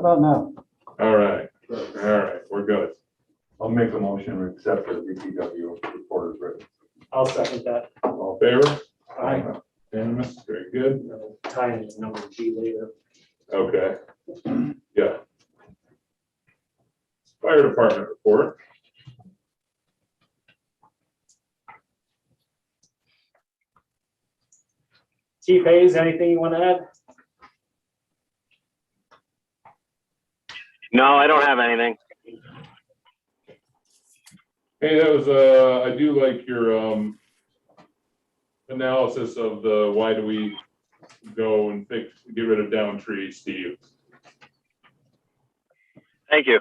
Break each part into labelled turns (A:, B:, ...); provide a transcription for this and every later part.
A: How about now?
B: All right, we're good.
A: I'll make a motion to accept the DPW report as written.
C: I'll second that.
B: All in favor?
C: Aye.
B: Unanimous, very good.
C: Tie in number G later.
B: Okay, yeah. Fire department report.
C: Chief Hayes, anything you want to add?
D: No, I don't have anything.
B: Hey, that was, I do like your, analysis of the, why do we go and get rid of down trees, Steve.
D: Thank you.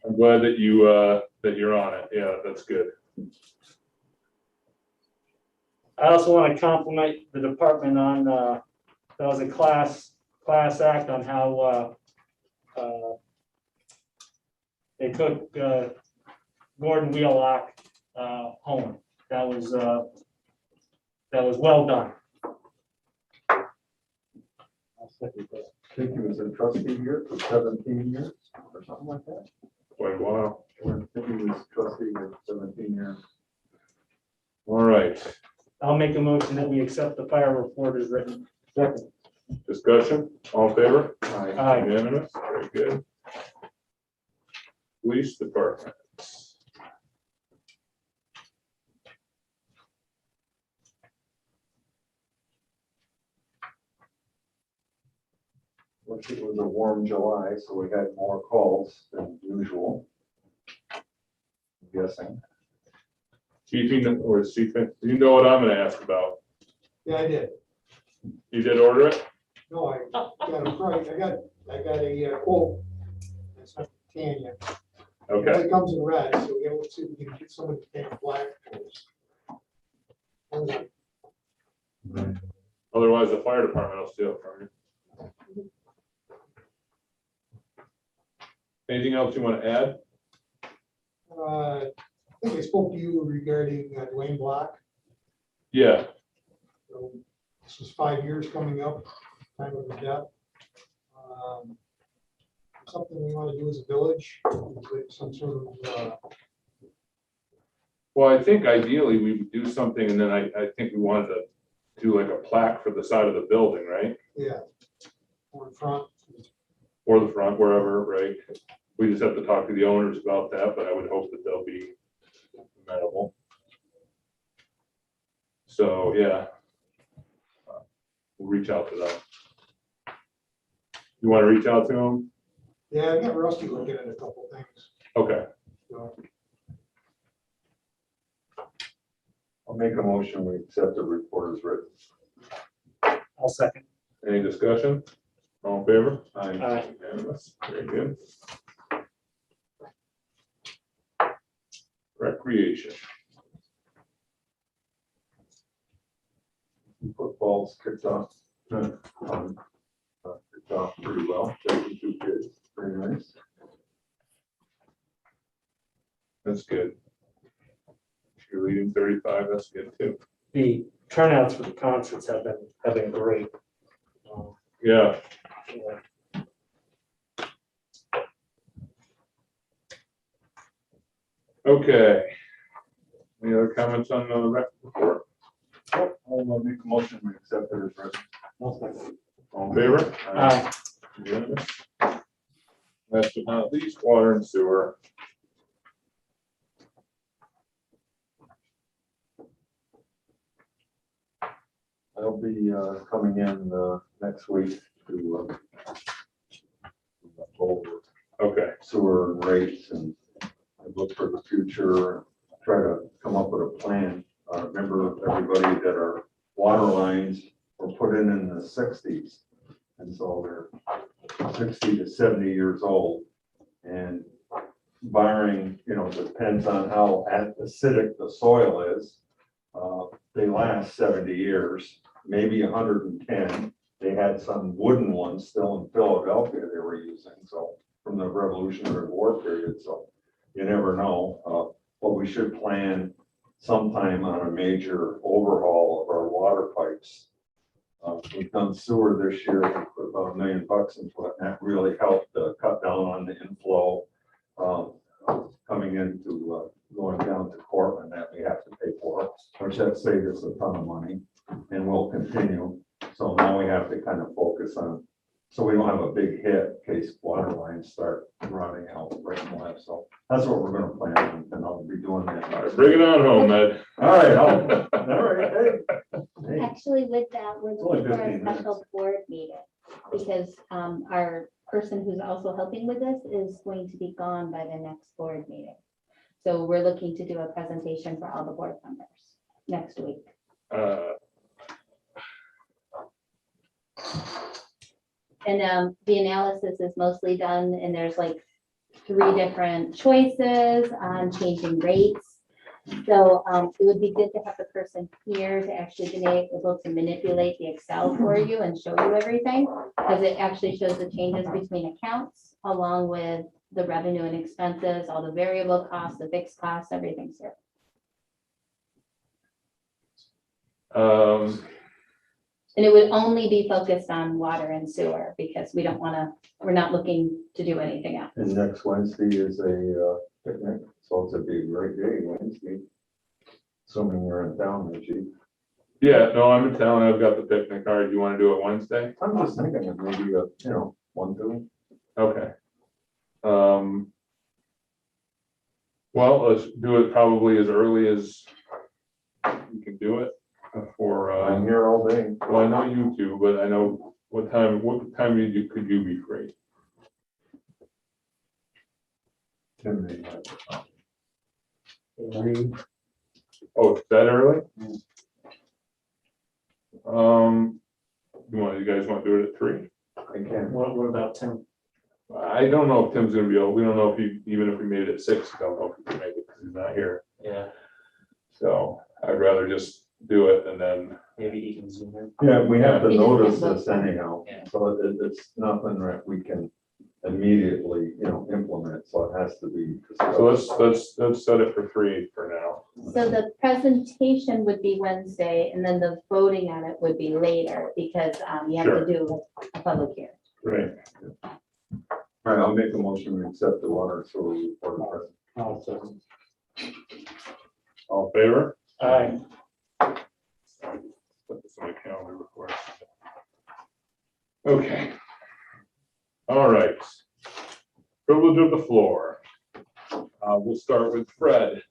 B: I'm glad that you, that you're on it. Yeah, that's good.
C: I also want to compliment the department on, that was a class act on how they took Gordon Wheelock home. That was well done. I'll second that.
A: I think he was a trustee here for 17 years or something like that.
B: Quite a while.
A: I think he was trustee for 17 years.
B: All right,
C: I'll make a motion that we accept the fire report as written.
A: Second.
B: discussion, all in favor?
A: Aye.
C: Aye.
B: Unanimous, very good. Police department.
A: Which it was a warm July, so we had more calls than usual. I'm guessing.
B: Chiefing or chiefing, you know what I'm gonna ask about.
E: Yeah, I did.
B: You did order it?
E: No, I got a price. I got a quote. It's not Tanya.
B: Okay,
E: It comes in red, so we will see if we can get somebody to paint black for us.
B: otherwise the fire department will steal it from you. Anything else you want to add?
E: I think I spoke to you regarding Dwayne Block.
B: Yeah,
E: So this is 5 years coming up, time of his death. Something we want to do as a village, like some sort of,
B: well, I think ideally we would do something and then I think we wanted to do like a plaque for the side of the building, right?
E: yeah, or front.
B: Or the front, wherever, right? We just have to talk to the owners about that, but I would hope that they'll be amenable. So, yeah. We'll reach out to them. You want to reach out to them?
E: Yeah, I got Rusty looking at a couple things.
B: Okay,
E: So,
A: I'll make a motion, we accept the report as written.
C: I'll second.
B: any discussion? All in favor?
A: Aye.
C: Aye.
B: Unanimous. Very good. Recreation.
A: Football's kicked off. Kicked off pretty well. 52 kids, very nice.
B: That's good. Cheerleading 35, that's good too.
C: The turnouts for the concerts have been great.
B: Yeah,
C: Yeah.
B: okay. Any other comments on the rec report?
A: I'll make a motion, we accept it as written.
B: All in favor?
C: Aye.
B: Unanimous. Last but not least, water and sewer.
A: I'll be coming in next week to go over
B: Okay,
A: sewer and rates and look for the future, try to come up with a plan. Remember, everybody that our water lines were put in the 60s. And so they're 60 to 70 years old. And barring, depends on how acidic the soil is, they last 70 years, maybe 110. They had some wooden ones still in Philadelphia they were using, so from the Revolutionary War period, so you never know. But we should plan sometime on a major overhaul of our water pipes. We've done sewer this year, we put about $1 million into it, and that really helped cut down on the inflow coming into going down to court, and that we have to pay for, which that saved us a ton of money, and will continue. So now we have to kind of focus on, so we don't have a big hit in case water lines start running out right and left. So that's what we're gonna plan on, and I'll be doing
B: All right,
A: that.
B: bring it on home, Ed.
A: All right, all right, hey.
D: Actually, with that, we're
A: It's only
D: looking for a
A: 15 minutes.
D: special board meeting, because our person who's also helping with this is going to be gone by the next board meeting. So we're looking to do a presentation for all the board members next week. And the analysis is mostly done, and there's like 3 different choices on changing rates. So it would be good to have the person here to actually be able to manipulate the Excel for you and show you everything, because it actually shows the changes between accounts along with the revenue and expenses, all the variable costs, the fixed costs, everything's here. And it would only be focused on water and sewer, because we don't want to, we're not looking to do anything else.
A: And next Wednesday is a picnic, so it's a big, great day Wednesday. Assuming you're in town, Chief.
B: Yeah, no, I'm in town. I've got the picnic card. You want to do it Wednesday?
A: I'm just thinking of maybe, 1, 2.
B: Okay. Well, let's do it probably as early as you can do it for,
A: I'm here all day.
B: well, I know you two, but I know what time could you be free?
A: 10 minutes.
B: Oh, it's that early? You guys want to do it at 3?
A: I can't.
C: What about Tim?
B: I don't know if Tim's gonna be able, we don't know if he, even if we made it at 6, I don't know if he can make it because he's not here.
C: Yeah,
B: So I'd rather just do it and then,
C: maybe he can zoom in.
A: Yeah, we have to
D: Yeah.
A: notice this anyhow,
C: Yeah.
A: so it's nothing that we can immediately, implement, so it has to be.
B: so let's set it for 3 for now.
D: So the presentation would be Wednesday, and then the voting on it would be later, because you have
B: Sure.
D: to do a public hearing.
B: Right.
A: All right, I'll make a motion to accept the water sewer report.
B: All in favor?
C: Aye.
B: Put this on my calendar before. Okay. All right. Privilege of the floor. We'll start with Fred.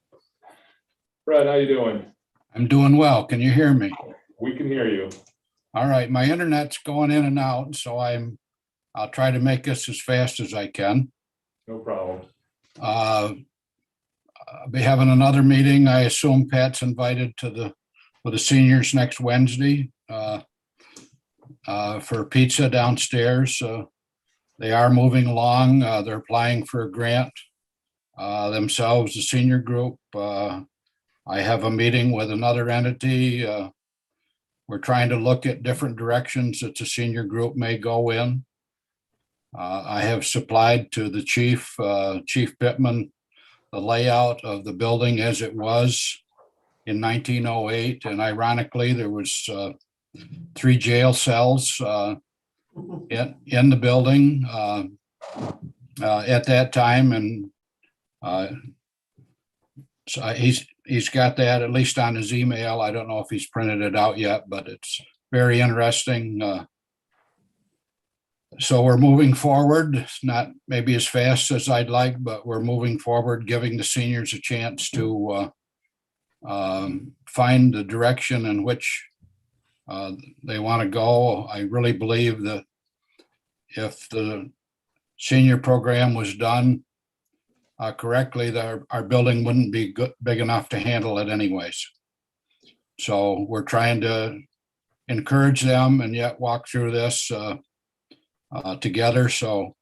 B: Fred, how you doing?
F: I'm doing well. Can you hear me?
B: We can hear you.
F: All right, my internet's going in and out, so I'll try to make this as fast as I can.
B: No problem.
F: I'll be having another meeting. I assume Pat's invited for the seniors next Wednesday for pizza downstairs. They are moving along. They're applying for a grant themselves, the senior group. I have a meeting with another entity. We're trying to look at different directions that the senior group may go in. I have supplied to the chief, Chief Pittman, the layout of the building as it was in 1908. And ironically, there was 3 jail cells in the building at that time. And so he's got that at least on his email. I don't know if he's printed it out yet, but it's very interesting. So we're moving forward. It's not maybe as fast as I'd like, but we're moving forward, giving the seniors a chance to find the direction in which they want to go. I really believe that if the senior program was done correctly, our building wouldn't be big enough to handle it anyways. So we're trying to encourage them and yet walk through this together. So,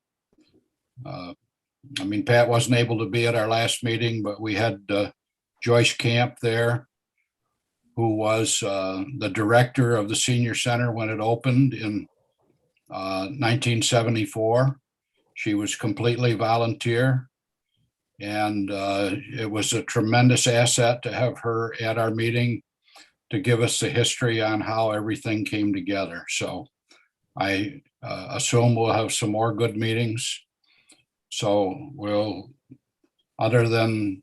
F: Pat wasn't able to be at our last meeting, but we had Joyce Camp there, who was the director of the senior center when it opened in 1974. She was completely volunteer. And it was a tremendous asset to have her at our meeting to give us the history on how everything came together. So I assume we'll have some more good meetings. So we'll, other than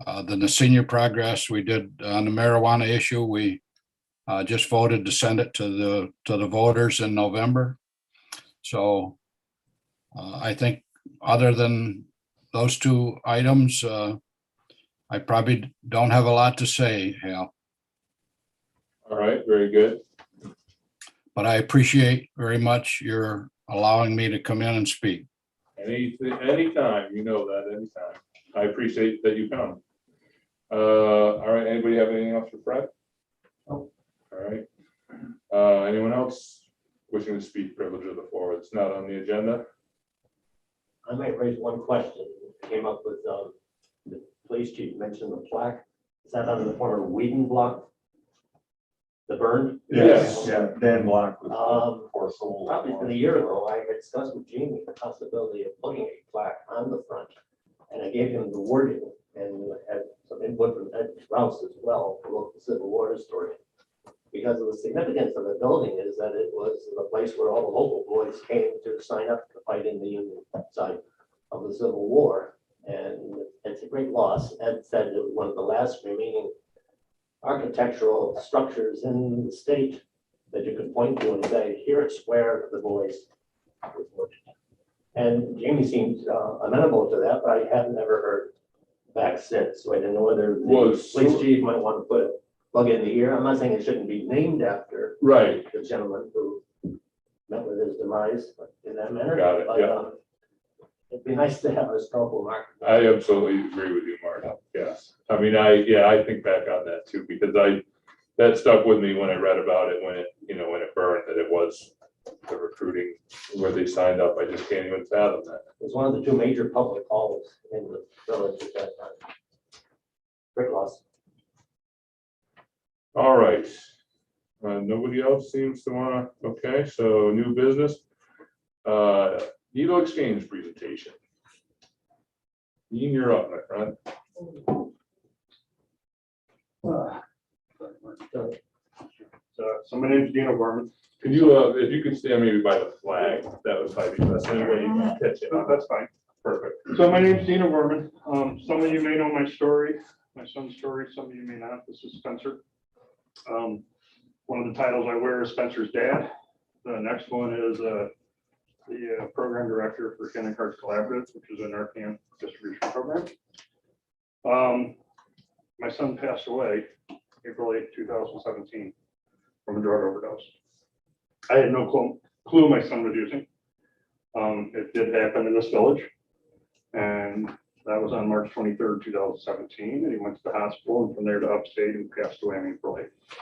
F: the senior progress we did on the marijuana issue, we just voted to send it to the voters in November. So I think other than those two items, I probably don't have a lot to say, Hal,
B: All right, very good.
F: but I appreciate very much your allowing me to come in and speak.
B: Anytime, you know that, anytime. I appreciate that you come. All right, anybody have anything else for Fred?
E: No.
B: All right. Anyone else wishing to speak, privilege of the floor? It's not on the agenda.
G: I might raise one question. Came up with the police chief mentioned the plaque. Is that on the former Whedon block? The burn?
B: Yes.
A: Yeah, Dan Block was for soul.
G: Probably a year ago, I had discussed with Jamie the possibility of putting a plaque on the front. And I gave him the wording and had some input from Ed Rouse as well, the local Civil War historian. Because of the significance of the building is that it was the place where all the local boys came to sign up to fight in the Union side of the Civil War. And it's a great loss. Ed said it was one of the last remaining architectural structures in the state that you could point to and say, here it's where the boys were wounded. And Jamie seemed amenable to that, but I have never heard back since. So I didn't know whether the police chief might want to put a plug in the ear. I'm not saying it shouldn't be named after
B: Right.
G: the gentleman who met with his demise in that manner.
B: Got it,
G: But,
B: yeah.
G: it'd be nice to have a historical marker.
B: I absolutely agree with you, Mark. Yes. I mean, I think back on that too, because that stuck with me when I read about it, when it burned, that it was the recruiting where they signed up. I just can't even fathom that.
G: It was one of the two major public halls in the village at that time. Great loss.
B: All right. Nobody else seems to want to, okay, so new business. Needle exchange presentation. Ian, you're up, my friend.
H: So my name's Dino Gorman.
B: Could you, if you could stand maybe by the flag, that would probably be best. Anybody you can catch it on.
H: That's fine.
B: Perfect.
H: So my name's Dino Gorman. Some of you may know my story, my son's story. Some of you may not. This is Spencer. One of the titles I wear is Spencer's dad. The next one is the program director for Ken and Cards Collaborative, which is a Narcan distribution program. My son passed away April 8, 2017 from a drug overdose. I had no clue my son was using. It did happen in this village, and that was on March 23rd, 2017, and he went to the hospital and from there to upstate and passed away on April 8th.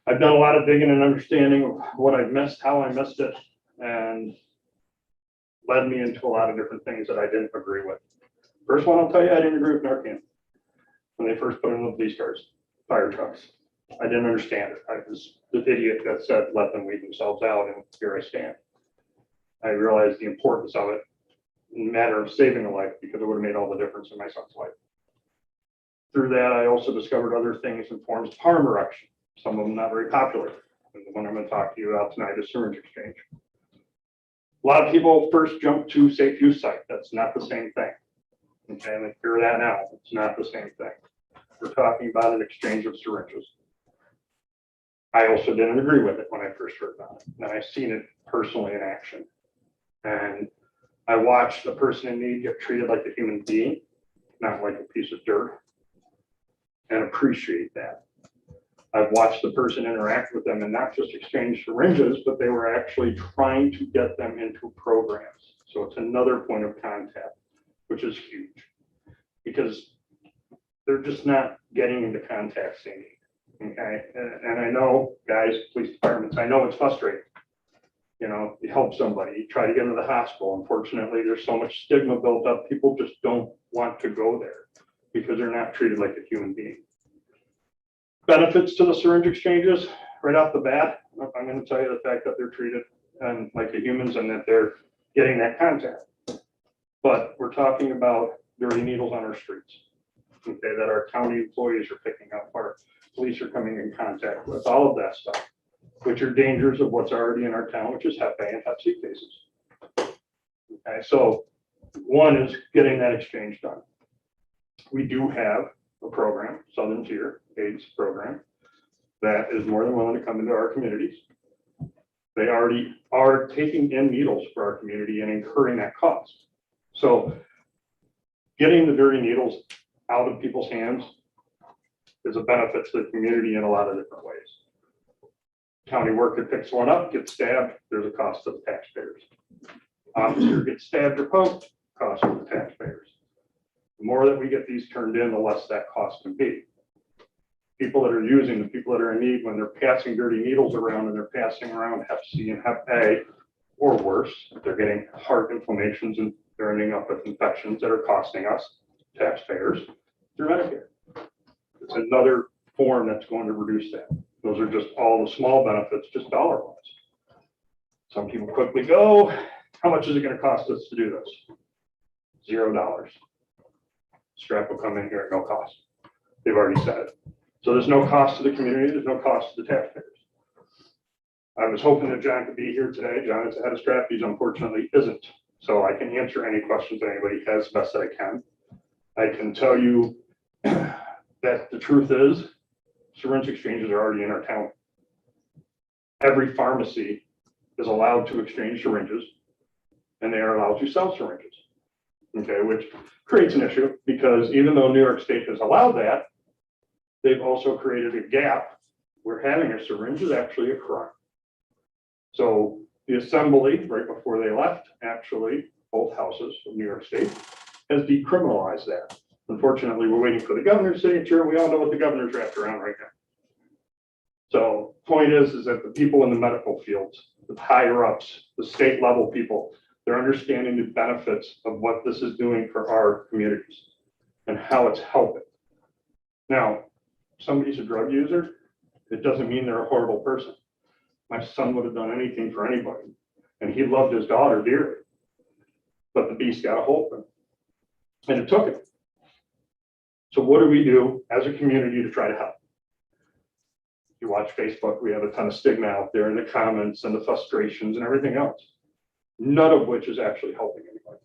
H: I've done a lot of digging and understanding of what I've missed, how I missed it, and led me into a lot of different things that I didn't agree with. First one, I'll tell you, I didn't agree with Narcan when they first put in the police cars, fire trucks. I didn't understand it. I was the idiot that said, let them weed themselves out, and here I stand. I realized the importance of it in the matter of saving a life, because it would have made all the difference in my son's life. Through that, I also discovered other things in forms of harm reduction, some of them not very popular. And the one I'm going to talk to you about tonight is Syringe Exchange. A lot of people first jump to safe use site. That's not the same thing. Okay, and hear that now. It's not the same thing. We're talking about an exchange of syringes. I also didn't agree with it when I first heard about it. And I've seen it personally in action. And I watched a person in need get treated like a human being, not like a piece of dirt, and appreciate that. I've watched the person interact with them and not just exchange syringes, but they were actually trying to get them into programs. So it's another point of contact, which is huge, because they're just not getting into contacts they need. Okay, and I know, guys, police departments, I know it's frustrating. You know, you help somebody, you try to get into the hospital. Unfortunately, there's so much stigma built up. People just don't want to go there because they're not treated like a human being. Benefits to the syringe exchanges, right off the bat, I'm going to tell you the fact that they're treated like the humans and that they're getting that contact. But we're talking about dirty needles on our streets, okay, that our county employees are picking up, our police are coming in contact with, all of that stuff. which are dangers of what's already in our town, which is Hep A and Hep C cases. Okay, so one is getting that exchange done. We do have a program, Southern Tier AIDS program, that is more than willing to come into our communities. They already are taking in needles for our community and incurring that cost. So getting the dirty needles out of people's hands is a benefit to the community in a lot of different ways. County worker picks one up, gets stabbed, there's a cost to the taxpayers. Officer gets stabbed or poked, cost to the taxpayers. The more that we get these turned in, the less that cost can be. People that are using, the people that are in need, when they're passing dirty needles around and they're passing around Hep C and Hep A, or worse, they're getting heart inflammations and they're ending up with infections that are costing us, taxpayers, through Medicare. It's another form that's going to reduce that. Those are just all the small benefits, just dollar-wise. Some people quickly go, how much is it going to cost us to do this? $0. Strap will come in here at no cost. They've already said it. So there's no cost to the community, there's no cost to the taxpayers. I was hoping that John could be here today. John is the head of Strategies, unfortunately isn't. So I can answer any questions anybody has best that I can. I can tell you that the truth is, syringe exchanges are already in our town. Every pharmacy is allowed to exchange syringes, and they are allowed to sell syringes. Okay, which creates an issue because even though New York State has allowed that, they've also created a gap where having a syringe is actually a crime. So the assembly, right before they left, actually, both houses of New York State, has decriminalized that. Unfortunately, we're waiting for the governor's signature, and we all know what the governor's wrapped around right now. So point is that the people in the medical fields, the higher ups, the state level people, they're understanding the benefits of what this is doing for our communities and how it's helping. Now, somebody's a drug user, it doesn't mean they're a horrible person. My son would have done anything for anybody, and he loved his daughter dearly. But the beast got a hold of him, and it took him. So what do we do as a community to try to help? You watch Facebook, we have a ton of stigma out there in the comments and the frustrations and everything else, none of which is actually helping anybody.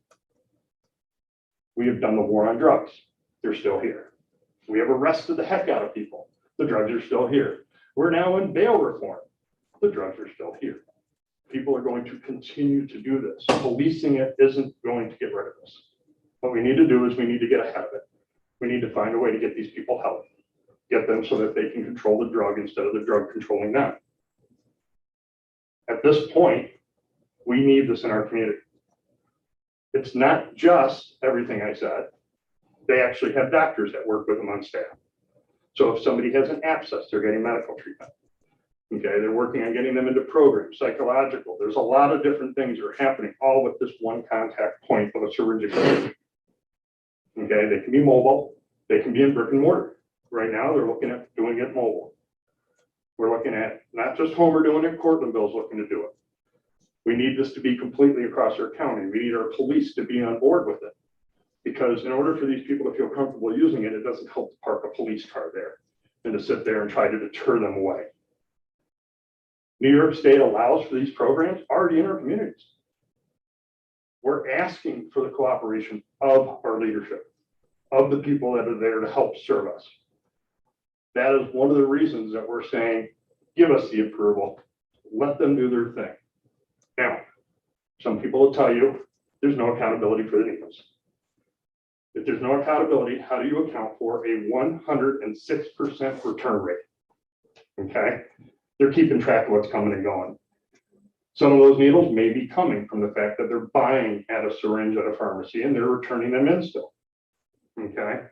H: We have done the war on drugs. They're still here. We have arrested the heck out of people. The drugs are still here. We're now in bail reform. The drugs are still here. People are going to continue to do this. Policing it isn't going to get rid of this. What we need to do is we need to get ahead of it. We need to find a way to get these people help, get them so that they can control the drug instead of the drug controlling them. At this point, we need this in our community. It's not just everything I said. They actually have doctors that work with them on staff. So if somebody has an abscess, they're getting medical treatment. Okay, they're working on getting them into programs, psychological. There's a lot of different things that are happening, all with this one contact point of a syringe exchange. Okay, they can be mobile, they can be in brick and mortar. Right now, they're looking at doing it mobile. We're looking at not just Homer doing it, Cortlandville's looking to do it. We need this to be completely across our county. We need our police to be on board with it. Because in order for these people to feel comfortable using it, it doesn't help to park a police car there and to sit there and try to deter them away. New York State allows for these programs already in our communities. We're asking for the cooperation of our leadership, of the people that are there to help serve us. That is one of the reasons that we're saying, give us the approval, let them do their thing. Now, some people will tell you there's no accountability for the needles. If there's no accountability, how do you account for a 106% return rate? Okay, they're keeping track of what's coming and going. Some of those needles may be coming from the fact that they're buying at a syringe at a pharmacy and they're returning them in still. Okay,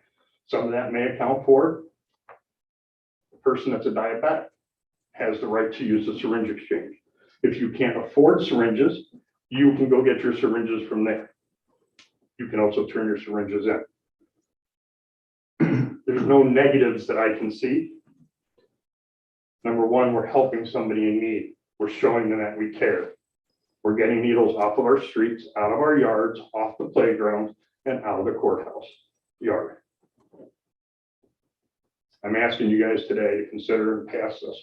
H: some of that may account for the person that's a diabetic has the right to use the syringe exchange. If you can't afford syringes, you can go get your syringes from there. You can also turn your syringes in. There's no negatives that I can see. Number one, we're helping somebody in need. We're showing them that we care. We're getting needles off of our streets, out of our yards, off the playground, and out of the courthouse yard. I'm asking you guys today to consider and pass this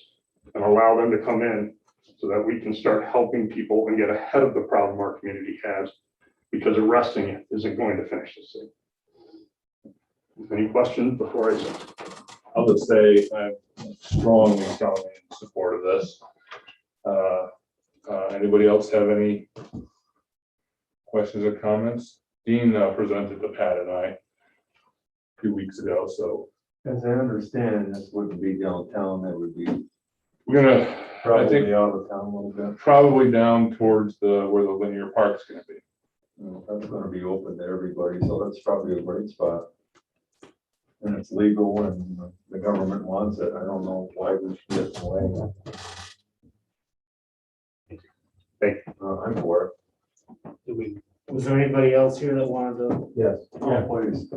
H: and allow them to come in so that we can start helping people and get ahead of the problem our community has, because arresting it isn't going to finish this thing. Any questions before I say?
B: I'll just say I'm strongly in support of this. Anybody else have any questions or comments? Dean presented to Pat and I a few weeks ago, so
A: As I understand, this wouldn't be downtown, that would be
B: we're gonna, I think,
A: probably out of town a little bit.
B: probably down towards where the linear park's gonna be.
A: That's gonna be open to everybody, so that's probably a great spot. And it's legal and the government wants it. I don't know why we should get in the way. I'm for it.
C: Was there anybody else here that wanted to?
A: Yes. Yeah, please.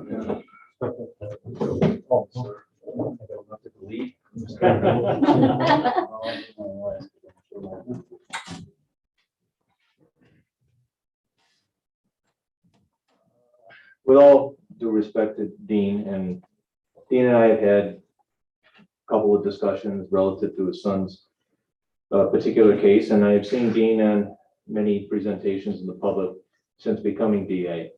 I: With all due respect to Dean, and Dean and I have had a couple of discussions relative to his son's particular case, and I have seen Dean on many presentations in the public since becoming DA.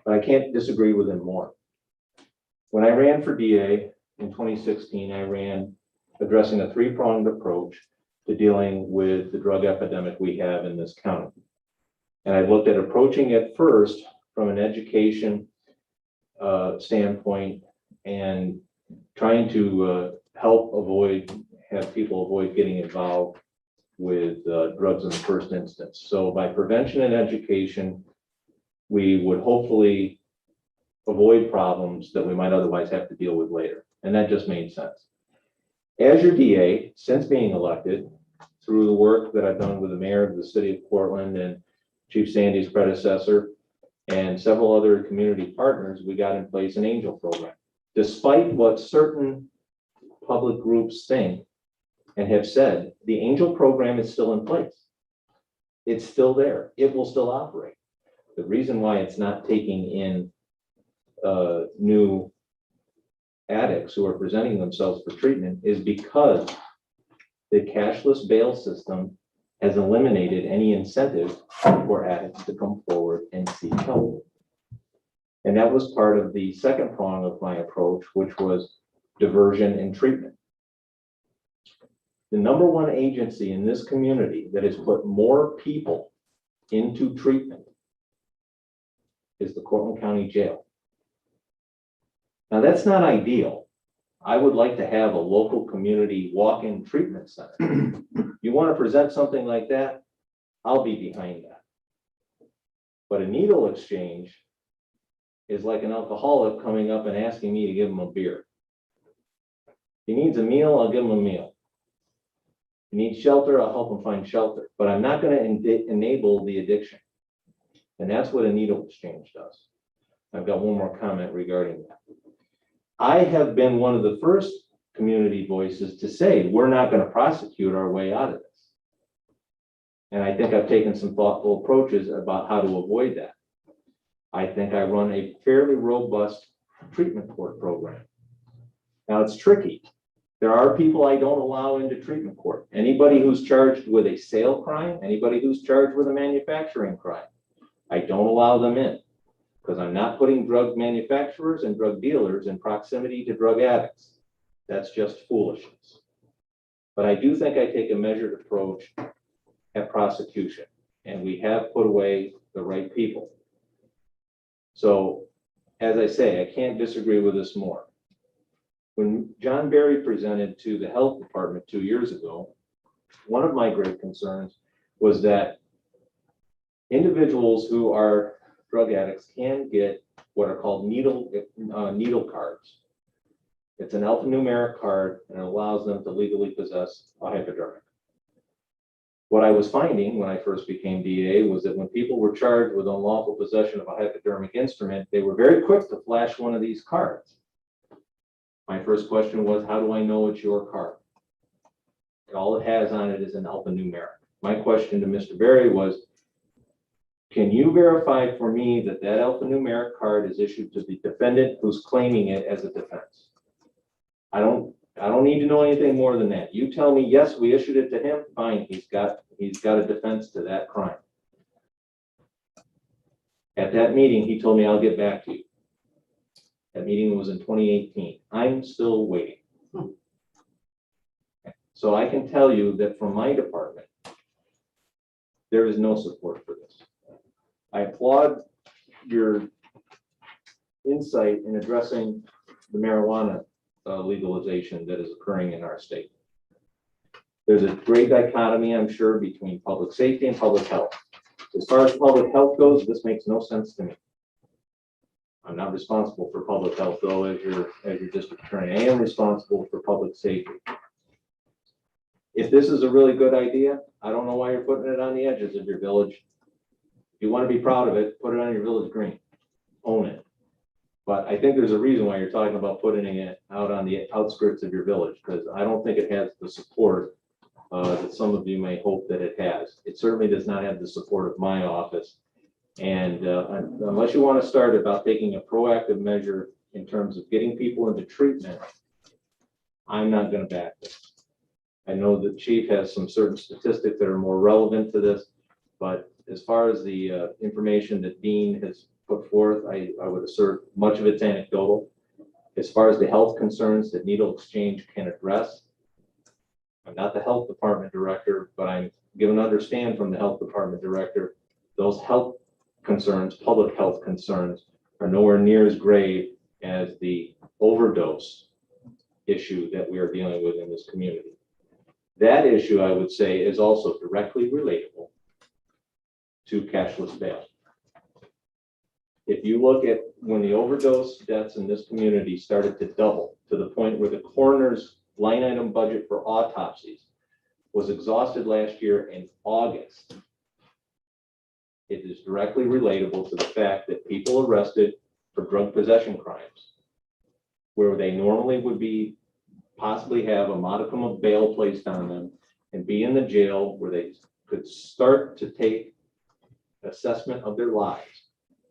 I: But I can't disagree with him more. When I ran for DA in 2016, I ran addressing a three-pronged approach to dealing with the drug epidemic we have in this county. And I looked at approaching it first from an education standpoint and trying to have people avoid getting involved with drugs in the first instance. So by prevention and education, we would hopefully avoid problems that we might otherwise have to deal with later. And that just made sense. As your DA, since being elected, through the work that I've done with the mayor of the city of Portland and Chief Sandy's predecessor and several other community partners, we got in place an angel program. Despite what certain public groups think and have said, the angel program is still in place. It's still there. It will still operate. The reason why it's not taking in new addicts who are presenting themselves for treatment is because the cashless bail system has eliminated any incentive for addicts to come forward and seek help. And that was part of the second prong of my approach, which was diversion and treatment. The number one agency in this community that has put more people into treatment is the Cortland County Jail. Now, that's not ideal. I would like to have a local community walk-in treatment center. You want to present something like that, I'll be behind that. But a needle exchange is like an alcoholic coming up and asking me to give him a beer. He needs a meal, I'll give him a meal. He needs shelter, I'll help him find shelter. But I'm not going to enable the addiction. And that's what a needle exchange does. I've got one more comment regarding that. I have been one of the first community voices to say, we're not going to prosecute our way out of this. And I think I've taken some thoughtful approaches about how to avoid that. I think I run a fairly robust treatment court program. Now, it's tricky. There are people I don't allow into treatment court. Anybody who's charged with a sale crime, anybody who's charged with a manufacturing crime, I don't allow them in because I'm not putting drug manufacturers and drug dealers in proximity to drug addicts. That's just foolishness. But I do think I take a measured approach at prosecution, and we have put away the right people. So, as I say, I can't disagree with this more. When John Barry presented to the health department 2 years ago, one of my great concerns was that individuals who are drug addicts can get what are called needle cards. It's an alphanumeric card and it allows them to legally possess a hypodermic. What I was finding when I first became DA was that when people were charged with unlawful possession of a hypodermic instrument, they were very quick to flash one of these cards. My first question was, how do I know it's your card? All it has on it is an alphanumeric. My question to Mr. Berry was, can you verify for me that that alphanumeric card is issued to the defendant who's claiming it as a defense? I don't I don't need to know anything more than that. You tell me, yes, we issued it to him, fine, he's got a defense to that crime. At that meeting, he told me, I'll get back to you. That meeting was in 2018. I'm still waiting. So I can tell you that from my department, there is no support for this. I applaud your insight in addressing the marijuana legalization that is occurring in our state. There's a great dichotomy, I'm sure, between public safety and public health. As far as public health goes, this makes no sense to me. I'm not responsible for public health, though, as your district attorney. I am responsible for public safety. If this is a really good idea, I don't know why you're putting it on the edges of your village. If you want to be proud of it, put it on your village green. Own it. But I think there's a reason why you're talking about putting it out on the outskirts of your village, because I don't think it has the support that some of you may hope that it has. It certainly does not have the support of my office. And unless you want to start about taking a proactive measure in terms of getting people into treatment, I'm not going to back this. I know the chief has some certain statistics that are more relevant to this, but as far as the information that Dean has put forth, I would assert much of it's anecdotal. As far as the health concerns that Needle Exchange can address, I'm not the health department director, but I'm given to understand from the health department director, those health concerns, public health concerns, are nowhere near as grave as the overdose issue that we are dealing with in this community. That issue, I would say, is also directly relatable to cashless bail. If you look at when the overdose deaths in this community started to double to the point where the coroner's line item budget for autopsies was exhausted last year in August, it is directly relatable to the fact that people arrested for drug possession crimes, where they normally would be possibly have a modicum of bail placed on them and be in the jail where they could start to take assessment of their lives.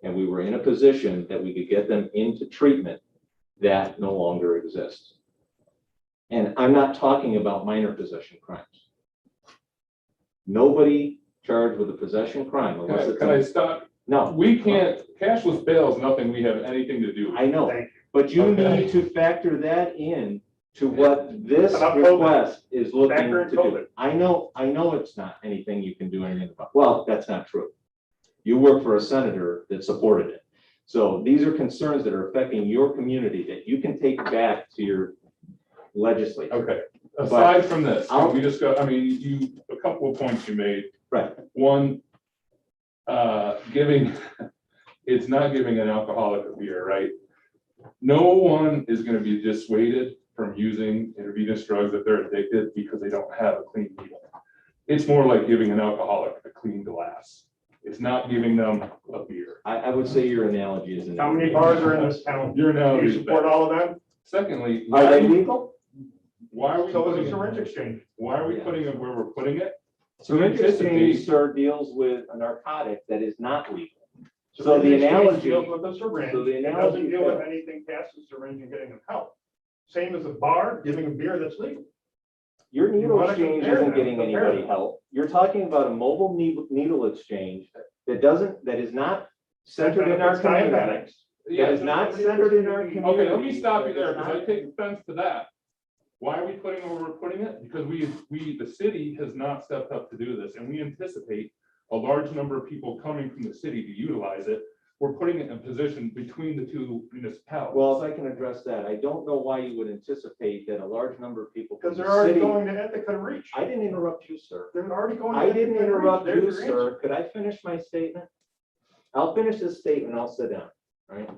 I: And we were in a position that we could get them into treatment that no longer exists. And I'm not talking about minor possession crimes. Nobody charged with a possession crime unless it's.
B: Can I stop?
I: No.
B: We can't, cashless bail is nothing we have anything to do with.
I: I know,
H: Thank you.
I: but you
B: Okay.
I: need to factor that in to what this
H: About COVID.
I: request is looking
H: Factor
I: to
H: in
I: do.
H: COVID.
I: I know it's not anything you can do anything about. Well, that's not true. You work for a senator that supported it. So these are concerns that are affecting your community that you can take back to your legislature.
B: Okay, aside from this, we discussed, I mean, a couple of points you made.
I: Right.
B: One, it's not giving an alcoholic a beer, right? No one is gonna be dissuaded from using intravenous drugs if they're addicted because they don't have a clean needle. It's more like giving an alcoholic a clean glass. It's not giving them a beer.
I: I would say your analogy is.
H: How many bars are in this town?
B: Your
H: Do
B: analogy
H: you
B: is
H: support
B: better.
H: all of them?
B: Secondly,
I: Are they legal?
B: why are we
H: So is
B: putting
H: a
B: it,
H: syringe exchange.
B: why are we
I: Yeah.
B: putting it where we're putting it?
I: Syringe
B: anticipate-
I: exchange, sir, deals with a narcotic that is not legal. So
H: Syringe
I: the
H: exchange
I: analogy-
H: deals with the syringe.
I: so the
H: It doesn't
I: analogy
H: deal with
I: fails.
H: anything past the syringe and getting them help. Same as a bar giving a beer that's legal.
I: Your needle
H: wanna
I: exchange
H: compare
I: isn't
H: them,
I: getting
H: compare
I: anybody
H: them.
I: help. You're talking about a mobile needle exchange that is not centered in our
H: It's
I: community.
H: diabetics.
I: That is not centered in our community.
B: Okay, let me stop you there,
I: That is
B: because I
I: not-
B: take offense to that. Why are we putting where we're putting it? Because the city has not stepped up to do this, and we anticipate a large number of people coming from the city to utilize it. We're putting it in a position between the two municipalities.
I: Well, if I can address that, I don't know why you would anticipate that a large number of people. from
H: Because they're
I: the
H: already
I: city-
H: going to Ithaca Reach.
I: I didn't interrupt you, sir.
H: They're already going. to
I: I didn't
H: Ithaca Reach.
I: interrupt
H: There's
I: you,
H: your answer.
I: sir. Could I finish my statement? I'll finish this statement, I'll sit down, all right?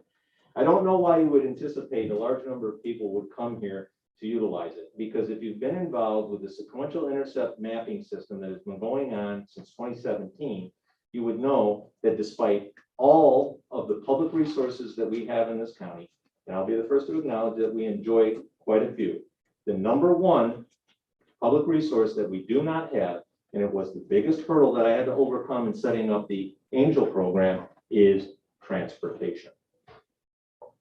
I: I don't know why you would anticipate a large number of people would come here to utilize it, because if you've been involved with the sequential intercept mapping system that has been going on since 2017, you would know that despite all of the public resources that we have in this county, and I'll be the first to acknowledge that we enjoy quite a few, the number one public resource that we do not have, and it was the biggest hurdle that I had to overcome in setting up the Angel program, is transportation.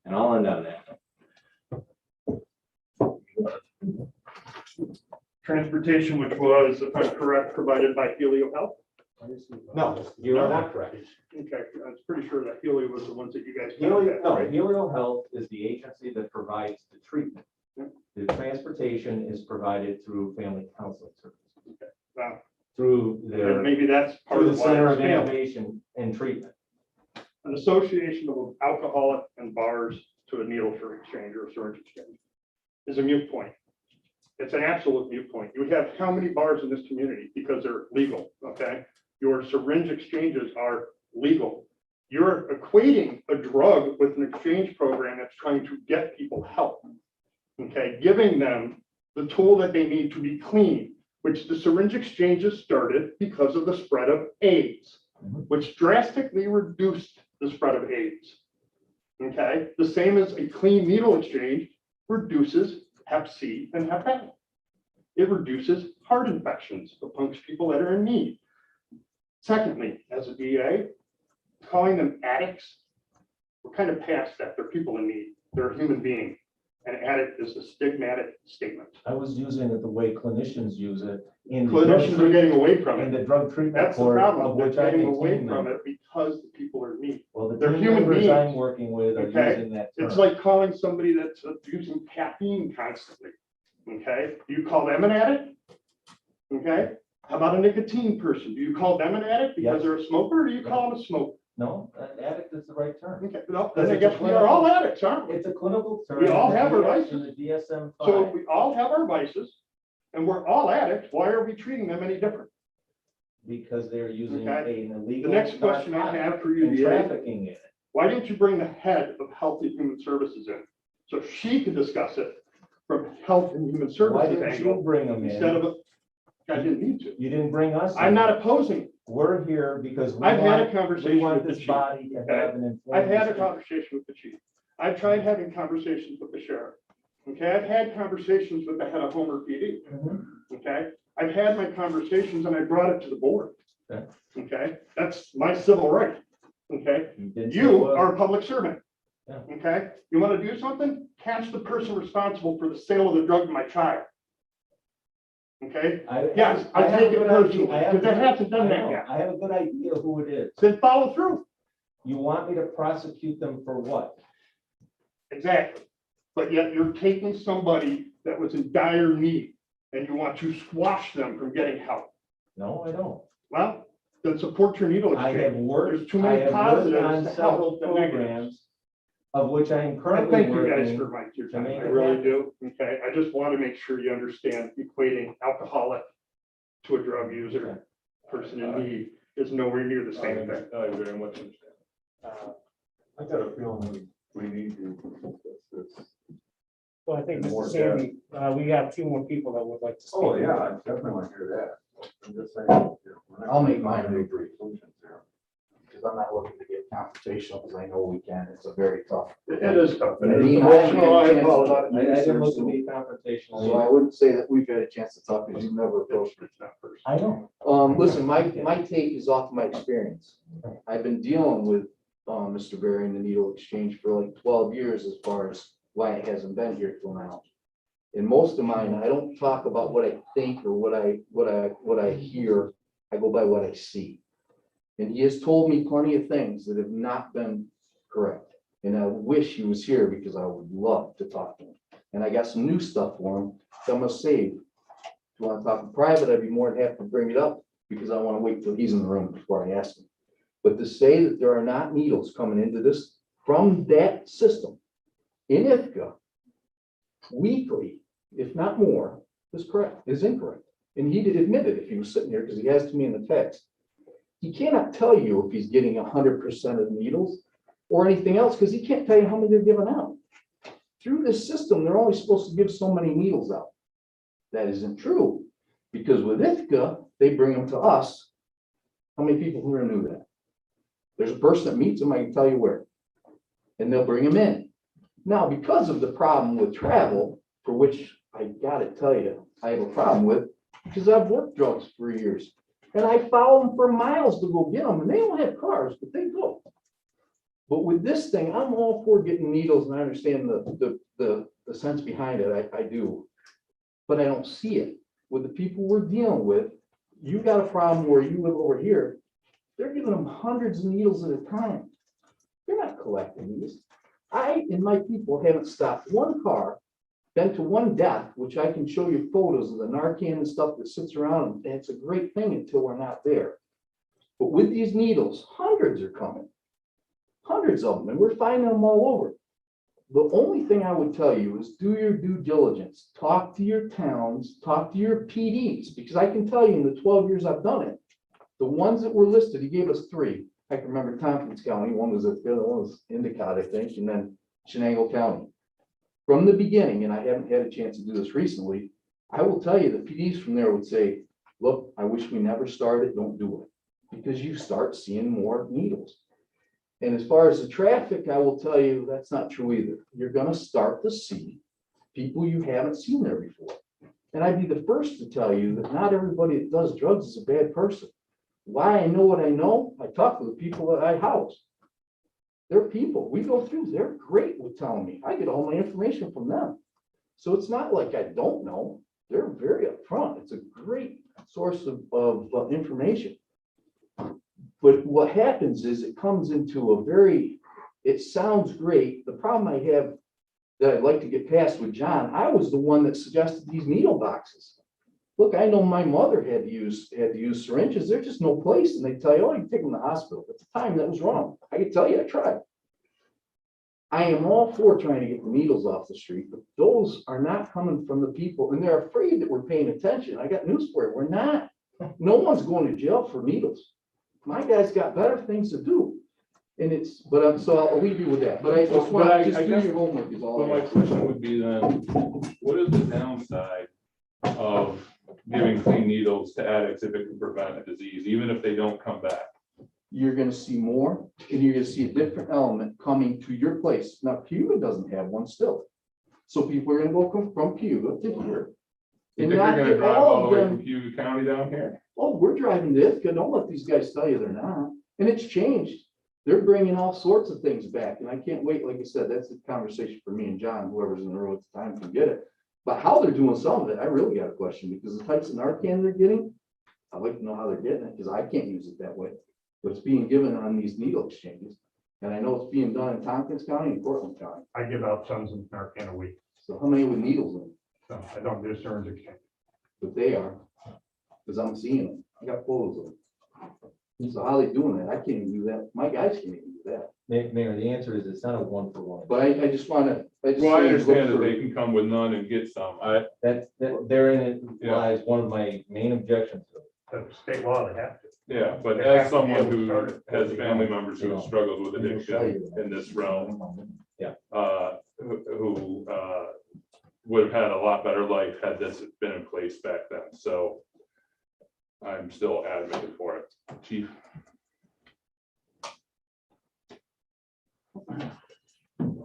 I: And I'll end on that.
H: transportation, which was, if I'm correct, provided by Helio Health.
I: No, you are not correct.
H: Okay, I was pretty sure that Helio was the ones that you guys.
I: Helio, no,
H: right?
I: Helio Health is the agency that provides the treatment. The transportation is provided through family counseling services.
H: Wow.
I: Through their,
H: Maybe that's part
I: through
H: of
I: the
H: why
I: Center
H: it's
I: of
H: failed.
I: Innovation and Treatment.
H: An association of alcoholic and bars to a needle for exchange or syringe exchange is a mute point. It's an absolute mute point. You have how many bars in this community because they're legal, okay? Your syringe exchanges are legal. You're equating a drug with an exchange program that's trying to get people help, okay? Giving them the tool that they need to be clean, which the syringe exchanges started because of the spread of AIDS, which drastically reduced the spread of AIDS. Okay, the same as a clean needle exchange reduces Hep C and Hep A. It reduces heart infections amongst people that are in need. Secondly, as a DA, calling them addicts, we're kind of past that. They're people in need. They're a human being. An addict is a stigmatic statement.
I: I was using it the way clinicians use it in. the drug
H: Clinicians are getting away from
I: In
H: it.
I: the drug treatment
H: That's the
I: court, of
H: problem.
I: which
H: They're
I: I'm
H: getting
I: a
H: away
I: team
H: from
I: member.
H: it because the people are in need.
I: Well, the
H: They're
I: team
H: human
I: members
H: beings.
I: I'm working with are
H: Okay.
I: using that term.
H: It's like calling somebody that's abusing caffeine constantly. Okay, do you call them an addict? Okay, how about a nicotine person? Do you call them an addict because
I: Yes.
H: they're a smoker, or do you call them a smoker?
I: No, addict is the right term.
H: Okay, well, then I guess we are all addicts, aren't we?
I: It's a clinical term.
H: We all
I: in the
H: have our
I: DS
H: vices.
I: in the DSM
H: So if
I: five,
H: we all have our vices and we're all addicts, why are we treating them any different?
I: because they're using
H: Okay.
I: an
H: The
I: illegal.
H: next question I
I: narcotic
H: have for you,
I: and
H: DA,
I: trafficking in it.
H: why didn't you bring the head of Health and Human Services in? So she could discuss it from Health and Human
I: Why
H: Services
I: didn't you
H: angle
I: bring them
H: instead
I: in?
H: of, I didn't need to.
I: You didn't bring us.
H: I'm
I: in.
H: not opposing.
I: We're here because we
H: I've had a
I: want,
H: conversation
I: we want
H: with the
I: this
H: chief.
I: body to
H: okay?
I: have an informed.
H: I've had a
I: decision.
H: conversation with the chief. I've tried having conversations with the sheriff. Okay, I've had conversations with the head of Homer PD.
I: Mhm.
H: Okay, I've had my conversations and I brought it to the board.
I: Okay.
H: Okay, that's my civil right. Okay,
I: didn't say it
H: you
I: was.
H: are a public servant.
I: Yeah.
H: Okay, you want to do something? Catch the person responsible for the sale of the drug to my child. Okay, yes, I
I: have
H: take
I: a
H: it
I: good
H: personally,
I: idea.
H: because I haven't done
I: I
H: that
I: know.
H: yet.
I: I have a good idea who it is.
H: Then follow through.
I: You want me to prosecute them for what?
H: Exactly. But yet you're taking somebody that was in dire need and you want to squash them from getting help.
I: No, I don't.
H: Well, then support your needle
I: I have
H: exchange.
I: worked,
H: There's too
I: I
H: many
I: have worked
H: positives
I: on
H: to
I: several
H: help the negatives.
I: programs, of which I am
H: I
I: currently
H: thank you guys
I: working.
H: for your
I: to
H: time.
I: make
H: I
I: it
H: really
I: happen.
H: do. Okay, I just want to make sure you understand equating alcoholic to a drug user, person in need is nowhere near the same thing.
B: I very much understand.
A: I got a feeling we need to discuss this.
C: Well, I think,
A: More
C: Mr. Sandy, we have two more people that would like to speak.
A: Oh, yeah, I definitely want to hear that. I'm just saying. We're not-
J: I'll make mine
A: Any conclusions here.
J: because I'm not looking to get confrontational, because I know we can, it's a very tough.
H: It is tough. It
J: And
H: is
J: Dean, I haven't
H: emotional. I
J: had a chance to
H: apologize.
J: talk to
I: I
J: you,
I: didn't
J: sir,
I: look to
J: so-
I: be confrontational.
J: So I wouldn't say that we've had a chance to talk, because you've never approached me.
H: It's not personal.
I: I know.
J: Listen, my take is off my experience. I've been dealing with, Mr. Berry and the needle exchange for like 12 years as far as why it hasn't been here till now. In most of mine, I don't talk about what I think or what I hear. I go by what I see. And he has told me plenty of things that have not been correct. And I wish he was here because I would love to talk to him. And I got some new stuff for him that I'm gonna save. If you want to talk in private, I'd be more than happy to bring it up because I want to wait till he's in the room before I ask him. But to say that there are not needles coming into this from that system in Ithaca weekly, if not more, is correct, is incorrect. And he did admit it if he was sitting here, because he has to me in the text. He cannot tell you if he's getting 100% of the needles or anything else, because he can't tell you how many they're giving out. Through this system, they're only supposed to give so many needles out. That isn't true, because with Ithaca, they bring them to us. How many people here knew that? There's a person that meets them, I can tell you where. And they'll bring them in. Now, because of the problem with travel, for which I gotta tell you, I have a problem with, because I've worked drugs for years. And I follow them for miles to go get them, and they don't have cars, but they go. But with this thing, I'm all for getting needles, and I understand the sense behind it, I do. But I don't see it. with the people we're dealing with, you got a problem where you live over here, they're giving them hundreds of needles at a time. They're not collecting these. I and my people haven't stopped one car, been to one death, which I can show you photos of the Narcan and stuff that sits around, and it's a great thing until we're not there. But with these needles, hundreds are coming, hundreds of them, and we're finding them all over. The only thing I would tell you is do your due diligence, talk to your towns, talk to your PDs, because I can tell you in the 12 years I've done it, the ones that were listed, he gave us 3. I can remember Tompkins County, one was the other one was Endicott, I think, and then Shenango County. From the beginning, and I haven't had a chance to do this recently, I will tell you the PDs from there would say, look, I wish we never started, don't do it, because you start seeing more needles. And as far as the traffic, I will tell you that's not true either. You're gonna start to see people you haven't seen there before. And I'd be the first to tell you that not everybody that does drugs is a bad person. Why I know what I know, I talk to the people that I house. They're people we go through, they're great with telling me. I get all my information from them. So it's not like I don't know. They're very upfront. It's a great source of information. But what happens is it comes into a very, it sounds great. The problem I have that I'd like to get past with John, I was the one that suggested these needle boxes. Look, I know my mother had to use syringes. There's just no place. And they tell you, oh, you take them to the hospital. At the time, that was wrong. I can tell you, I tried. I am all for trying to get the needles off the street, but those are not coming from the people. And they're afraid that we're paying attention. I got news for you. We're not. No one's going to jail for needles. My guys got better things to do. And it's, but so I'll leave you with that. But I just want to just do your homework is all.
B: But my question would be then, what is the downside of giving clean needles to addicts if it can prevent a disease, even if they don't come back?
J: You're gonna see more, and you're gonna see a different element coming to your place. Now, Cuba doesn't have one still. So people are gonna go from Cuba to here.
B: You
J: And
B: think
J: not
B: they're gonna
J: get
B: drive
J: all
B: all
J: of
B: the way
J: them.
B: from Cuba County down here?
J: Oh, we're driving to Ithaca. Don't let these guys tell you they're not. And it's changed. They're bringing all sorts of things back. And I can't wait. Like I said, that's a conversation for me and John, whoever's in the room at the time can get it. But how they're doing some of it, I really got a question because the types of Narcan they're getting, I'd like to know how they're getting it because I can't use it that way. But it's being given on these needle exchanges. And I know it's being done in Tompkins County and Portland County.
H: I give out tons of Narcan a week,
J: So how many with needles in them?
H: so I don't do Syringe Exchange.
J: But they are, because I'm seeing them. I got photos of them. So how they doing that? I can't even do that. My guys can't even do that.
I: Mayor, the answer is it's not a 1-for-1.
J: But I just wanna.
B: Well, I understand that they can come with none and get some.
I: That therein it lies one of my main objections to it.
H: The state law, they have to.
B: Yeah, but
H: They have
B: as
H: to be
B: someone
H: able to
B: who
H: start it.
B: has family members who have struggled with
J: And they'll tell
B: addiction
J: you that.
B: in this realm,
I: Yeah.
B: who would have had a lot better life had this been in place back then. So I'm still advocating for it. Chief?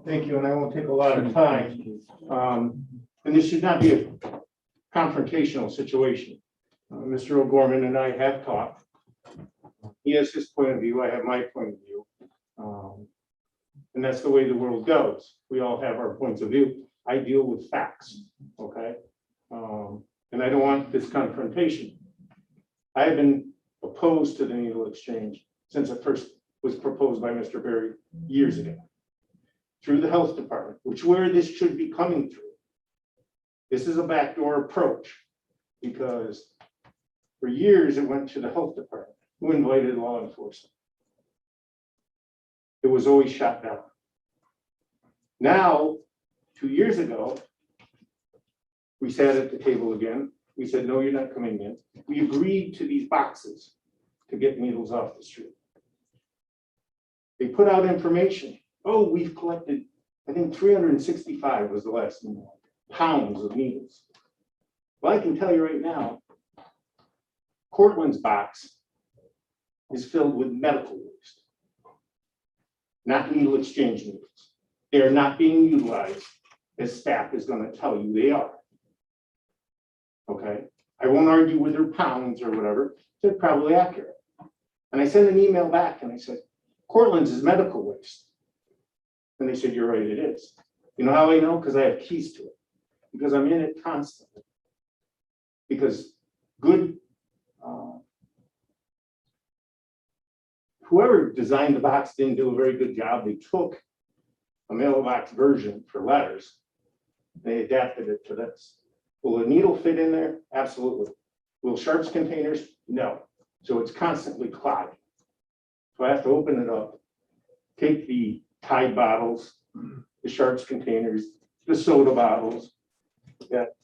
E: Thank you, and I won't take a lot of time. And this should not be a confrontational situation. Mr. O'Gorman and I have talked. He has his point of view, I have my point of view. And that's the way the world goes. We all have our points of view. I deal with facts, okay? And I don't want this confrontation. I have been opposed to the needle exchange since it first was proposed by Mr. Berry years ago. Through the health department, which where this should be coming through. This is a backdoor approach because for years it went to the health department, who invited law enforcement. It was always shot down. Now, 2 years ago, we sat at the table again. We said, no, you're not coming in. We agreed to these boxes to get needles off the street. They put out information. Oh, we've collected, I think 365 was the last number, pounds of needles. Well, I can tell you right now, Cortland's box is filled with medical waste, not needle exchange needles. They are not being utilized as staff is going to tell you they are. Okay, I won't argue with their pounds or whatever, they're probably accurate. And I sent an email back and I said, Cortland's is medical waste. And they said, you're right, it is. You know how I know? Because I have keys to it. Because I'm in it constantly. Because good, whoever designed the box didn't do a very good job. They took a mailbox version for letters. They adapted it to this. Will a needle fit in there? Absolutely. Will sharps containers? No. So it's constantly clogged. So I have to open it up, take the Tide bottles, the sharps containers, the soda bottles that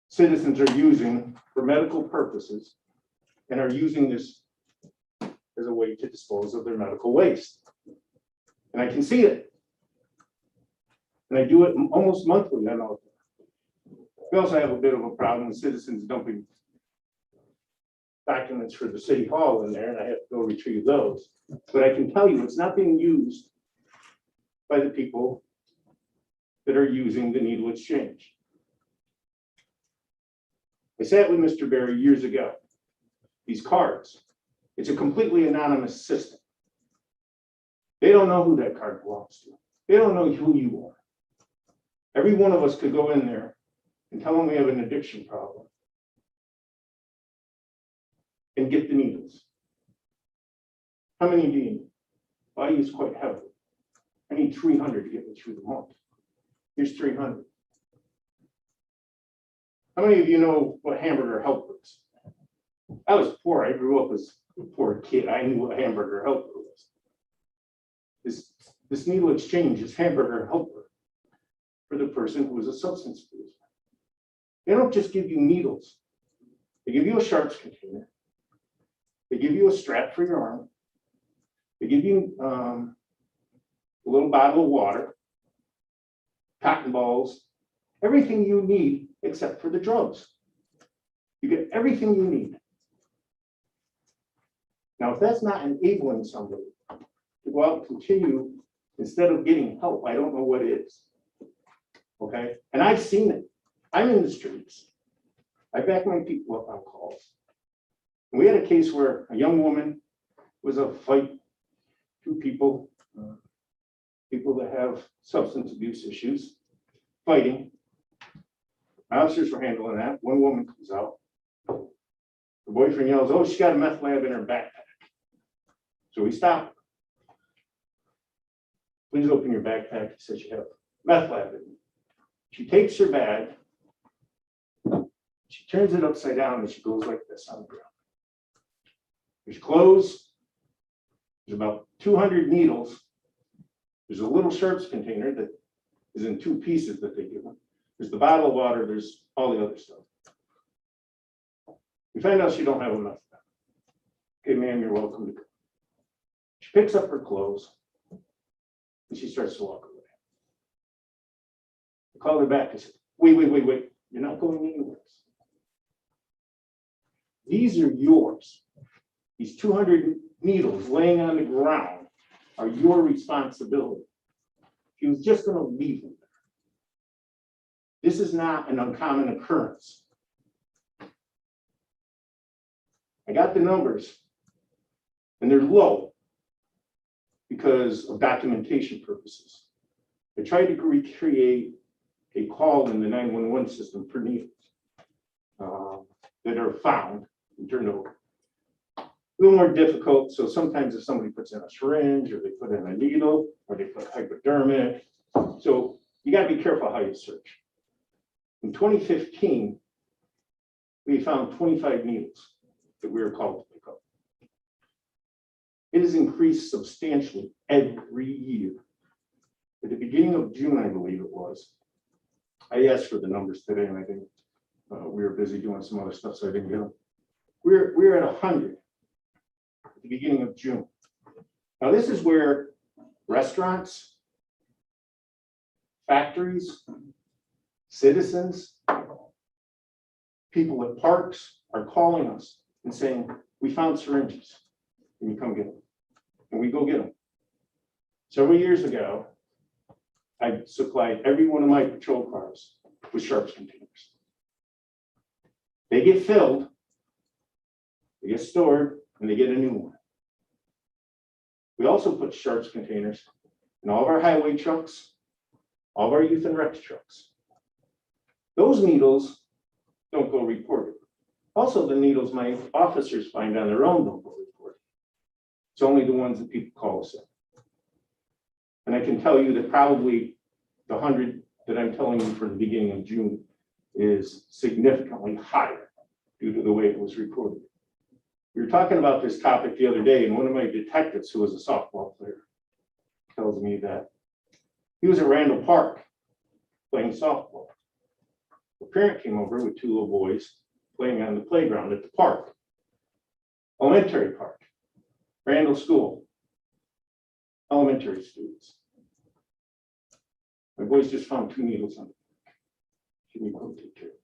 E: citizens are using for medical purposes and are using this as a way to dispose of their medical waste. And I can see it. And I do it almost monthly. I know. We also have a bit of a problem with citizens dumping documents for the city hall in there, and I have to go retrieve those. But I can tell you, it's not being used by the people that are using the needle exchange. I sat with Mr. Berry years ago. These cards, it's a completely anonymous system. They don't know who that card belongs to. They don't know who you are. Every one of us could go in there and tell them we have an addiction problem and get the needles. How many do you need? Well, I use quite heavily. I need 300 to get me through the month. Here's 300. How many of you know what hamburger helper is? I was poor. I grew up as a poor kid. I knew what hamburger helper was. This needle exchange is hamburger helper for the person who is a substance abuser. They don't just give you needles. They give you a sharps container. They give you a strap for your arm. They give you a little bottle of water, cotton balls, everything you need except for the drugs. You get everything you need. Now, if that's not enabling somebody to go out and continue instead of getting help, I don't know what is. Okay? And I've seen it. I'm in the streets. I back my people up on calls. And we had a case where a young woman was a fight, two people, people that have substance abuse issues, fighting. My officers were handling that. One woman comes out. The boyfriend yells, "Oh, she's got a meth lab in her backpack." So we stop her. "Please open your backpack." He says, "You have meth lab in it." She takes her bag, she turns it upside down, and she goes like this on the ground. There's clothes, there's about 200 needles, there's a little sharps container that is in two pieces that they give them. There's the bottle of water, there's all the other stuff. We find out she don't have enough. "Okay, ma'am, you're welcome to go." She picks up her clothes and she starts to walk away. I called her back and said, wait, you're not going anywhere. These are yours. These 200 needles laying on the ground are your responsibility. She was just going to leave them there. This is not an uncommon occurrence. I got the numbers, and they're low because of documentation purposes. I tried to recreate a call in the 911 system for needles that are found and turned over. A little more difficult, so sometimes if somebody puts in a syringe, or they put in a needle, or they put hypodermic, so you got to be careful how you search. In 2015, we found 25 needles that we were called to pick up. It has increased substantially every year. At the beginning of June, I believe it was, I asked for the numbers today, and I think we were busy doing some other stuff, so I didn't get them. We're at 100 at the beginning of June. Now, this is where restaurants, factories, citizens, people at parks are calling us and saying, "We found syringes. Can you come get them?" And we go get them. Several years ago, I supplied every one of my patrol cars with sharps containers. They get filled, they get stored, and they get a new one. We also put sharps containers in all of our highway trucks, all of our youth and rec trucks. Those needles don't go reported. Also, the needles my officers find on their own don't go report. It's only the ones that people call us in. And I can tell you that probably the 100 that I'm telling you from the beginning of June is significantly higher due to the way it was reported. We were talking about this topic the other day, and one of my detectives, who was a softball player, tells me that he was at Randall Park playing softball. The parent came over with 2 little boys playing on the playground at the park. Elementary park, Randall School, elementary students. My boys just found 2 needles on the park. Can you go take care of it?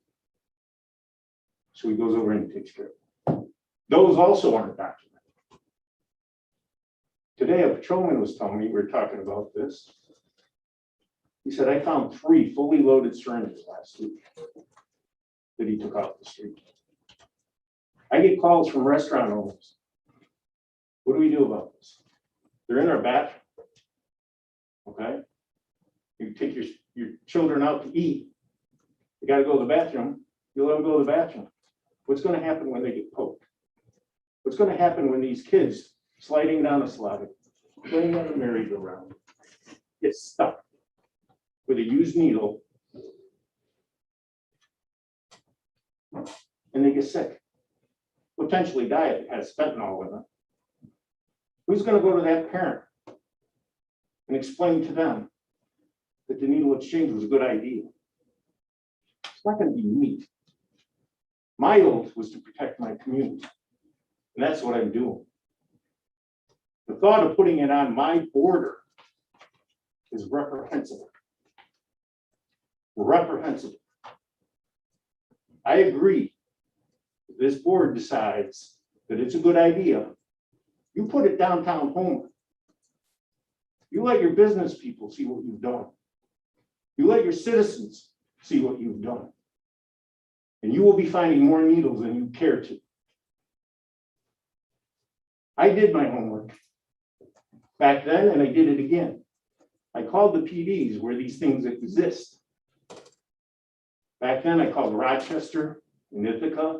E: So he goes over and takes care of it. Those also aren't documented. Today, a patrolman was telling me, we were talking about this. He said, I found 3 fully loaded syringes last week that he took off the street. I get calls from restaurant owners. What do we do about this? They're in our bathroom. Okay? You take your children out to eat. You got to go to the bathroom. You let them go to the bathroom. What's going to happen when they get poked? What's going to happen when these kids sliding down a slide, playing on a merry-go-round, get stuck with a used needle and they get sick, potentially die if it has fentanyl in it? Who's going to go to that parent and explain to them that the needle exchange was a good idea? It's not going to be me. My oath was to protect my community, and that's what I'm doing. The thought of putting it on my border is reprehensible. Reprehensible. I agree. If this board decides that it's a good idea, you put it downtown Homer. You let your business people see what you've done. You let your citizens see what you've done. And you will be finding more needles than you care to. I did my homework back then, and I did it again. I called the PDs where these things exist. Back then, I called Rochester and Ithaca,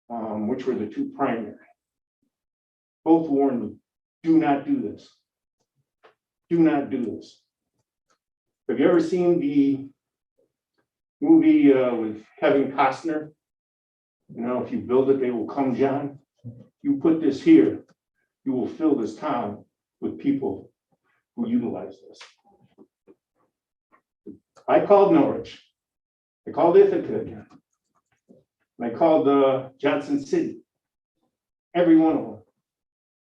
E: which were the 2 primary. Both warned me, do not do this. Do not do this. Have you ever seen the movie with Kevin Costner? You know, if you build it, they will come, John. You put this here, you will fill this town with people who utilize this. I called Norwich. I called Ithaca again. And I called Johnson City. Every one of them.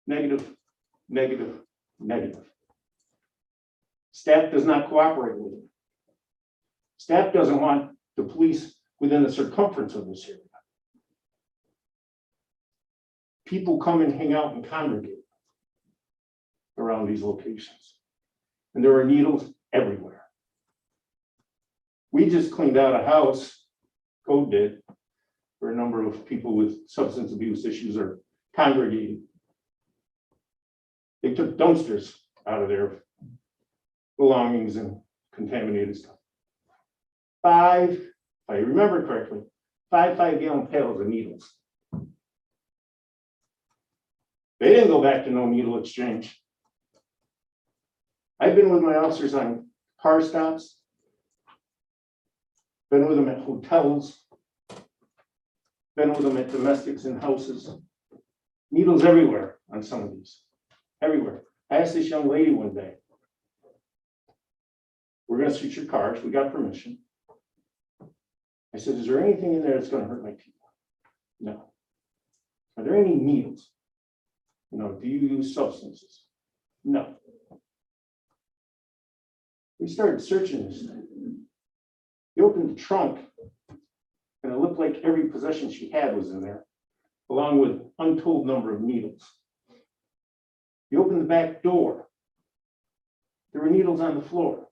E: Negative, negative, negative. Staff does not cooperate with them. Staff doesn't want the police within the circumference of this area. People come and hang out and congregate around these locations. And there are needles everywhere. We just cleaned out a house, code did, where a number of people with substance abuse issues are congregating. They took dumpsters out of their belongings and contaminated stuff. 5, if I remember correctly, 5 5-gallon pails of needles. They didn't go back to no needle exchange. I've been with my officers on car stops, been with them at hotels, been with them at domestics and houses. Needles everywhere on some of these, everywhere. I asked this young lady one day, we're gonna search your cars, we got permission. I said, is there anything in there that's gonna hurt my teeth? No. Are there any needles? You know, do you use substances? No. We started searching this thing. He opened the trunk, and it looked like every possession she had was in there, along with untold number of needles. He opened the back door. There were needles on the floor.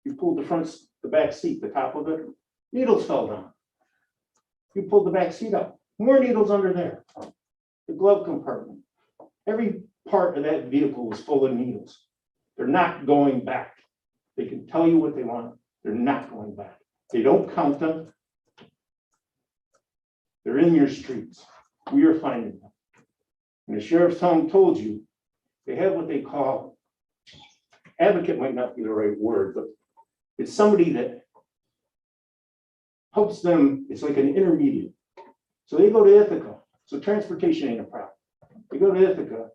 E: You pulled the back seat, the top of it, needles fell down. You pulled the back seat up, more needles under there. The glove compartment. Every part of that vehicle was full of needles. They're not going back. They can tell you what they want. They're not going back. They don't count them. They're in your streets. We are finding them. And the sheriff's told you, they have what they call, advocate might not be the right word, but it's somebody that helps them. It's like an intermediate. So they go to Ithaca. So transportation ain't a problem. They go to Ithaca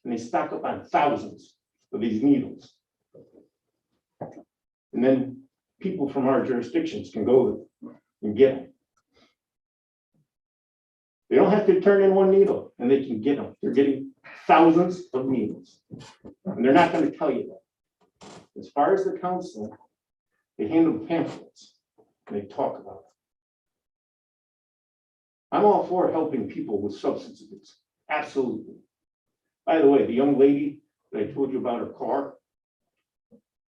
E: and they stock up on thousands of these needles. And then people from our jurisdictions can go and get them. They don't have to turn in one needle and they can get them. They're getting thousands of needles. And they're not going to tell you that. As far as the counseling, they hand them pamphlets and they talk about it. I'm all for helping people with substance abuse. Absolutely. By the way, the young lady that I told you about her car,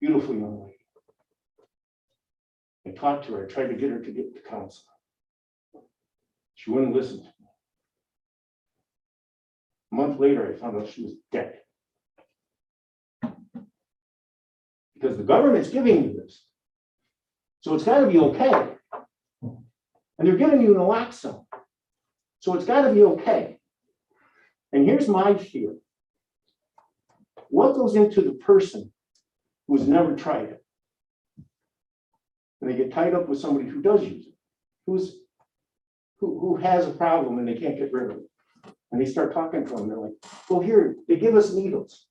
E: beautiful young lady. I talked to her. I tried to get her to get to counseling. She wouldn't listen to me. A month later, I found out she was dead. Because the government's giving you this. So it's got to be okay. And they're giving you naloxone. So it's got to be okay. And here's my fear. What goes into the person who's never tried it? And they get tied up with somebody who does use it, who has a problem and they can't get rid of it. And they start talking to them. They're like, well, here, they give us needles.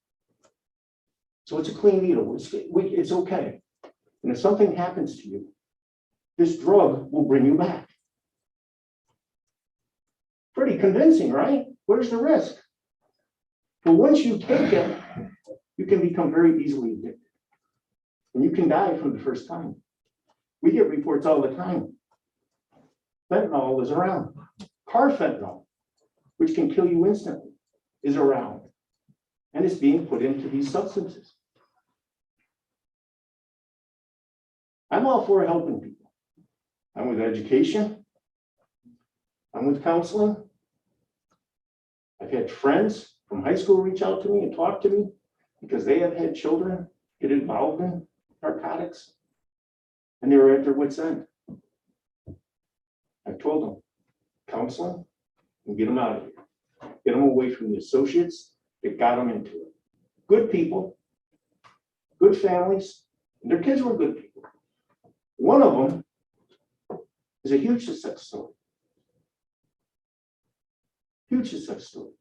E: So it's a clean needle. It's okay. And if something happens to you, this drug will bring you back. Pretty convincing, right? Where's the risk? But once you take it, you can become very easily addicted. And you can die from the first time. We get reports all the time. Fentanyl is around. Carfentanil, which can kill you instantly, is around. And it's being put into these substances. I'm all for helping people. I'm with education. I'm with counseling. I've had friends from high school reach out to me and talk to me because they have had children get involved in narcotics and they were at their wit's end. I told them, counseling and get them out of here. Get them away from the associates that got them into it. Good people, good families, and their kids were good people. One of them is a huge success story. Huge success story.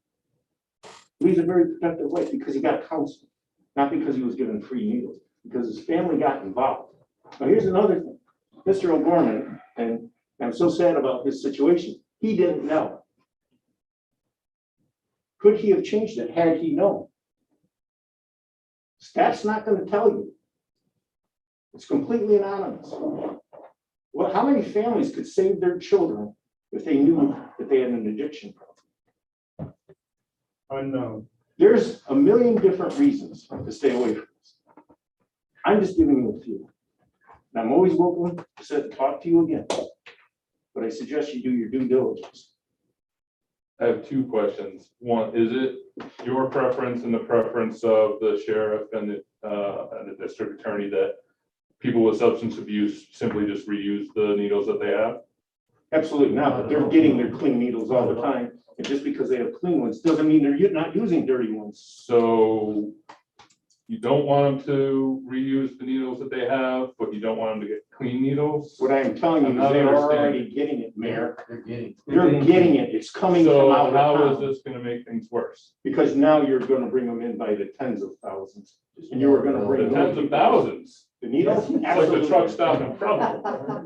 E: He leads a very productive life because he got counseling, not because he was given free needles, because his family got involved. Now here's another thing. Mr. O'Gorman, and I'm so sad about his situation, he didn't know. Could he have changed it had he known? Staff's not going to tell you. It's completely anonymous. Well, how many families could save their children if they knew that they had an addiction problem?
C: Unknown.
E: There's a million different reasons to stay away from this. I'm just giving you a few. And I'm always welcome to sit and talk to you again. But I suggest you do your due diligence.
B: I have two questions. One, is it your preference and the preference of the sheriff and the district attorney that people with substance abuse simply just reuse the needles that they have?
E: Absolutely not, but they're getting their clean needles all the time. And just because they have clean ones doesn't mean they're not using dirty ones.
B: So you don't want them to reuse the needles that they have, but you don't want them to get clean needles?
E: What I am telling you
B: I'm
E: is
B: not
E: they're
B: understanding.
E: already getting it, Mayor.
J: They're getting.
E: They're getting it. It's coming from
B: So
E: out
B: how
E: of
B: is
E: town.
B: this gonna make things worse?
E: Because now you're gonna bring them in by the tens of thousands. And you were gonna
B: The
E: bring
B: tens of thousands,
E: the needles?
B: like the
E: Absolutely.
B: truck stop in trouble.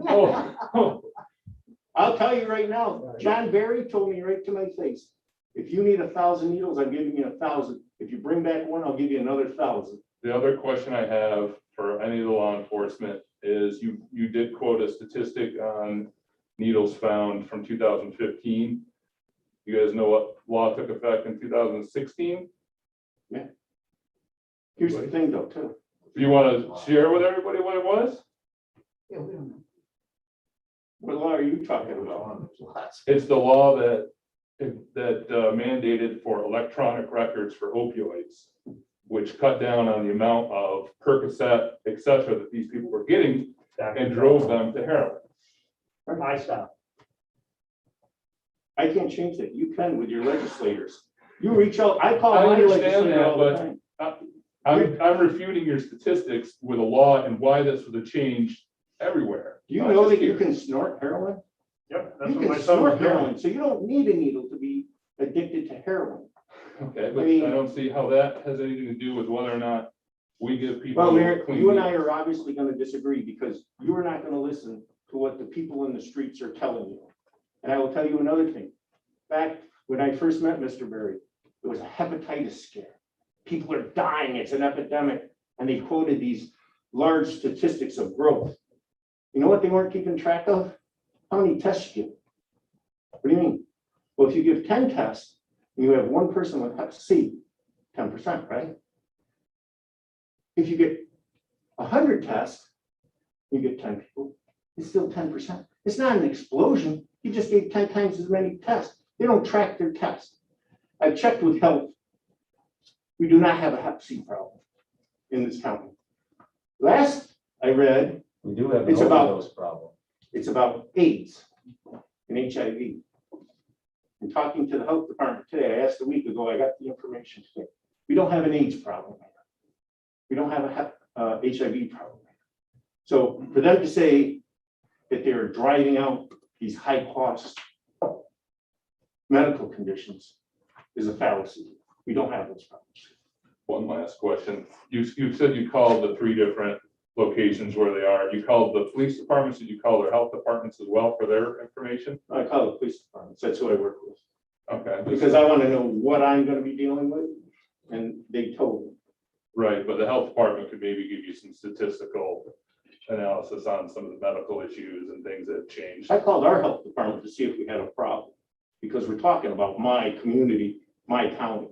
B: Oh,
E: I'll tell you right now, John Barry told me right to my face, if you need 1,000 needles, I'm giving you 1,000. If you bring back one, I'll give you another 1,000.
B: the other question I have for any of the law enforcement is you did quote a statistic on needles found from 2015. You guys know what law took effect in 2016?
E: Here's the thing though, too.
B: You want to share with everybody what it was?
J: Yeah, we don't know.
E: What law are you talking about?
B: It's the law that mandated for electronic records for opioids, which cut down on the amount of Percocet, et cetera, that these people were getting and drove them to heroin.
C: I stopped.
E: I can't change that. You can with your legislators. You reach out, I call
B: I
E: my
B: understand
E: legislator
B: that,
E: all the
B: but-
E: time.
B: I'm refuting your statistics with a law and why this was a change everywhere.
E: Do you
B: Not
E: know
B: just
E: that you
B: here.
E: can snort heroin?
H: Yep, that's
E: You
H: what my
E: can
H: son was
E: snort
H: doing.
E: heroin, so you don't need a needle to be addicted to heroin.
B: Okay, but
E: I mean-
B: I don't see how that has anything to do with whether or not we give people.
E: Well, Mayor,
B: clean
E: you and I
B: meals.
E: are obviously gonna disagree because you are not gonna listen to what the people in the streets are telling you. And I will tell you another thing. Back when I first met Mr. Berry, it was a hepatitis scare. People are dying, it's an epidemic. And they quoted these large statistics of growth. You know what they weren't keeping track of? How many tests you give. What do you mean? Well, if you give 10 tests and you have one person with hep C, 10%, right? If you get 100 tests, you get 10 people, it's still 10%. It's not an explosion. You just gave 10 times as many tests. They don't track their tests. I've checked with health. We do not have a hep C problem in this county. Last I read,
G: We do have an
E: It's about-
G: overdose problem.
E: it's about AIDS and HIV. And talking to the health department today, I asked a week ago, I got the information today. We don't have an AIDS problem. We don't have a HIV problem. So for them to say that they're driving out these high cost medical conditions is a fallacy. We don't have those problems.
B: One last question. You said you called the 3 different locations where they are. You called the police departments, did you call their health departments as well for their information?
E: I call the police departments. That's who I work with.
B: Okay.
E: Because I want to know what I'm going to be dealing with. And they told me.
B: Right, but the health department could maybe give you some statistical analysis on some of the medical issues and things that have changed.
E: I called our health department to see if we had a problem. Because we're talking about my community, my county.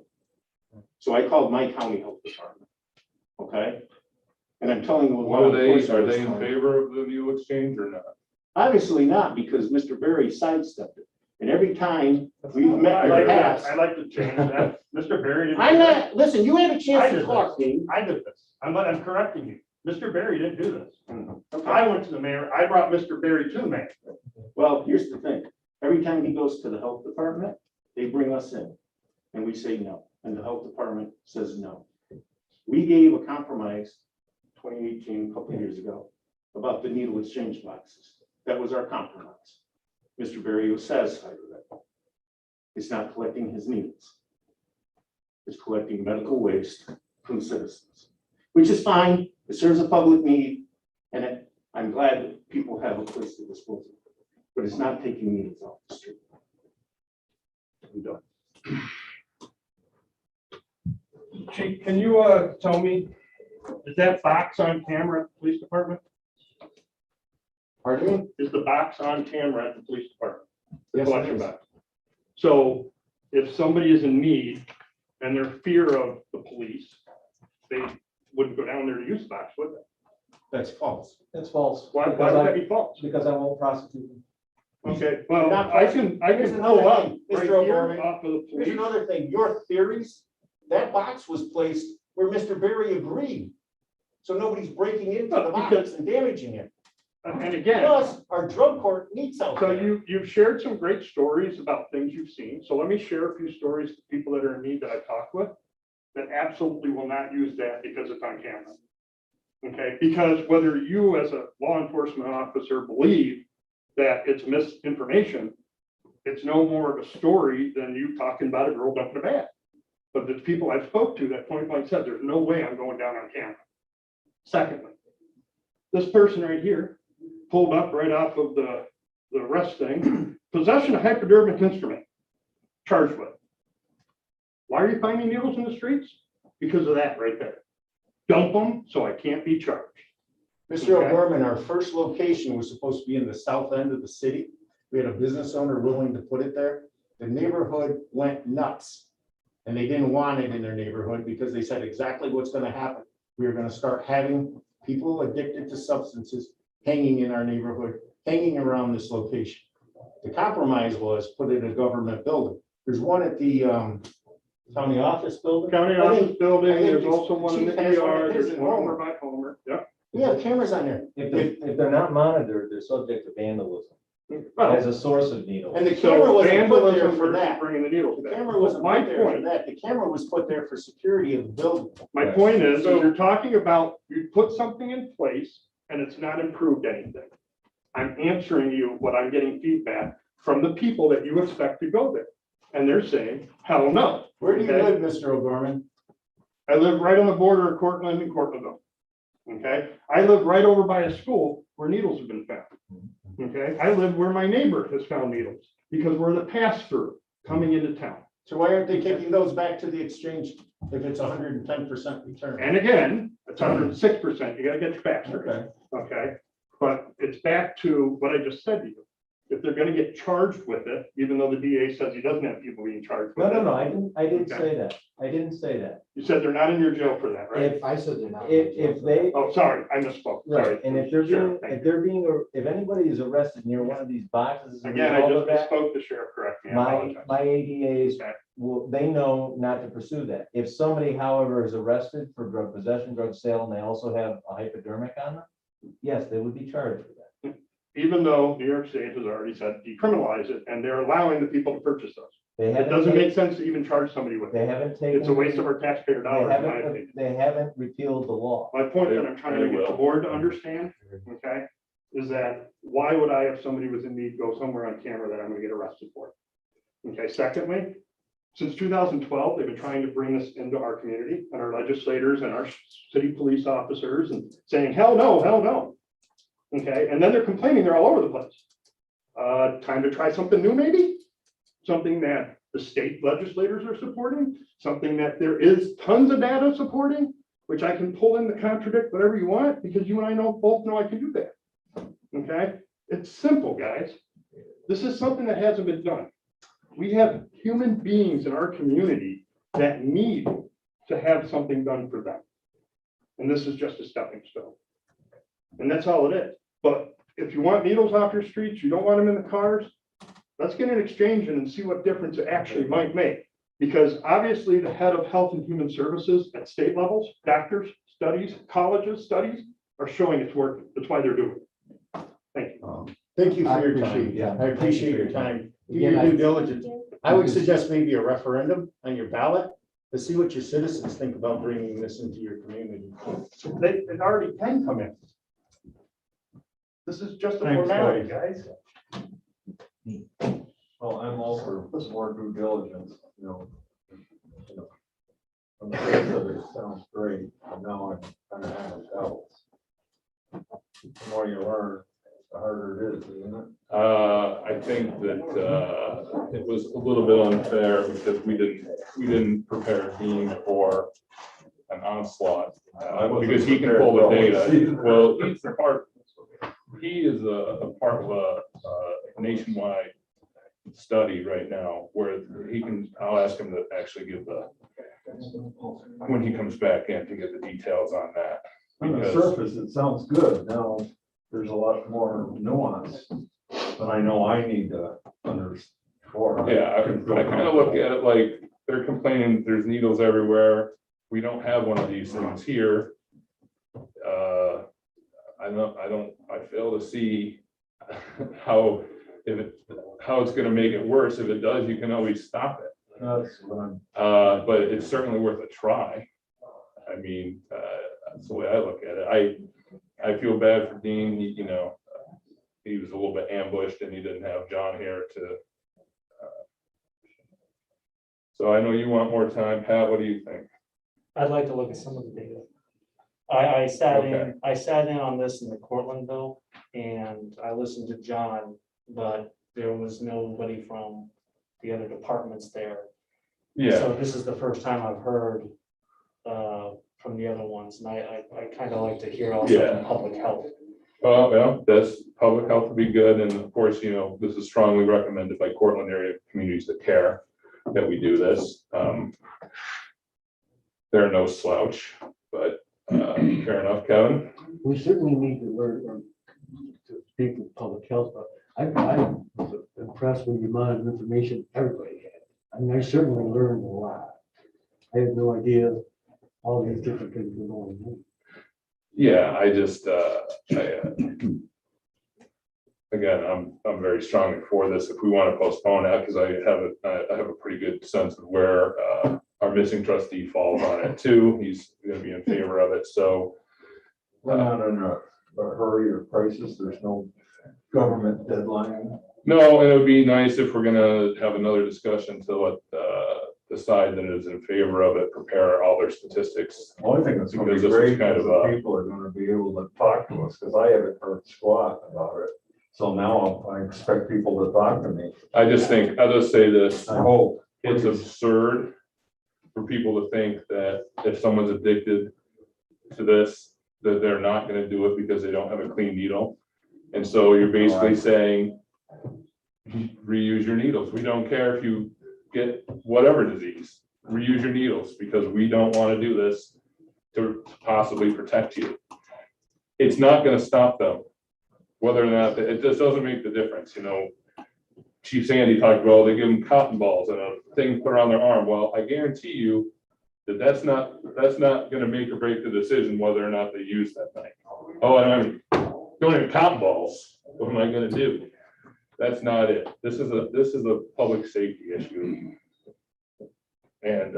E: So I called my county health department. Okay? And I'm telling you.
B: What are they in favor of the needle exchange or not?
E: Obviously not, because Mr. Berry sidestepped it. And every time we've met
H: I'd
E: in
H: like
E: the
H: that.
E: past.
H: I'd like to change that. Mr. Berry didn't.
E: I'm
H: do that.
E: not, listen, you had a
H: I
E: chance to
H: did
E: talk, Dave.
H: I did this. I'm correcting you. Mr. Berry didn't do this.
E: Okay.
H: I went to the mayor. I brought Mr. Berry to the mayor.
E: Well, here's the thing. Every time he goes to the health department, they bring us in and we say no. And the health department says no. We gave a compromise 2018, a couple of years ago, about the needle exchange boxes. That was our compromise. Mr. Berry was satisfied with it. It's not collecting his needles. It's collecting medical waste from citizens, which is fine. It serves a public need. And I'm glad that people have a place to dispose of it. But it's not taking needles off the street. We don't.
H: Chief, can you tell me, is that box on camera at the police department?
E: Pardon me?
H: Is the box on camera at the police department? The
E: Yes, it
H: collection
E: is.
H: box. So if somebody is in need and their fear of the police, they wouldn't go down there to use the box, would they?
E: That's false.
G: That's false.
H: Why would
G: Because
H: that be false?
G: Because I won't prosecute them.
H: Okay, well,
E: Not
H: I can
E: Here's
H: pull
E: another
H: up
E: thing,
H: right
E: Mr.
H: here
E: O'Gorman.
H: off of the
E: Here's
H: police.
E: another thing, your theories, that box was placed where Mr. Berry agreed. So nobody's breaking into the box and damaging it.
H: And again,
E: Plus, our drug court meets out
H: so
E: there.
H: you've shared some great stories about things you've seen. So let me share a few stories to people that are in need that I've talked with that absolutely will not use that because it's on camera. Okay, because whether you as a law enforcement officer believe that it's misinformation, it's no more of a story than you talking about a girl dumping a bath. But the people I've spoke to that point blank said, there's no way I'm going down on camera. Secondly, this person right here pulled up right off of the arrest thing, possession of hypodermic instrument, charged with. Why are you finding needles in the streets? Because of that right there. Dump them so I can't be charged.
E: Mr.
H: Okay.
E: O'Gorman, our first location was supposed to be in the south end of the city. We had a business owner willing to put it there. The neighborhood went nuts. And they didn't want it in their neighborhood because they said exactly what's gonna happen. We are gonna start having people addicted to substances hanging in our neighborhood, hanging around this location. The compromise was put in a government building. There's one at the county office building.
H: County
E: I think-
H: office building,
E: I think
H: there's
E: the
H: also one in the
E: chief has one
H: ER,
E: of his
H: there's
E: in
H: one
E: Homer.
H: over by Homer, yeah.
E: We have cameras on there.
G: If they're not monitored, they're subject to vandalism.
I: as a source of needles.
E: And the camera wasn't put there
H: Vandalism
E: for
H: versus
E: that.
H: bringing the needles
E: The
H: back.
E: camera wasn't
H: My
E: put there for
H: point,
E: that. The camera was put there for security of the building.
H: my point is, you're talking about, you put something in place and it's not improved anything. I'm answering you what I'm getting feedback from the people that you expect to go there. And they're saying, hell no.
E: Where do you
H: Okay.
E: live, Mr. O'Gorman?
H: I live right on the border of Cortland and Cortlandville. Okay, I live right over by a school where needles have been found. Okay, I live where my neighbor has found needles because we're the pass-through coming into town.
E: So why aren't they kicking those back to the exchange if it's 110% return?
H: And again, it's 106%. You gotta get your facts straight.
E: Okay.
H: Okay, but it's back to what I just said to you. If they're gonna get charged with it, even though the DA says he doesn't have people being charged with it.
I: No, I didn't
H: Okay.
I: say that. I didn't say that.
H: You said they're not in your jail for that, right?
I: If,
J: I said they're not.
I: if they,
H: Oh, sorry, I misspoke. Sorry.
I: right, and if they're
H: Sure,
I: being,
H: thank
I: if they're being, if anybody is arrested near one of these boxes as a
H: Again, I
I: result
H: just
I: of that,
H: misspoke, the sheriff, correct me, I
I: my,
H: apologize.
I: my ADAs
H: Okay.
I: will, they know not to pursue that. If somebody, however, is arrested for drug possession, drug sale, and they also have a hypodermic on them, yes, they would be charged with that.
H: Even though New York State has already said decriminalize it, and they're allowing the people to purchase those.
I: They
H: It
I: haven't,
H: doesn't
I: taken-
H: make sense to even charge somebody with
I: they
H: it.
I: haven't taken.
H: It's a waste of our taxpayer
I: They
H: dollars, in my
I: haven't,
H: opinion.
I: they haven't repealed the law.
H: My point that I'm trying to get the
B: will.
H: board to understand, okay, is that why would I, if somebody was in need, go somewhere on camera that I'm gonna get arrested for? Okay, secondly, since 2012, they've been trying to bring this into our community and our legislators and our city police officers and saying, hell no, hell no. Okay, and then they're complaining they're all over the place. Time to try something new, maybe? Something that the state legislators are supporting, something that there is tons of data supporting, which I can pull in to contradict whatever you want, because you and I both know I can do that. Okay, it's simple, guys. This is something that hasn't been done. We have human beings in our community that need to have something done for them. And this is just a stepping stone. And that's all it is. But if you want needles off your streets, you don't want them in the cars, let's get an exchange in and see what difference it actually might make. Because obviously the head of Health and Human Services at state levels, doctors, studies, colleges, studies are showing it's working. That's why they're doing it. Thank you.
E: Thank you
J: I
E: for your
J: appreciate
E: time.
J: it. Yeah.
E: I appreciate your time. Do your
J: Again,
E: due diligence. I would suggest maybe a referendum on your ballot to see what your citizens think about bringing this into your community. They already can come in. This is just a
A: Thanks,
E: formality, guys.
A: Well, I'm all for more due diligence, you know. From the face of it, sounds great, but now I'm kind of having doubts. The more you learn, the harder it is, isn't it?
B: I think that it was a little bit unfair because we didn't prepare Dean for an onslaught. Because he can pull the data. Well, he's the part, he is a part of a nationwide study right now where he can, I'll ask him to actually give when he comes back in to get the details on that.
A: On the
B: Because,
A: surface, it sounds good. Now, there's a lot more nuance, but I know I need to understand.
B: yeah, I kind of look at it like they're complaining there's needles everywhere. We don't have one of these things here. I fail to see how it's gonna make it worse. If it does, you can always stop it.
A: That's what I'm.
B: But it's certainly worth a try. I mean, that's the way I look at it. I feel bad for Dean, he was a little bit ambushed and he didn't have John here to. So I know you want more time. Pat, what do you think?
C: I'd like to look at some of the data. I sat
B: Okay.
C: in on this in the Cortlandville and I listened to John, but there was nobody from the other departments there.
B: Yeah,
C: So this is the first time I've heard from the other ones, and I kind of like to hear also
B: Yeah.
C: from public health.
B: well, that's public health would be good. And of course, this is strongly recommended by Cortland area communities that care that we do this. They're no slouch, but fair enough, Kevin.
K: We certainly need to learn or to speak with public health, but I was impressed with the amount of information everybody had. I mean, I certainly learned a lot. I had no idea all these different things were going on.
B: Yeah, I just, again, I'm very strongly for this. If we want to postpone that, because I have a pretty good sense of where our missing trustee falls on it too. He's gonna be in favor of it, so.
A: We're not in a hurry or crisis. There's no government deadline.
B: No, and it would be nice if we're gonna have another discussion to let the side that is in favor of it prepare all their statistics.
A: Well, I think it's gonna be
B: Because this is
A: great
B: kind
A: because
B: of
A: the people are gonna be able to talk to us, because I haven't heard squat about it. So now I expect people to talk to me.
B: I'll just say this,
A: I hope.
B: it's absurd for people to think that if someone's addicted to this, that they're not gonna do it because they don't have a clean needle. And so you're basically saying, reuse your needles. We don't care if you get whatever disease, reuse your needles, because we don't want to do this to possibly protect you. It's not going to stop them, whether or not, it just doesn't make the difference, you know. Chief Sandy talked about, they give them cotton balls and a thing put on their arm. Well, I guarantee you that that's not going to make or break the decision whether or not they use that thing. Oh, and don't have cotton balls. What am I going to do? That's not it. This is a public safety issue. And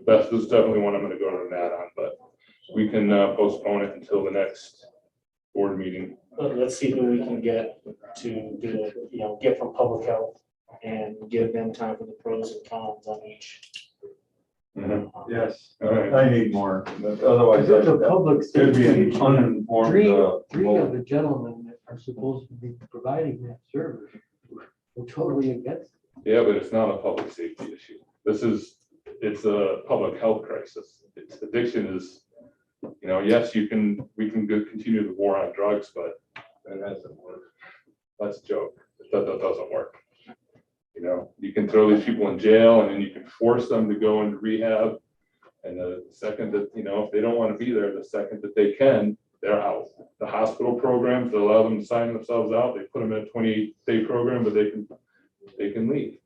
B: this is definitely one I'm going to go to Matt on, but we can postpone it until the next board meeting.
C: Let's see who we can get to do it, you know, get from public health and give them time for the pros and cons on each.
A: Yes,
B: All right.
A: I need more, otherwise
K: There's a
A: I
K: public
A: could be an
K: safety issue.
A: uninformed.
K: Three
A: vote.
K: of the gentlemen that are supposed to be providing that service are totally against it.
B: Yeah, but it's not a public safety issue. It's a public health crisis. It's addiction is, you know, yes, we can continue the war on drugs, but that doesn't work. That's a joke. That doesn't work. You know, you can throw these people in jail and then you can force them to go into rehab. And the second that, you know, if they don't want to be there, the second that they can, they're out. The hospital programs that allow them to sign themselves out, they put them in a 28-day program, but they can leave.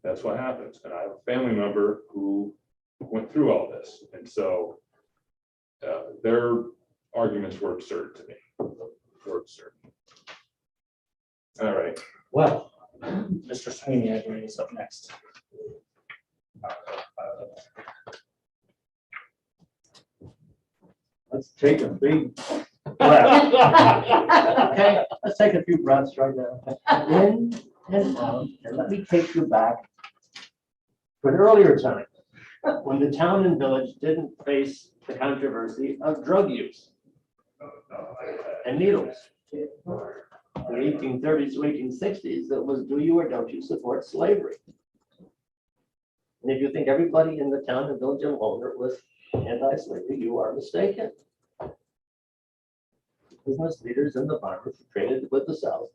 B: That's what happens. And I have a family member who went through all this. And so their arguments were absurd to me. Were absurd. All right.
C: Well, Mr. Sweeney, I believe, is up next.
G: Let's take a big breath. Okay, let's take a few breaths right now. In and out, and let me take you back to an earlier time when the town and village didn't face the controversy of drug use and needles. In the 1830s to 1860s, that was, do you or don't you support slavery? And if you think everybody in the town and village of Walter was anti-slavery, you are mistaken. Business leaders and the farmers who traded with the South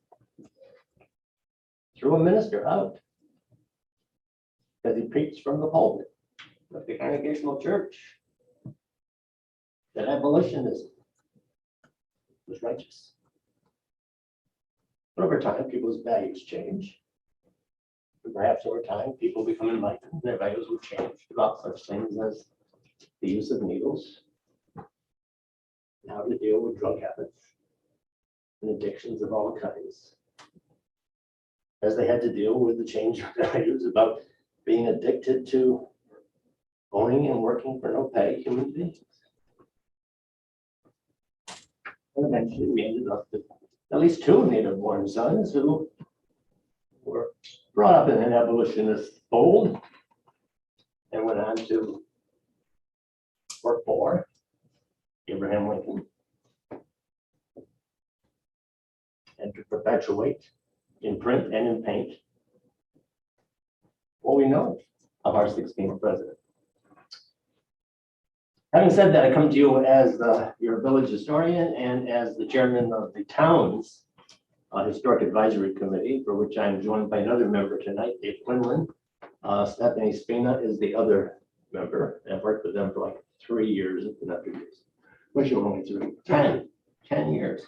G: threw a minister out because he preached from the pulpit of the Congregational Church that abolitionism was righteous. But over time, people's values change. And perhaps over time, people become enlightened, their values will change about such things as the use of needles, and how to deal with drug habits and addictions of all kinds, as they had to deal with the change of values about being addicted to owning and working for no pay human beings. And eventually we ended up with at least two native-born sons who were brought up in an abolitionist fold and went on to work for Abraham Lincoln and to perpetuate in print and in paint what we know of our 16th president. Having said that, I come to you as your village historian and as the chairman of the town's Historic Advisory Committee, for which I'm joined by another member tonight, Dave Quinlan. Stephanie Spina is the other member. I've worked with them for like 3 years, if not 3 years. Wish it were only 10 years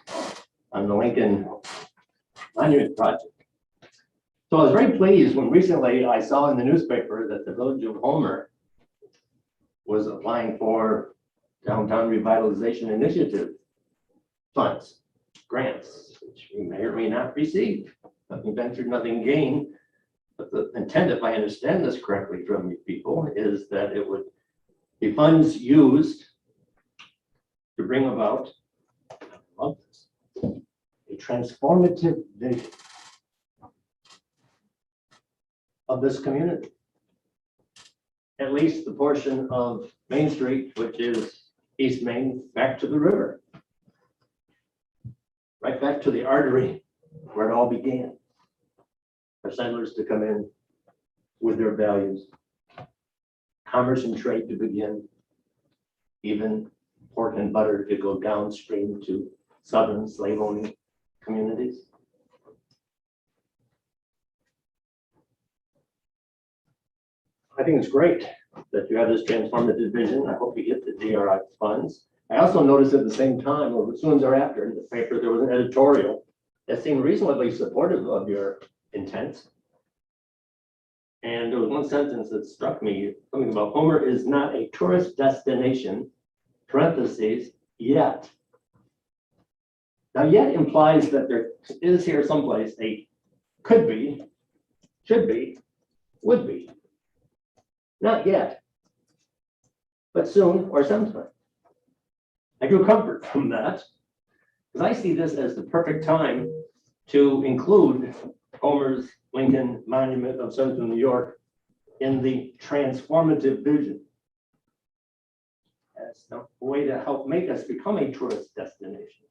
G: on the Lincoln Monument Project. So I was very pleased when recently I saw in the newspaper that the village of Homer was applying for downtown revitalization initiative funds, grants, which we may or may not receive. Nothing ventured, nothing gained. But the intent, if I understand this correctly from you people, is that it would be funds used to bring about, I love this, a transformative vision of this community. At least the portion of Main Street, which is East Main, back to the river. Right back to the artery where it all began. For settlers to come in with their values, commerce and trade to begin, even pork and butter to go downstream to southern slave-owning communities. I think it's great that you have this transformative vision. I hope you get the DRI funds. I also noticed at the same time, or as soon as thereafter, in the paper, there was an editorial that seemed reasonably supportive of your intent. And there was one sentence that struck me, something about Homer is not a tourist destination, parentheses, yet. Now, yet implies that there is here someplace a could be, should be, would be. Not yet, but soon or sometime. I drew comfort from that, because I see this as the perfect time to include Homer's Lincoln Monument of Central New York in the transformative vision as a way to help make us become a tourist destination.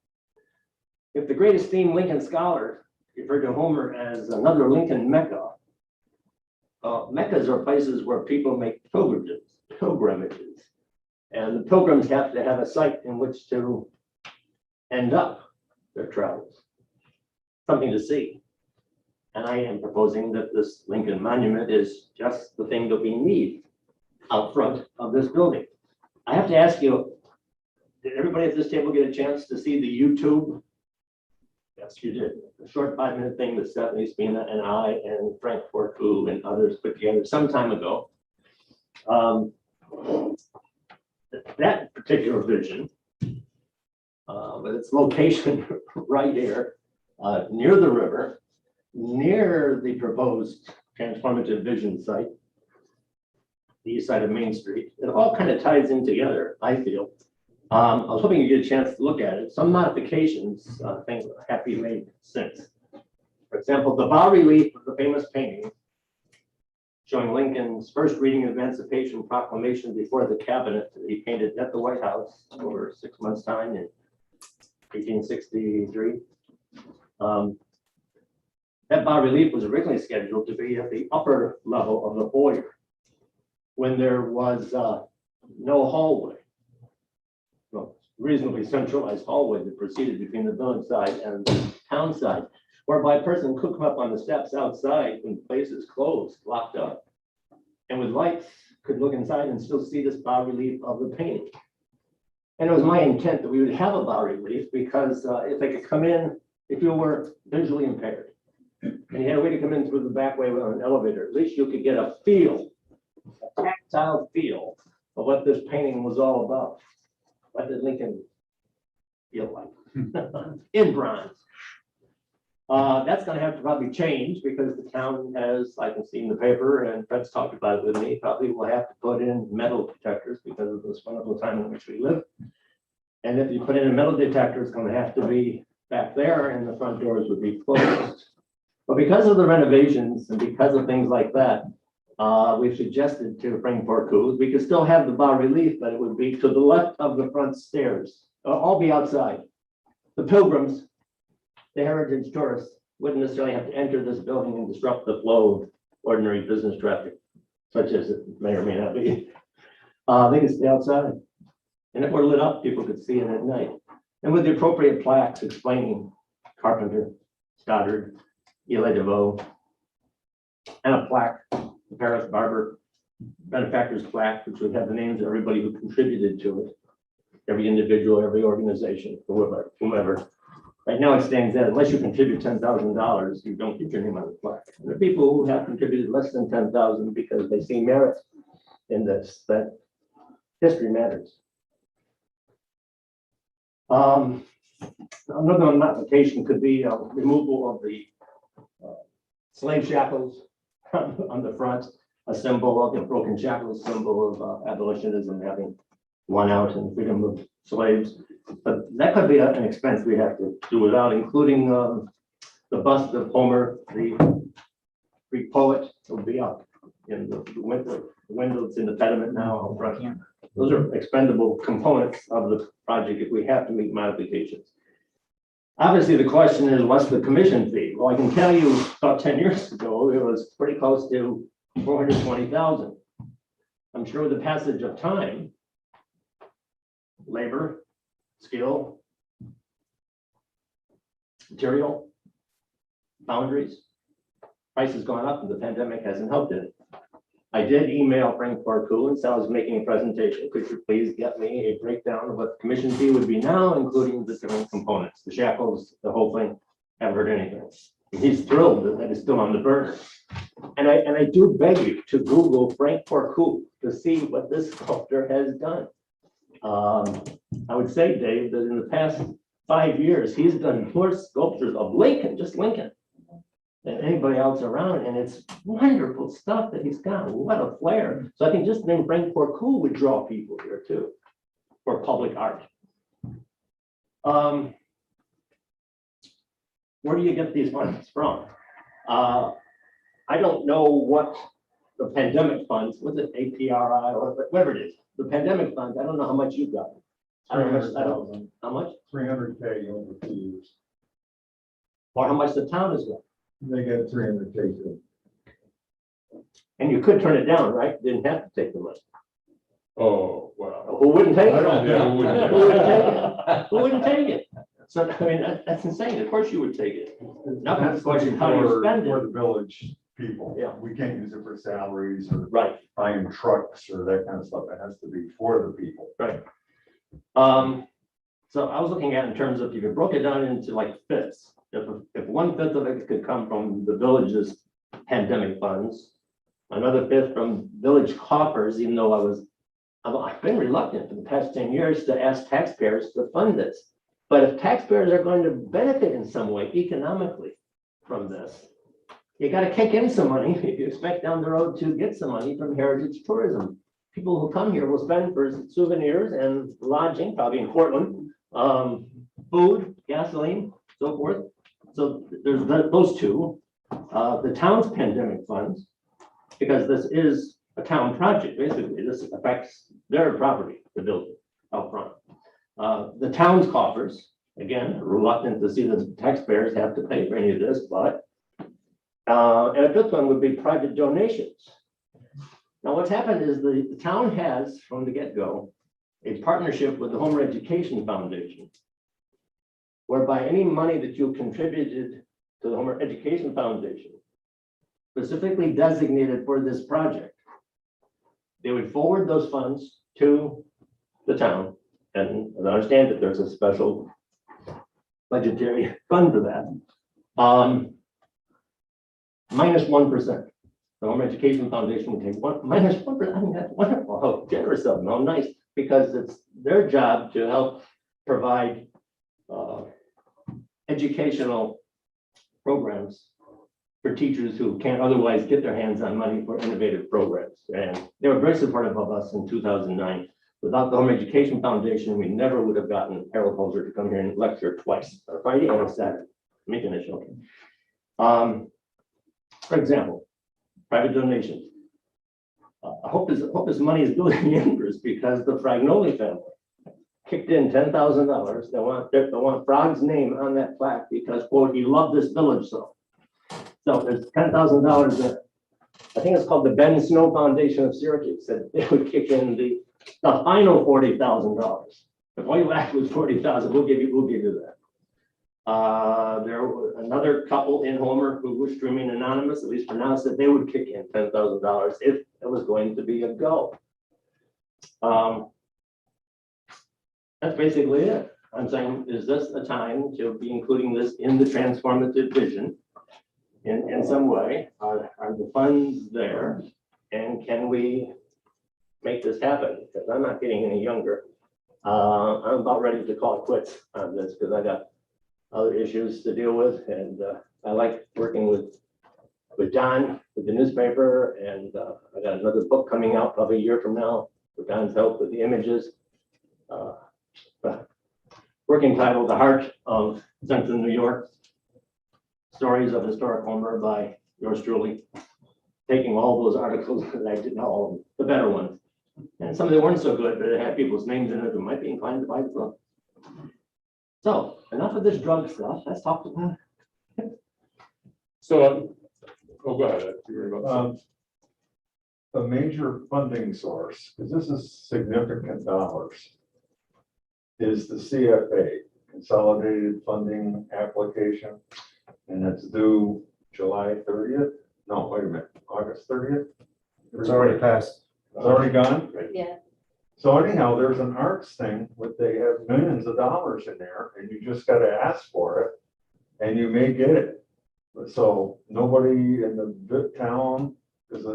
G: If the great esteemed Lincoln scholar referred to Homer as another Lincoln Mecca, Meccas are places where people make pilgrimages, and the pilgrims have to have a site in which to end up their travels, something to see. And I am proposing that this Lincoln Monument is just the thing that we need out front of this building. I have to ask you, did everybody at this table get a chance to see the YouTube? Yes, you did. A short 5-minute thing that Stephanie Spina and I and Frank Fortu and others put together some time ago. That particular vision, with its location right here, near the river, near the proposed transformative vision site, the east side of Main Street, it all kind of ties in together, I feel. I was hoping you get a chance to look at it. Some modifications, things have been made since. For example, the bas relief of the famous painting showing Lincoln's first reading Emancipation Proclamation before the cabinet that he painted at the White House over 6 months' time in 1863. That bas relief was originally scheduled to be at the upper level of the foyer when there was no hallway. Well, reasonably centralized hallway that proceeded between the village side and the town side, whereby a person could come up on the steps outside when places closed, locked up, and with lights could look inside and still see this bas relief of the painting. And it was my intent that we would have a bas relief because if they could come in, if you were visually impaired, and you had a way to come in through the back way with an elevator, at least you could get a feel, a tactile feel of what this painting was all about. What did Lincoln feel like in bronze? That's going to have to probably change because the town has, I can see in the paper, and Fred's talked about it with me, probably will have to put in metal detectors because of this wonderful time in which we live. And if you put in a metal detector, it's going to have to be back there and the front doors would be closed. But because of the renovations and because of things like that, we've suggested to Frank Fortu, we could still have the bas relief, but it would be to the left of the front stairs. All be outside. The pilgrims, the heritage tourists, wouldn't necessarily have to enter this building and disrupt the flow of ordinary business traffic, such as it may or may not be. They could stay outside. And if we're lit up, people could see it at night. And with the appropriate plaques explaining Carpenter, Stoddard, Eli DeVoe, and a plaque, the Paris Barber benefactor's plaque, which would have the names of everybody who contributed to it, every individual, every organization, whomever. Right now it stands that unless you contribute $10,000, you don't get your name on the plaque. And the people who have contributed less than 10,000 because they see merit in this, that history matters. Another modification could be removal of the slave shackles on the front, a symbol of, broken shackles, symbol of abolitionism, having won out and freedom of slaves. But that could be an expense we have to do without, including the bust of Homer, the Greek poet, will be up in the windows in the pediment now out front. Those are expendable components of the project if we have to make modifications. Obviously, the question is, what's the commission fee? Well, I can tell you about 10 years ago, it was pretty close to 420,000. I'm sure with the passage of time, labor, skill, material, boundaries, price has gone up and the pandemic hasn't helped it. I did email Frank Barku and said I was making a presentation. Could you please get me a breakdown of what the commission fee would be now, including the different components, the shackles, the whole thing? Haven't heard anything. He's thrilled that it's still on the burner. And I do beg you to Google Frank Barku to see what this sculptor has done. I would say, Dave, that in the past 5 years, he's done more sculptures of Lincoln, just Lincoln, than anybody else around, and it's wonderful stuff that he's got. What a flair. So I think just name Frank Barku would draw people here too, for public art. Where do you get these funds from? I don't know what the pandemic funds, what's it, APRI, or whatever it is, the pandemic funds, I don't know how much you've got. I don't know, how much?
A: 300K over 2 years.
G: Or how much the town has got.
A: They get 300K too.
G: And you could turn it down, right? Didn't have to take the money.
B: Oh, wow.
G: Who wouldn't take it?
B: I don't- yeah, who wouldn't take
G: Who wouldn't take it? Who wouldn't take it? So, I mean, that's insane. Of course you would take it. Now that's the question, how do you spend
A: For
G: it?
A: the village people.
G: Yeah.
A: We can't use it for salaries or
G: Right,
A: buying trucks or that kind of stuff. It has to be for the people.
G: right. So I was looking at in terms of, if you broke it down into like fifths, if 1/5 of it could come from the village's pandemic funds, another fifth from village coffers, even though I've been reluctant for the past 10 years to ask taxpayers to fund this. But if taxpayers are going to benefit in some way economically from this, you got to kick in some money if you expect down the road to get some money from heritage tourism. People who come here will spend for souvenirs and lodging, probably in Portland, food, gasoline, so forth. So there's those two. The town's pandemic funds, because this is a town project, basically. This affects their property, the building out front. The town's coffers, again, reluctant to see the taxpayers have to pay for any of this, but and a fifth one would be private donations. Now, what's happened is the town has, from the get-go, a partnership with the Homer Education Foundation, whereby any money that you contributed to the Homer Education Foundation, specifically designated for this project, they would forward those funds to the town. And I understand that there's a special budgetary fund for that. Minus 1%. The Home Education Foundation would take minus 1%. I mean, that's wonderful. How generous of them. How nice, because it's their job to help provide educational programs for teachers who can't otherwise get their hands on money for innovative programs. And they were very supportive of us in 2009. Without the Home Education Foundation, we never would have gotten Harold Holzer to come here and lecture twice, on Friday and Saturday. Making a show. For example, private donations. I hope this money is building interest, because the Fragnoli family kicked in $10,000. They want Frog's name on that plaque because, quote, he loved this village so. So there's $10,000 there. I think it's called the Ben Snow Foundation of Syracuse, said they would kick in the final $40,000. If all you asked was $40,000, we'll give you that. There was another couple in Homer who was streaming anonymous, at least for now, said they would kick in $10,000 if it was going to be a go. That's basically it. I'm saying, is this a time to be including this in the transformative vision in some way? Are the funds there? And can we make this happen? Because I'm not getting any younger. I'm about ready to call it quits on this because I got other issues to deal with, and I like working with John, with the newspaper, and I got another book coming out probably a year from now with John's help with the images. Working title, The Heart of Central New York, Stories of Historic Homer by yours truly. Taking all those articles that I didn't know, the better ones. And some of them weren't so good, but it had people's names in it who might be inclined to buy the book. So enough of this drug stuff. Let's talk about
B: So, oh, go ahead. You were about to-
A: A major funding source, because this is significant dollars, is the CFA, Consolidated Funding Application, and it's due July 30th. No, wait a minute, August 30th?
K: It's already passed.
A: It's already gone?
D: Yeah,
A: So anyhow, there's an arts thing, but they have millions of dollars in there, and you just gotta ask for it, and you may get it. So nobody in the town, because,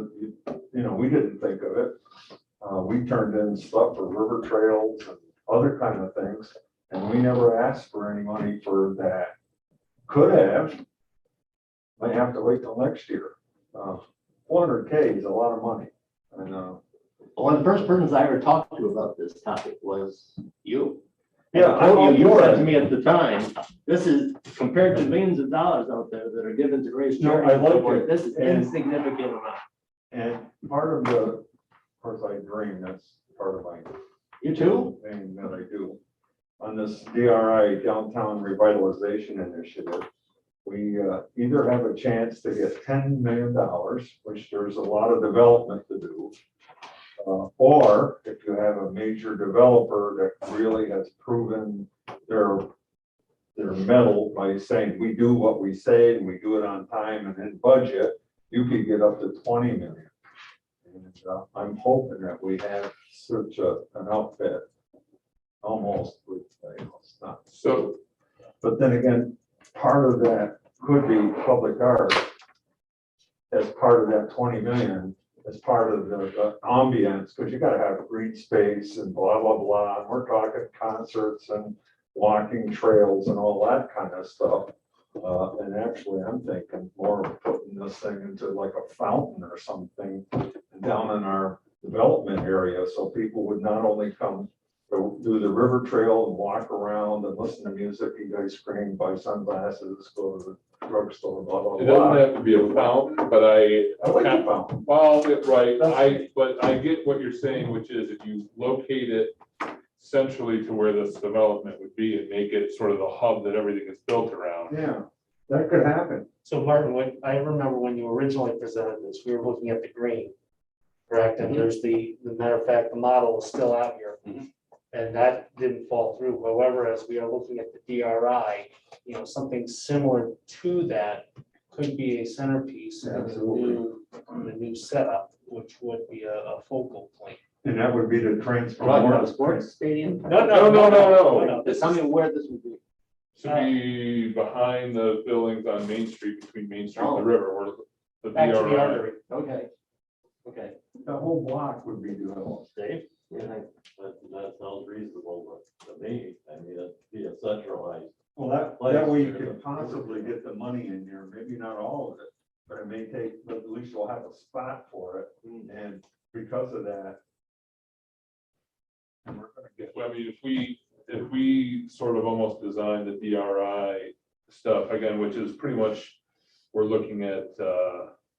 A: we didn't think of it. We turned in stuff for river trails and other kind of things, and we never asked for any money for that. Could have. Might have to wait till next year. 400K is a lot of money. And,
G: one of the first persons I ever talked to about this topic was you.
A: Yeah,
G: I told
A: I'm
G: you, you
A: for
G: said
A: it.
G: to me at the time, this is compared to millions of dollars out there that are given to raise
A: No,
G: charity.
A: I like it.
G: This is
A: And-
G: insignificant amount.
A: And part of of course, I dream, that's part of my
G: You too?
A: thing that I do. On this DRI Downtown Revitalization Initiative, we either have a chance to get $10 million, which there's a lot of development to do. Or if you have a major developer that really has proven their mettle by saying, we do what we say and we do it on time and in budget, you could get up to 20 million. And I'm hoping that we have such an outfit, almost with, it's not.
B: So,
A: But then again, part of that could be public art as part of that 20 million, as part of the ambience, because you gotta have green space and blah, blah, blah. And we're talking concerts and walking trails and all that kind of stuff. And actually, I'm thinking more of putting this thing into like a fountain or something down in our development area, so people would not only come to do the river trail and walk around and listen to music, eat ice cream, buy sunglasses, go to the drugstore, blah, blah,
B: it doesn't
A: blah.
B: have to be a fountain, but
A: I like the fountain.
B: well, right, but I get what you're saying, which is if you locate it centrally to where this development would be and make it sort of the hub that everything is built around.
A: Yeah, that could happen.
C: So Martin, I remember when you originally presented this, we were looking at the green, correct? And there's the matter of fact, the model is still out here. And that didn't fall through. However, as we are looking at the DRI, something similar to that could be a centerpiece in the new setup, which would be a focal point.
A: And that would be to transfer
G: Talking about
A: more.
G: a sports stadium?
B: No.
G: Just tell me where this would be.
B: To be behind the buildings on Main Street, between Main Street and the river, where the
C: Back to the
B: DRI.
C: artery.
G: Okay. Okay.
A: The whole block would be developed.
G: Dave?
L: That sounds reasonable to me. I mean, it'd be a centralized.
A: Well, that way you could possibly get the money in there, maybe not all of it, but it may take, but at least you'll have a spot for it. And because of that. And we're gonna get,
B: I mean, if we sort of almost design the DRI stuff again, which is pretty much, we're looking at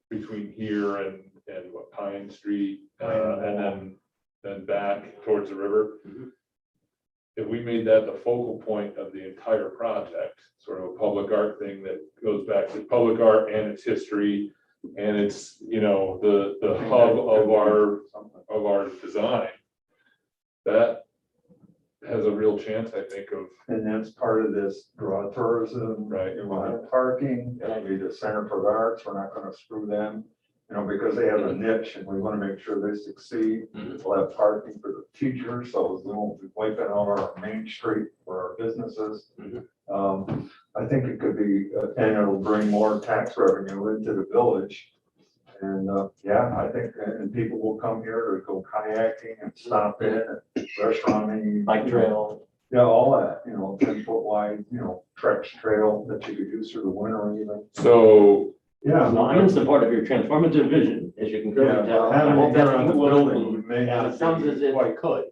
B: between here and what, Pine Street, and then back towards the river. If we made that the focal point of the entire project, sort of a public art thing that goes back to public art and its history, and it's, the hub of our design, that has a real chance, I think, of.
A: and that's part of this draw tourism.
B: Right.
A: You want have parking, that'll be the Center for the Arts, we're not gonna screw them, because they have a niche and we wanna make sure they succeed. We'll have parking for the teachers, so we won't be wiping out our main street for our businesses. I think it could be, and it'll bring more tax revenue into the village. And, I think, and people will come here to go kayaking and stop in and restauranting.
L: Bike trail.
A: Yeah, all that, 10 foot wide, trench trail that you could use through the winter or anything.
B: So,
A: Yeah.
L: Well, I'm in support of your transformative vision, as you can clearly tell. I hope that's what you will do. And it sounds as if it could,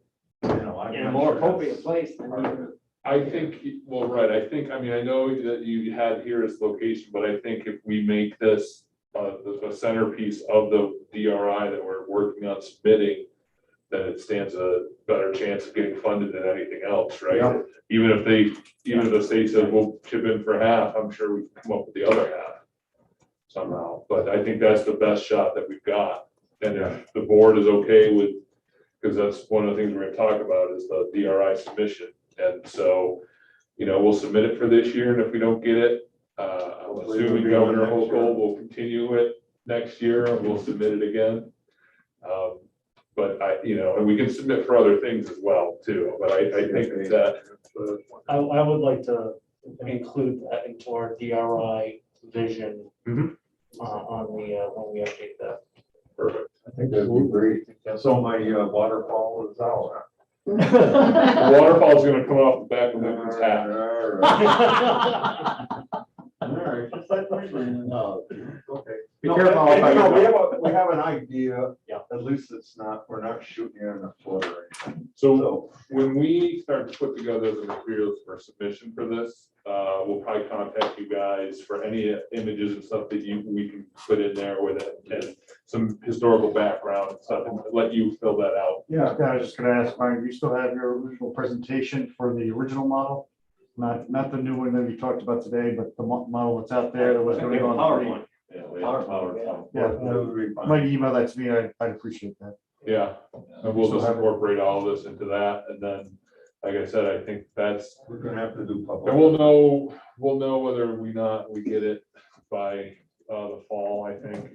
L: in a more appropriate place than even.
B: I think, well, right, I mean, I know that you had here as location, but I think if we make this the centerpiece of the DRI that we're working on submitting, then it stands a better chance of getting funded than anything else, right?
A: Yeah.
B: Even if the state said, we'll chip in for half, I'm sure we can come up with the other half somehow, but I think that's the best shot that we've got. And if the board is okay with, because that's one of the things we're gonna talk about is the DRI submission. And so, we'll submit it for this year, and if we don't get it, I'm
A: Hopefully it'll
B: assuming
A: be
B: Governor
A: next year.
B: Hochul will continue it next year, and we'll submit it again. But and we can submit for other things as well too, but I think that,
C: I would like to include that into our DRI vision.
B: Mhm.
C: On the, when we update that.
B: perfect.
A: I think that'd be great. So my waterfall is out.
B: The waterfall's gonna come off the back of Lincoln's hat.
A: All right, just like my friend. Okay.
L: Be
A: No,
L: careful
A: and,
L: how you
A: we have an idea.
L: Yeah.
A: At least we're not shooting you in the foot or anything.
B: So when we start to put together the materials for submission for this, we'll probably contact you guys for any images and stuff that we can put in there with it, and some historical background and stuff, and let you fill that out.
M: Yeah, I was just gonna ask, Brian, do you still have your original presentation for the original model? Not the new one that you talked about today, but the model that's out there that was going on.
L: PowerPoint.
I: Yeah, we have
L: PowerPoint.
M: Yeah,
A: That would be fine.
M: might email that to me, I'd appreciate that.
B: Yeah, and we'll just incorporate all this into that, and then, like I said, I think that's,
A: We're gonna have to do public.
B: and we'll know whether we get it by the fall, I think.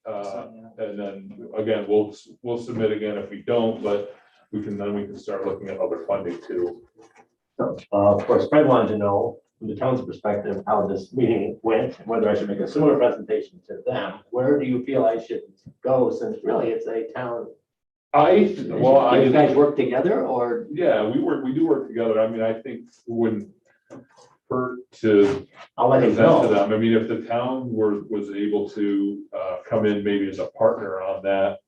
B: And then, again, we'll submit again if we don't, but we can start looking at other funding too.
G: Of course, Fred wanted to know from the town's perspective, how this meeting went, and whether I should make a similar presentation to them. Where do you feel I should go, since really it's a town?
B: Do
G: You guys work together, or?
B: Yeah, we do work together. I mean, I think it wouldn't hurt to
G: I'll let him
B: present to
G: know.
B: them. I mean, if the town was able to come in maybe as a partner on that,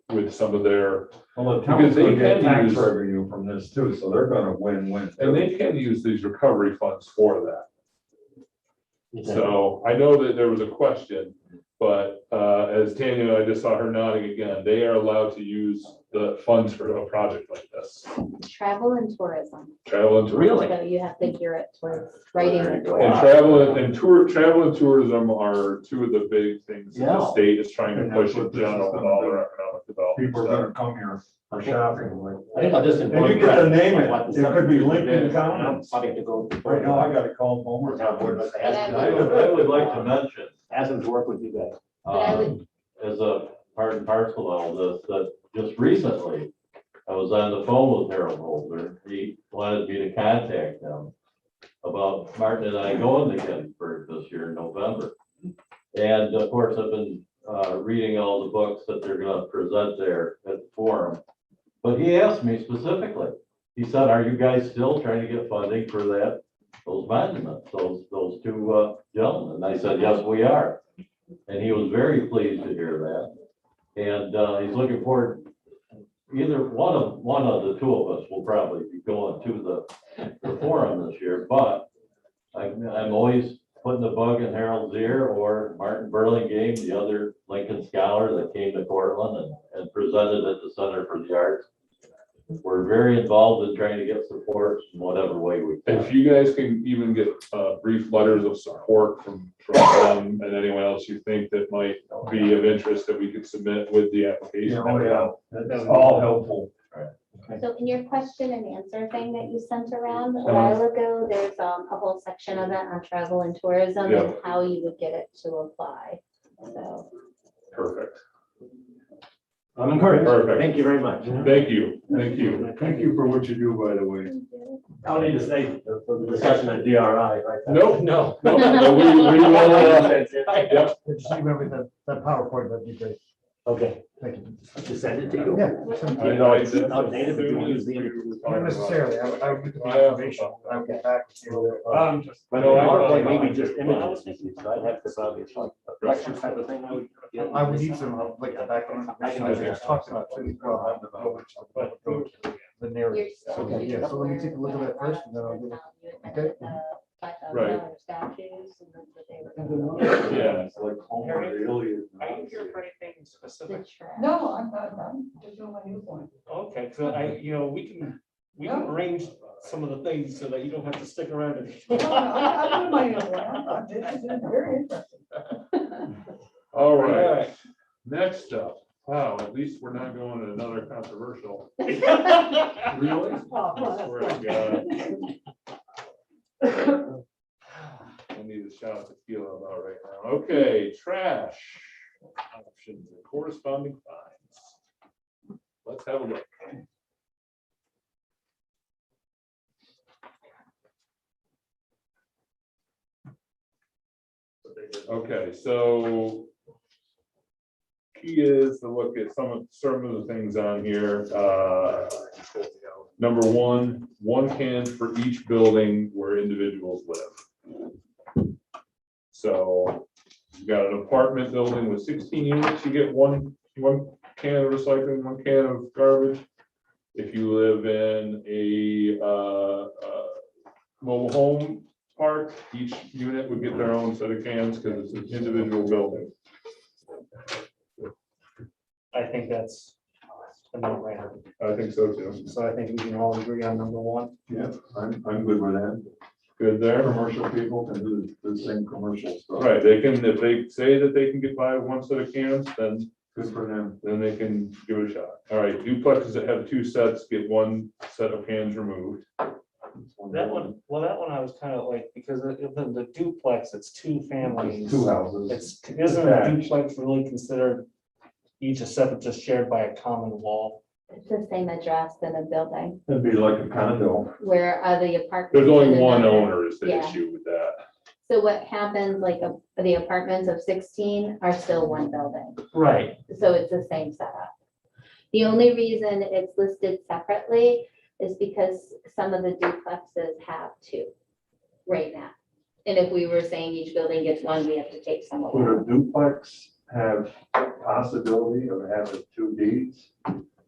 B: with some of their,
A: Well, the
B: Because
A: town's
B: they
A: gonna get
B: can
A: tax
B: use-
A: revenue from this too, so they're gonna win-win.
B: and they can use these recovery funds for that. So I know that there was a question, but as Tanya, and I just saw her nodding again, they are allowed to use the funds for a project like this.
D: Travel and tourism.
B: Travel and tourism.
G: Really?
D: So you have to gear it towards writing the
B: And
D: tour.
B: travel and tourism are two of the big things that the
G: Yeah.
B: state is trying to
A: And that's
B: push in
A: what this
B: general
A: is
B: with
A: gonna
B: all
A: do.
B: their economic development
A: People are
B: stuff.
A: gonna come here for shopping, like.
G: I think I'll just.
A: And you get to name it. It could be Lincoln County.
G: I'm probably have to go.
A: Right now, I gotta call Homer.
G: Town board, but ask-
L: I would like to mention,
G: Ask them to work with you guys.
D: But I would-
L: as a part and parcel of all this, that just recently, I was on the phone with Harold Holder. He wanted me to contact them about Martin and I going to Gettysburg this year in November. And of course, I've been reading all the books that they're gonna present there at the forum. But he asked me specifically, he said, are you guys still trying to get funding for those monuments, those two gentlemen? And I said, yes, we are. And he was very pleased to hear that. And he's looking forward, either one of the two of us will probably be going to the forum this year, but I'm always putting the bug in Harold's ear, or Martin Burlingame, the other Lincoln scholar that came to Cortland and presented at the Center for the Arts. We're very involved in trying to get support in whatever way we can.
B: If you guys can even get brief letters of support from them and anyone else you think that might be of interest that we could submit with the application.
A: Yeah, oh, yeah, that's all helpful.
D: So in your question and answer thing that you sent around a while ago, there's a whole section of it on travel and tourism
B: Yeah.
D: and how you would get it to apply. So.
B: Perfect.
G: I'm encouraged.
B: Perfect.
G: Thank you very much.
B: Thank you. Thank you.
A: Thank you for what you do, by the way.
G: I'll need to stay for the discussion at DRI, right?
B: Nope.
G: No.
B: No, we will,
M: Just email me that PowerPoint, that'd be great.
K: Okay.
M: Thank you.
G: To send it to you?
M: Yeah.
G: You know, it's outdated, but you want to use the.
M: Not necessarily, I would get the
B: I have-
M: information, I would get back to you.
G: But
B: No, I
G: no,
B: don't-
G: maybe just images, so I'd have to probably, like, a lecture type of thing, I would.
M: I would need some, like, the background information, I just talked about, too, well, I'm the narrative. Okay, yeah, so let me take a look at that first, and then I'll give it. Okay.
B: Right.
D: Statues and that's what they were.
B: Yeah.
A: It's like Homer, the Iliad.
C: Are you here for anything specific?
N: No, I'm just doing my new point.
C: Okay, so we can arrange some of the things so that you don't have to stick around.
N: No, I'm doing my new point. This is very interesting.
B: All right, next up, wow, at least we're not going to another controversial. Really? I swear to God. I need a shot of tequila about right now. Okay, trash options and corresponding fines. Let's have a look. Okay, so key is to look at some of the things on here. Number one can for each building where individuals live. So you've got an apartment building with 16 units, you get one can of recycling, one can of garbage. If you live in a mobile home park, each unit would get their own set of cans because it's an individual building.
C: I think that's a no-brainer.
B: I think so too.
C: So I think we can all agree on number one.
A: Yeah, I'm good with that.
B: Good there.
A: Commercial people can do the same commercial stuff.
B: Right, they can, if they say that they can get by with one set of cans, then
A: Good for them.
B: they can give it a shot. All right, duplexes that have two sets get one set of cans removed.
C: That one I was kind of like, because of the duplex, it's two families.
A: Two houses.
C: Isn't a duplex really considered each a separate, just shared by a common wall?
D: It's the same address in a building
A: It'd be like a condo.
D: where the apartments.
B: There's only
D: in
B: one
D: another-
B: owner is the
D: Yeah.
B: issue with that.
D: So what happens, like, the apartments of 16 are still one building,
C: Right.
D: so it's the same setup. The only reason it's listed separately is because some of the duplexes have two right now. And if we were saying each building gets one, we have to take some of
A: Would
D: them.
A: a duplex have possibility of having two deeds?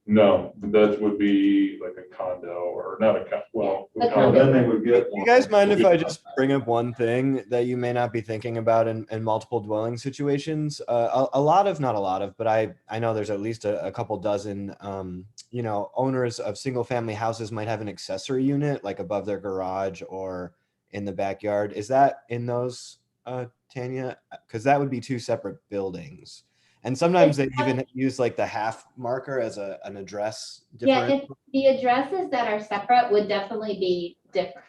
B: No, that would be like a condo or not a, well.
D: Yeah, a
B: a
D: condo.
A: Then they would get.
O: You guys mind if I just bring up one thing that you may not be thinking about in multiple dwelling situations? A lot of, not a lot of, but I know there's at least a couple dozen, owners of single family houses might have an accessory unit like above their garage or in the backyard. Is that in those, Tanya? Because that would be two separate buildings. And sometimes they even use like the half marker as an address.
D: Yeah,
O: different.
D: if the addresses that are separate would definitely be different.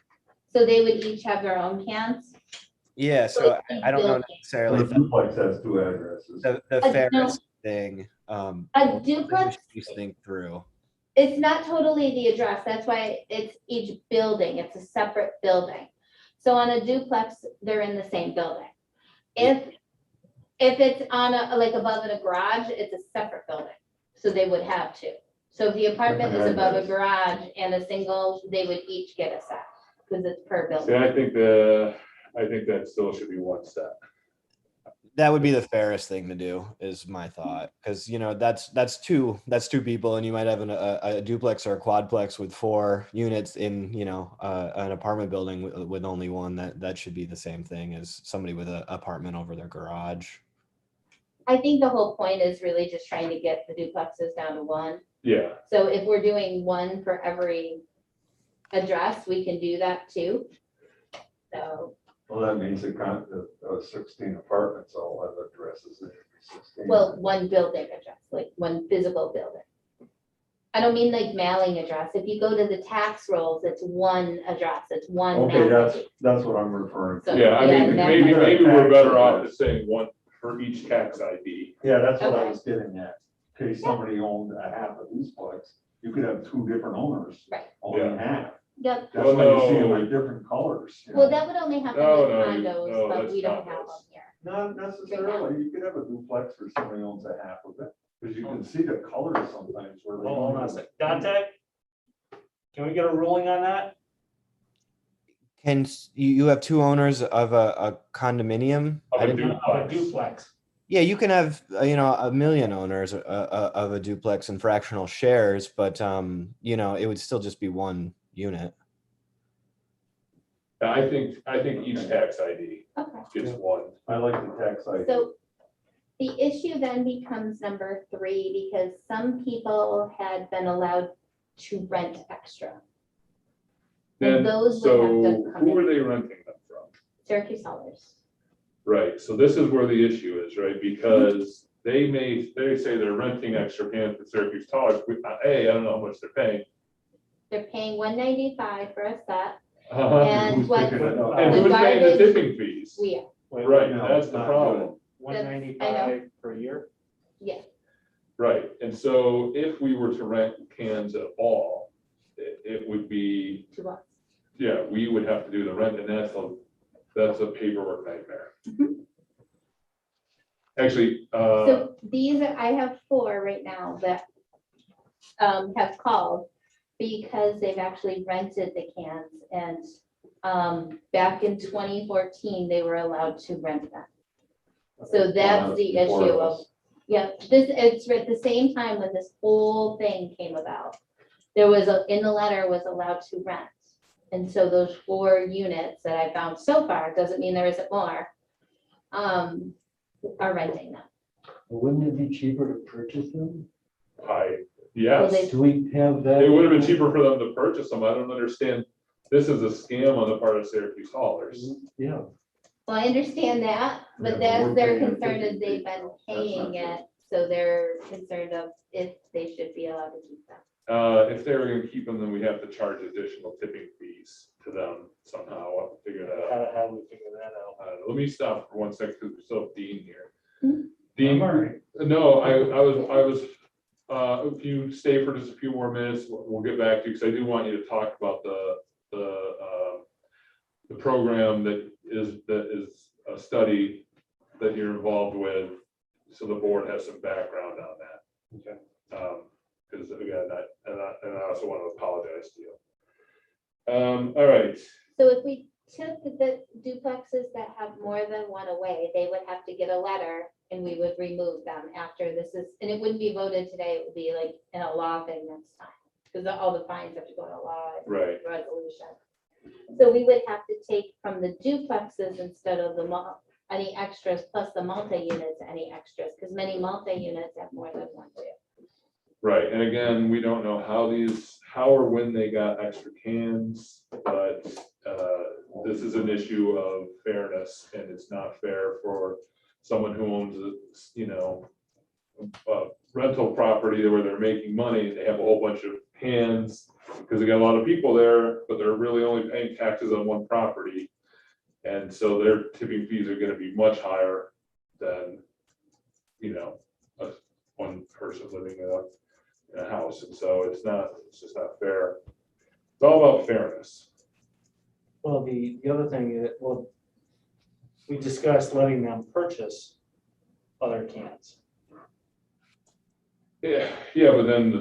D: So they would each have their own cans.
O: Yeah,
D: So
O: so
D: it's
O: I don't know
D: building.
O: necessarily
A: The
O: if
A: duplex has two addresses.
O: the
D: no.
O: fairest thing.
D: A duplex,
O: You think through.
D: it's not totally the address. That's why it's each building. It's a separate building. So on a duplex, they're in the same building. If it's on like above in a garage, it's a separate building. So they would have two. So if the apartment is above a garage and a single, they would each get a set because it's per
B: See,
D: building.
B: I think that still should be one set.
O: That would be the fairest thing to do, is my thought, because that's two people, and you might have a duplex or a quadplex with 4 units in an apartment building with only one. That should be the same thing as somebody with an apartment over their garage.
D: I think the whole point is really just trying to get the duplexes down to one.
B: Yeah,
D: So if we're doing one for every address, we can do that too. So,
A: Well, that means the 16 apartments all have addresses. in 16.
D: well, one building address, like one physical building. I don't mean like mailing address. If you go to the tax rolls, it's one address, it's one.
A: Okay,
D: mailing.
A: that's what I'm referring to.
D: So,
B: yeah, I mean,
D: that
B: maybe
D: might-
B: we're better off just saying one for each tax ID.
A: Yeah, that's what I
D: Okay.
A: was getting at. In case somebody owned a half of duplex, you could have 2 different owners.
D: Right.
A: Only
B: Yeah.
A: half.
D: Yep.
A: That's why you see them
B: no.
A: in different colors. you
D: Well,
A: know.
D: that would only happen
B: No,
D: with
B: no,
D: condos,
B: no,
D: but
B: that's
D: we don't have
B: condos.
D: them here.
A: Not necessarily. You could have a duplex where somebody owns a half of it. Because you can see the colors sometimes where they.
C: Hold on a sec. Dante? Can we get a ruling on that?
O: You have two owners of a condominium?
B: Of
O: I
B: a
O: didn't-
C: Of a duplex.
O: Yeah, you can have, a million owners of a duplex and fractional shares, but, it would still just be one unit.
B: I think each tax ID
D: Okay.
B: gets one.
A: I like the tax ID.
D: So the issue then becomes number 3, because some people had been allowed to rent extra.
B: Then,
D: And those would
B: so
D: have to come
B: who are
D: in.
B: they renting them from?
D: Syracuse Haulers.
B: Right, so this is where the issue is, right? Because they say they're renting extra cans for Syracuse College. I don't know how much they're paying.
D: They're paying $195 for a set,
B: Uh-huh.
D: and
A: Who's
D: what,
A: picking it up?
B: And
D: the
B: who's paying the
D: garbage-
B: tipping fees?
D: we are,
B: Right,
A: No,
B: that's the
A: not
B: problem.
C: $195 per year?
D: yeah.
B: Right, and so if we were to rent cans at all, it would be,
D: To us.
B: yeah, we would have to do the rent, and that's a paperwork nightmare. Actually,
D: So these are, I have 4 right now that have called because they've actually rented the cans, and back in 2014, they were allowed to rent them. So that's the
A: Before
D: issue of,
A: us.
D: yeah, it's at the same time when this whole thing came about. There was in the letter was allowed to rent. And so those 4 units that I found so far, doesn't mean there isn't more, are renting them.
K: Wouldn't it be cheaper to purchase them?
B: yes,
K: Do we have that?
B: it would have been cheaper for them to purchase them. I don't understand. This is a scam on the part of Syracuse Haulers.
K: Yeah.
D: Well, I understand that,
A: Yeah,
D: but
A: but
D: that's
A: we're
D: their
A: paying a
D: concern
A: tipping
D: is they've
A: fee,
D: been
A: so that's
D: paying
A: not
D: it, so they're concerned of if they should be allowed to keep them.
B: If they were gonna keep them, then we have to charge additional tipping fees to them somehow. I'll have to figure that out.
C: How do we figure that out?
B: Let me stop for 1 second because we still have Dean here.
D: Hmm?
B: Dean,
C: I'm all right.
B: no, I was, if you stay for just a few more minutes, we'll get back to you, because I do want you to talk about the program that is a study that you're involved with, so the board has some background on that.
C: Okay.
B: Because again, I also want to apologize to you. All right,
D: So if we took the duplexes that have more than one away, they would have to get a letter and we would remove them after this is, and it wouldn't be voted today, it would be like in a law thing next time. Because all the fines have to go in a law and
B: right.
D: resolution. So we would have to take from the duplexes instead of any extras plus the multi-units, any extras, because many multi-units have more than one too.
B: Right, and again, we don't know how or when they got extra cans, but this is an issue of fairness, and it's not fair for someone who owns a rental property where they're making money, and they have a whole bunch of cans, because they got a lot of people there, but they're really only paying taxes on one property. And so their tipping fees are gonna be much higher than, one person living in a house, and so it's just not fair. It's all about fairness.
C: Well, the other thing is, well, we discussed letting them purchase other cans.
B: Yeah, but then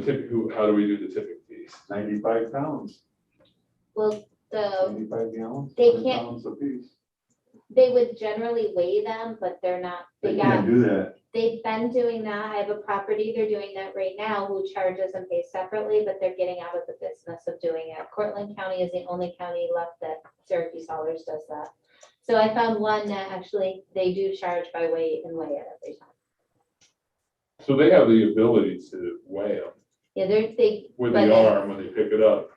B: how do we do the tipping fees?
A: 95 pounds,
D: Well,
A: 95 gallons.
D: They
A: 10
D: can't-
A: pounds apiece.
D: they would generally weigh them, but they're not,
A: They can't do that.
D: they've been doing that. I have a property, they're doing that right now, who charges and pays separately, but they're getting out of the business of doing it. Cortland County is the only county left that Syracuse Haulers does that. So I found one that actually, they do charge by weight and weigh it every time.
B: So they have the ability to weigh them
D: Yeah,
B: with
D: but
B: the arm when they pick it up.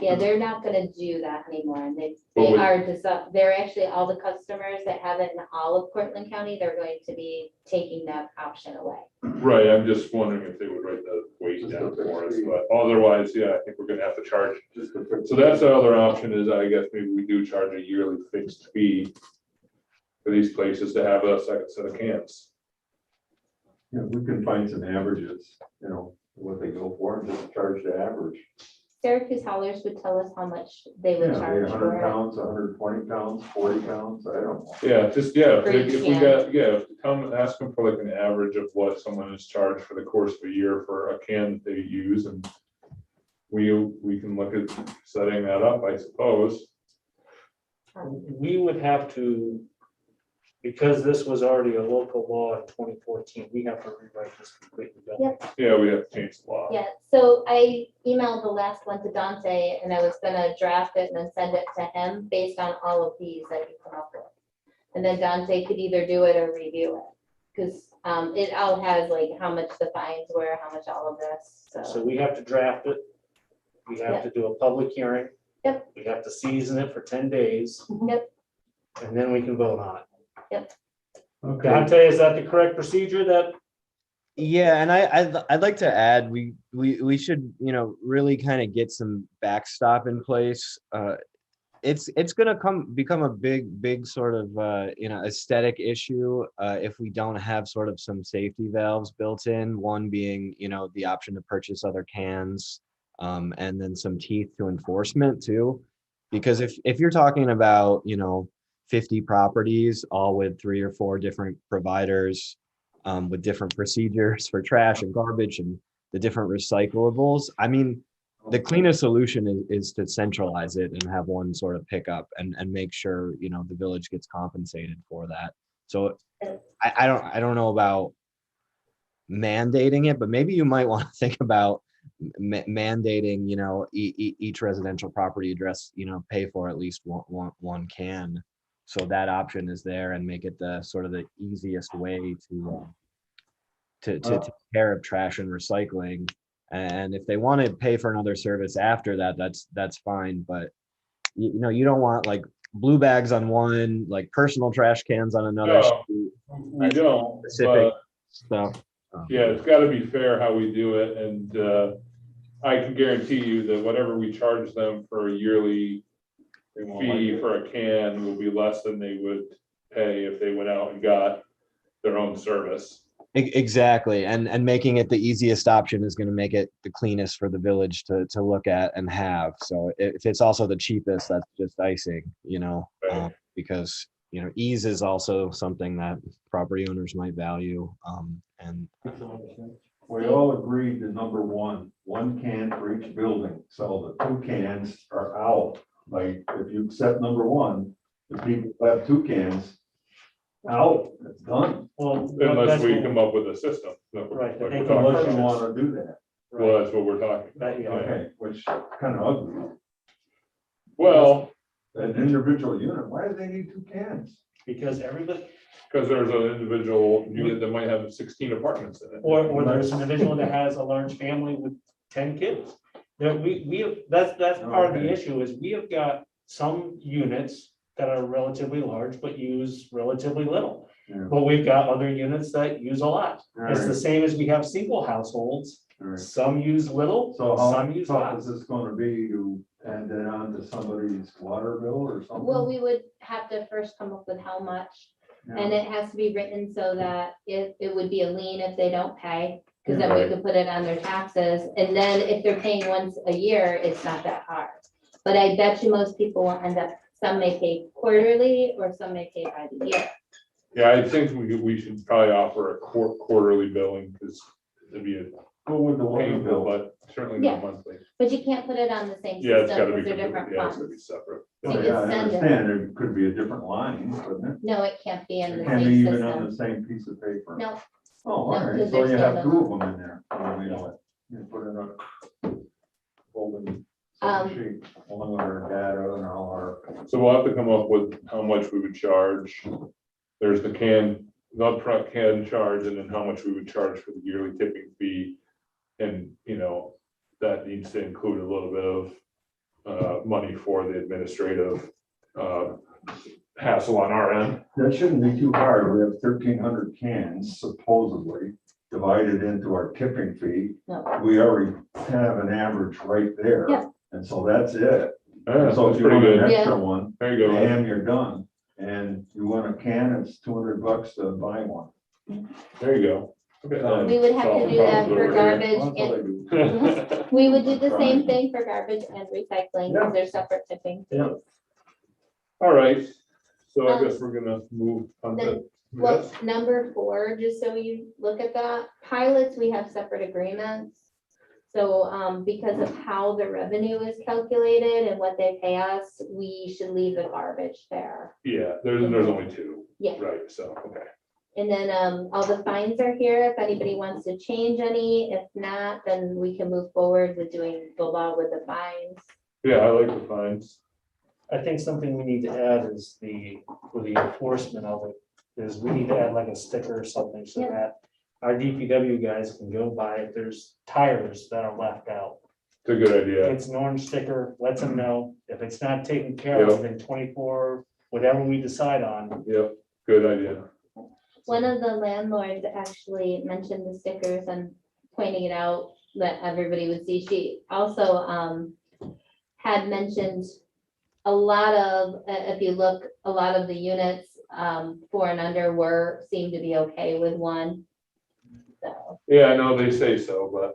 D: yeah, they're not gonna do that anymore, and they
B: But with-
D: are, they're actually, all the customers that have it in all of Cortland County, they're going to be taking that option away.
B: Right, I'm just wondering if they would write the weight
A: Just
B: down
A: the
B: for us,
A: fixed fee.
B: but otherwise, yeah, I think we're gonna have to charge.
A: Just to fix
B: So that's the other option is, I guess, maybe we do charge a yearly fixed fee for these places to have a second set of cans.
A: Yeah, we can find some averages, what they go for, and just charge the average.
D: Syracuse Haulers would tell us how much they would
A: Yeah,
D: charge
A: 100
D: for it.
A: pounds, 120 pounds, 40 pounds, I don't know.
B: Yeah,
D: For
B: if
D: each
B: we
D: can.
B: got, ask them for like an average of what someone is charged for the course of a year for a can that they use, and we can look at setting that up, I suppose.
C: We would have to, because this was already a local law in 2014, we have to rewrite this completely. don't we?
D: Yep.
B: Yeah, we have to change the law.
D: Yeah, so I emailed the last one to Dante and I was gonna draft it and then send it to him based on all of these that you come up with. And then Dante could either do it or review it, because it all has like how much the fines were, how much all of this,
C: So
D: so.
C: we have to draft it. We have to do a public hearing.
D: Yep.
C: We have to season it for 10 days.
D: Yep.
C: And then we can vote on it.
M: Okay.
C: Dante, is that the correct procedure that?
O: Yeah, and I'd like to add, we should, really kind of get some backstop in place. It's gonna become a big sort of, aesthetic issue, if we don't have sort of some safety valves built in, one being, the option to purchase other cans, and then some teeth to enforcement too. Because if you're talking about, 50 properties, all with 3 or 4 different providers, with different procedures for trash and garbage and the different recyclables, I mean, the cleanest solution is to centralize it and have one sort of pickup and make sure, the village gets compensated for that. So I don't know about mandating it, but maybe you might want to think about mandating, each residential property address, pay for at least one can. So that option is there, and make it the sort of the easiest way to take care of trash and recycling. And if they want to pay for another service after that, that's fine. But you don't want like blue bags on one, like personal trash cans on another.
B: No, we don't,
O: Specific
B: but
O: stuff.
B: yeah, it's gotta be fair how we do it, and I can guarantee you that whatever we charge them for a yearly fee for a can will be less than they would pay if they went out and got their own service.
O: Exactly, and making it the easiest option is going to make it the cleanest for the village to look at and have. So if it's also the cheapest, that's just icing,
B: Right.
O: because ease is also something that property owners might value. And
A: We all agreed to number one can for each building, so the 2 cans are out. Like, if you accept number 1, the people who have 2 cans, out, it's done.
C: Well,
B: Unless
C: that's
B: we
C: what-
B: come up with a system. Like
C: Right,
B: we're
C: they can
B: talking
A: Unless
B: about.
A: you wanna do that,
B: Well, that's what we're talking about.
C: That, yeah.
A: okay, which kind of ugly.
B: Well,
A: An individual unit, why do they need 2 cans?
C: Because everybody,
B: because there's an individual unit that might have 16 apartments in it.
C: or there's an individual that has a large family with 10 kids. That's part of the
A: Okay.
C: issue, is we have got some units that are relatively large but use relatively little.
A: Yeah.
C: But we've got other units that use a lot. It's the
A: Alright,
C: same as we have single households.
A: alright.
C: Some use little,
A: So how
C: some use
A: tough
C: lots.
A: is this gonna be to add that on to somebody's water bill or something?
D: Well, we would have to first come up with how much, and
A: Yeah.
D: it has to be written so that it would be a lien if they don't pay. Because then we
B: Right.
D: could put it on their taxes, and then if they're paying once a year, it's not that hard. But I bet you most people will end up, some may pay quarterly, or some may pay by the year.
B: Yeah, I think we should probably offer a quarterly billing, because it'd be a
A: Go with the water
B: painful,
A: bill.
B: but certainly
D: Yeah.
B: not monthly.
D: But you can't put it on the same
B: Yeah, it's
D: system
B: gotta be,
D: because they're different
B: yeah, it's gotta be
D: funds.
B: separate.
D: So
A: Oh,
D: you
A: yeah, I
D: send it.
A: understand, there could be a different line, couldn't it?
D: No, it can't be in
A: It
D: the
A: can be
D: same
A: even on the
D: system.
A: same piece of paper.
D: No,
A: Oh, all
D: no,
A: right,
D: because
A: so you
D: they're
A: have
D: still
A: 2 of them in there. Oh, you know what? You put in a folding sheet along with our data and all our.
B: So we'll have to come up with how much we would charge. There's the upfront can charge, and then how much we would charge for the yearly tipping fee. And, that needs to include a little bit of money for the administrative hassle on our end.
A: That shouldn't be too hard. We have 1,300 cans supposedly divided into our tipping fee.
D: no.
A: We already have an average right there.
D: Yeah.
A: And so that's it.
B: Yeah,
A: So
B: that's
A: if you
B: pretty
A: want an
B: good.
A: extra one,
B: There you go. Ed.
A: bam, you're done. And you want a can, it's $200 to buy one.
B: There you go. Okay.
D: We would have to do that for garbage
A: That's what I
D: and
A: do.
D: we would do the same thing for garbage and recycling,
A: Yeah.
D: because they're separate tipping.
B: Yeah. All right, so I
D: Um,
B: guess we're gonna move on to,
D: Well, number 4, just so you look at that, pilots, we have separate agreements. So, because of how the revenue is calculated and what they pay us, we should leave the garbage there.
B: Yeah, there's only 2.
D: Yeah.
B: Right, so, okay.
D: And then, all the fines are here, if anybody wants to change any, if not, then we can move forward with doing the law with the fines.
B: Yeah, I like the fines.
C: I think something we need to add is for the enforcement of it, is we need to add like a sticker or something so
D: Yeah.
C: that our DPW guys can go by if there's tires that are left out.
B: It's a good idea.
C: It's an orange sticker, lets them know if it's not taken care of in 24, whatever we decide on.
B: Yep, good idea.
D: One of the landlords actually mentioned the stickers and pointing it out that everybody would see. She also had mentioned a lot of, if you look, a lot of the units 4 and under seem to be okay with 1. So,
B: Yeah, I know they say so, but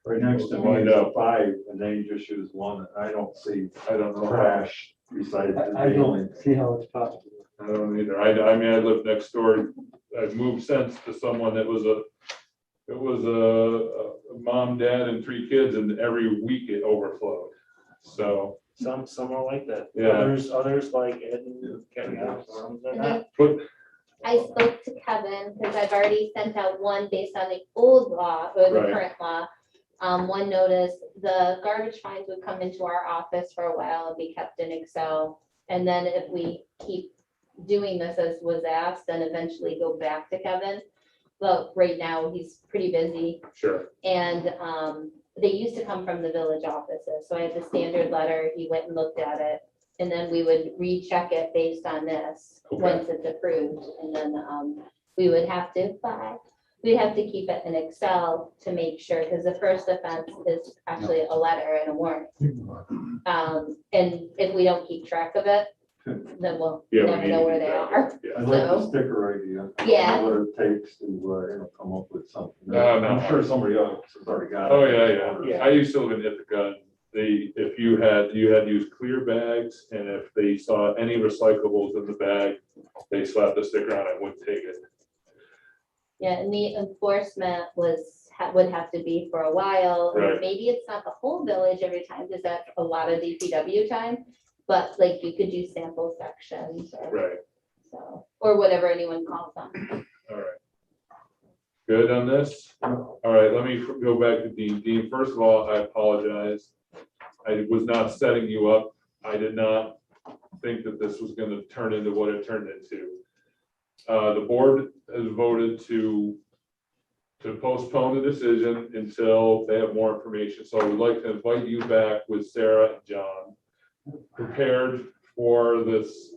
A: Right next to mine, 5, and they just use 1. I don't see
B: I don't know.
A: trash besides. the
K: I
A: daily.
K: don't see how it's possible.
B: I don't either. I mean, I lived next door. I've moved since to someone that was a mom, dad, and 3 kids, and every week it overflowed. So,
C: Some are like that.
B: Yeah.
C: Others like Ed and Kevin. They're
D: and
C: not.
D: then
B: but
D: I spoke to Kevin because I've already sent out one based on the old law or the
B: Right.
D: current law. One notice, the garbage fines would come into our office for a while and be kept in Excel. And then if we keep doing this as was asked, then eventually go back to Kevin. But right now, he's pretty busy.
B: sure.
D: And they used to come from the village offices, so I had the standard letter, he went and looked at it. And then we would recheck it based on this,
B: Okay.
D: once it's approved, and then we would have to we'd have to keep it in Excel to make sure, because the first offense is actually a letter and a warrant. And if we don't keep track of it, then we'll
B: Yeah, we
D: never
B: need
D: know
B: to
D: where
B: keep
D: they
B: track of
D: are.
B: it, yeah.
A: I like the
D: So-
A: sticker idea. I don't
D: Yeah.
A: know What it takes to, come up with something.
B: No, no.
A: I'm sure somebody else has already got it.
B: Oh, yeah. I used to live in Ithaca. If you had to use clear bags, and if they saw any recyclables in the bag, they slapped the sticker on it, wouldn't take it.
D: Yeah, and the enforcement would have to be for a while, and
B: Right.
D: maybe it's not the whole village every time, because that's a lot of DPW time. But like you could do sample sections or
B: Right,
D: so, or whatever anyone calls them.
B: all right. Good on this? All right, let me go back to Dean. Dean, first of all, I apologize. I was not setting you up. I did not think that this was gonna turn into what it turned into. The board has voted to postpone the decision until they have more information. So I would like to invite you back with Sarah and John, prepared for this.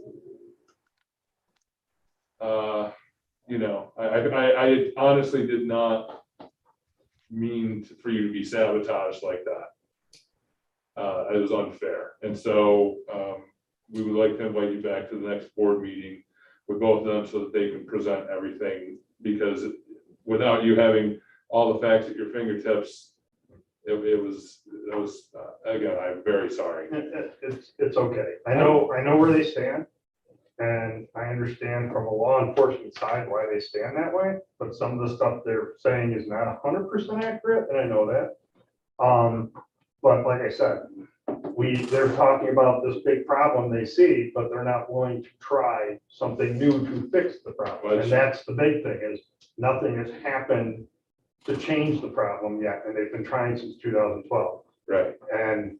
B: I honestly did not mean for you to be sabotaged like that. It was unfair. And so we would like to invite you back to the next board meeting with both of them so that they can present everything, because without you having all the facts at your fingertips, it was, again, I'm very sorry.
H: It's okay. I know where they stand. And I understand from a law enforcement side why they stand that way, but some of the stuff they're saying is not 100% accurate, and I know that. But like I said, they're talking about this big problem they see, but they're not willing to try something new to fix the problem. And that's the big thing, is nothing has happened to change the problem yet, and they've been trying since 2012.
B: Right.
H: And,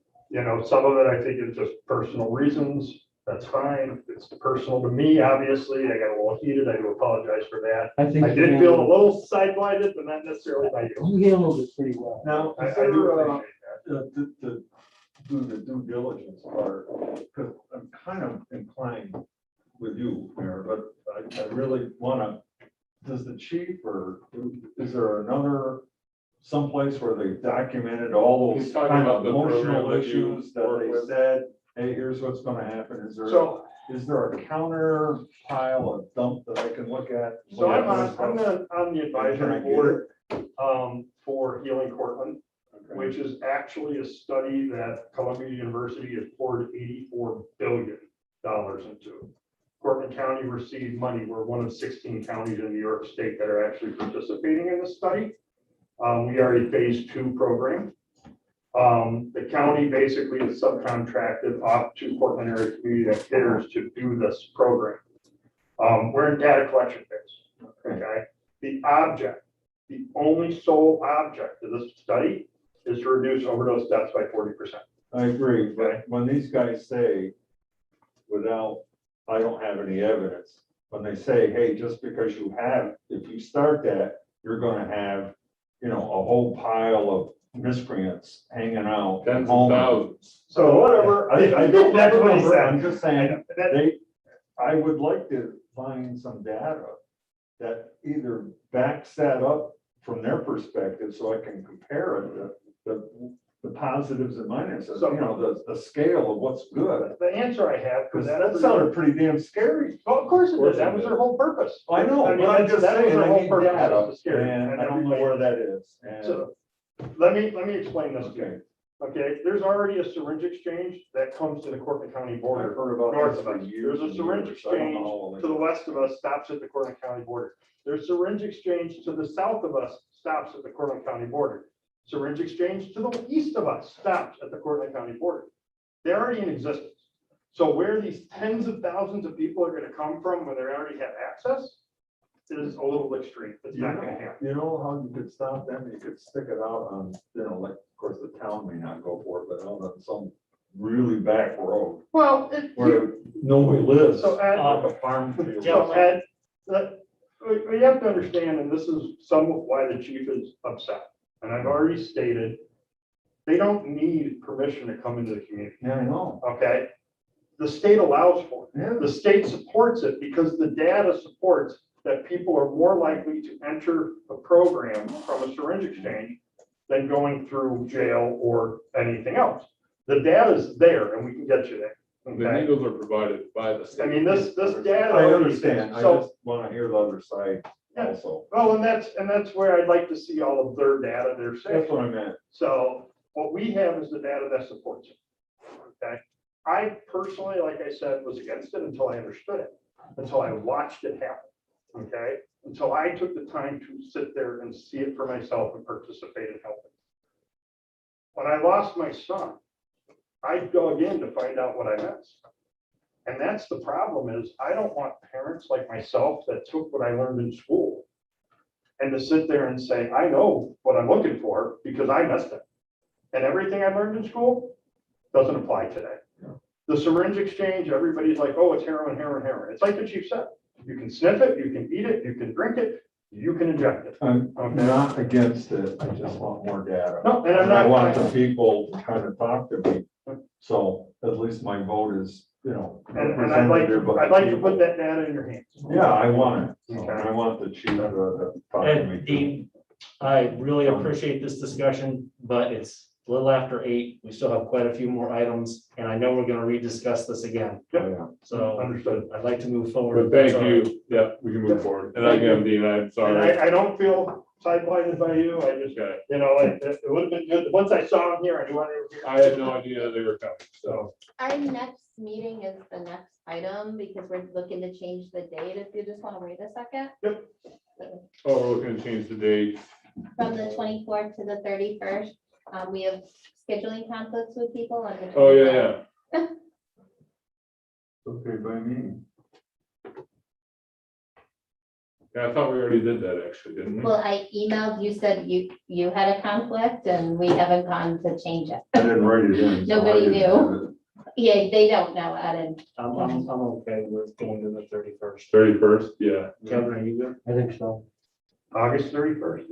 H: some of it I think is just personal reasons. That's fine. It's personal to me, obviously. I got a little heated. I do apologize for that.
K: I think
H: I did feel a little sidelighted, but not necessarily by you.
K: You handled it pretty well.
A: Now,
H: I
A: is
H: do
A: there,
H: appreciate that.
A: to do the due diligence part, because I'm kind of inclined with you, Mayor, but I really wanna, does the chief or is there another someplace where they documented all those
B: He's talking
A: kind
B: about
A: of
B: the program
A: emotional
B: that you
A: issues that
B: work
A: they
B: with.
A: said, hey, here's what's gonna happen?
H: So,
A: Is there a counter pile of dump that I can look at?
H: so I'm on the advisory board for Healing Cortland, which is actually a study that Columbia University has poured $84 billion into. Cortland County received money. We're one of 16 counties in New York State that are actually participating in this study. We are a phase 2 program. The county basically is subcontracted off to Portland area community that cares to do this program. We're in data collection phase, okay? The only sole object of this study is to reduce overdose deaths by 40%.
A: I agree, but when these guys say, I don't have any evidence, when they say, hey, just because if you start that, you're gonna have, a whole pile of miscreants hanging out.
B: Tens of
A: home.
B: thousands.
A: So whatever, I don't
H: That's what he
A: remember,
H: said.
A: I'm just saying, I would like to find some data that either backs that up from their perspective, so I can compare it, the positives and minuses, the scale of what's good.
H: The answer I have,
A: Because that sounded pretty damn scary.
H: well, of course it did. That was their whole purpose.
A: I know,
H: I mean,
A: but I'm just
H: that was
A: saying,
H: their
A: I
H: whole
A: need
H: purpose,
A: data,
H: was to scare you.
A: and I don't know where that is. And-
H: So, let me explain this to you.
A: Okay.
H: Okay, there's already a syringe exchange that comes to the Cortland County
A: I've
H: border.
A: heard about
H: North
A: this
H: of
A: for
H: us.
A: years.
H: There's a syringe
A: and years. I don't know
H: exchange
A: how long
H: to the
A: it-
H: west of us, stops at the Cortland County border. There's syringe exchange to the south of us, stops at the Cortland County border. Syringe exchange to the east of us, stops at the Cortland County border. They're already in existence. So where these tens of thousands of people are gonna come from when they already have access is a little extreme. It's not gonna happen.
A: You know how you could stop them? You could stick it out on, like, of course, the town may not go for it, but out on some really back road
H: Well,
A: where nobody lives.
H: So Ed,
A: like a farm field.
H: So Ed, we have to understand, and this is somewhat why the chief is upset, and I've already stated, they don't need permission to come into the community,
A: Yeah, I know.
H: okay? The state allows for it.
A: Yeah.
H: The state supports it because the data supports that people are more likely to enter a program from a syringe exchange than going through jail or anything else. The data is there and we can get you there.
B: The
H: Okay?
B: needles are provided by the state.
H: I mean, this data.
A: I understand. I
H: So,
A: just want to hear the other side
H: Yeah.
A: also.
H: well, and that's where I'd like to see all of their data, their
A: That's
H: safety.
A: what I meant.
H: So what we have is the data that supports it. Okay? I personally, like I said, was against it until I understood it, until I watched it happen. Okay? Until I took the time to sit there and see it for myself and participate in helping. When I lost my son, I dug in to find out what I missed. And that's the problem is I don't want parents like myself that took what I learned in school and to sit there and say, I know what I'm looking for because I missed it. And everything I learned in school doesn't apply today. The syringe exchange, everybody's like, oh, it's heroin, heroin, heroin. It's like the chief said, you can sniff it, you can eat it, you can drink it, you can inject it.
A: I'm
H: Okay.
A: not against it. I just want more data.
H: No, and I'm
A: And I
H: not.
A: want the people to kind of talk to me. So at least my vote is,
H: And I'd like
A: representative of
H: to
A: the
H: put
A: people.
H: that data in your hands.
A: Yeah, I want it.
H: Okay.
A: I want the chief to talk to me.
C: And Dean, I really appreciate this discussion, but it's a little after 8. We still have quite a few more items, and I know we're gonna rediscuss this again.
A: Yeah.
C: So
H: Understood.
C: I'd like to move forward.
B: But
C: if that's
B: thank
C: all right.
B: you. Yeah, we can move forward. And again, Dean, I'm
H: And
B: sorry.
H: I don't feel sidelined by you. I just,
B: Okay.
H: it would have been good. Once I saw him here, I knew I were here.
B: I had no idea they were coming, so.
D: Our next meeting is the next item because we're looking to change the date. If you just want to wait a second.
H: Yep.
B: Oh, we're looking to change the date.
D: From the 24th to the 31st. We have scheduling conflicts with people on the.
B: Oh, yeah,
D: 24th.
B: yeah.
A: Okay, by me.
B: Yeah, I thought we already did that actually, didn't we?
D: Well, I emailed, you said you had a conflict and we haven't gone to change it.
A: I didn't write it in. so I
D: Nobody
A: didn't
D: knew.
A: have it.
D: Yeah, they don't know, Ed.
C: I'm okay with going to the 31st.
B: 31st, yeah,
C: Kevin, are you good?
K: I think so.
H: August 31st.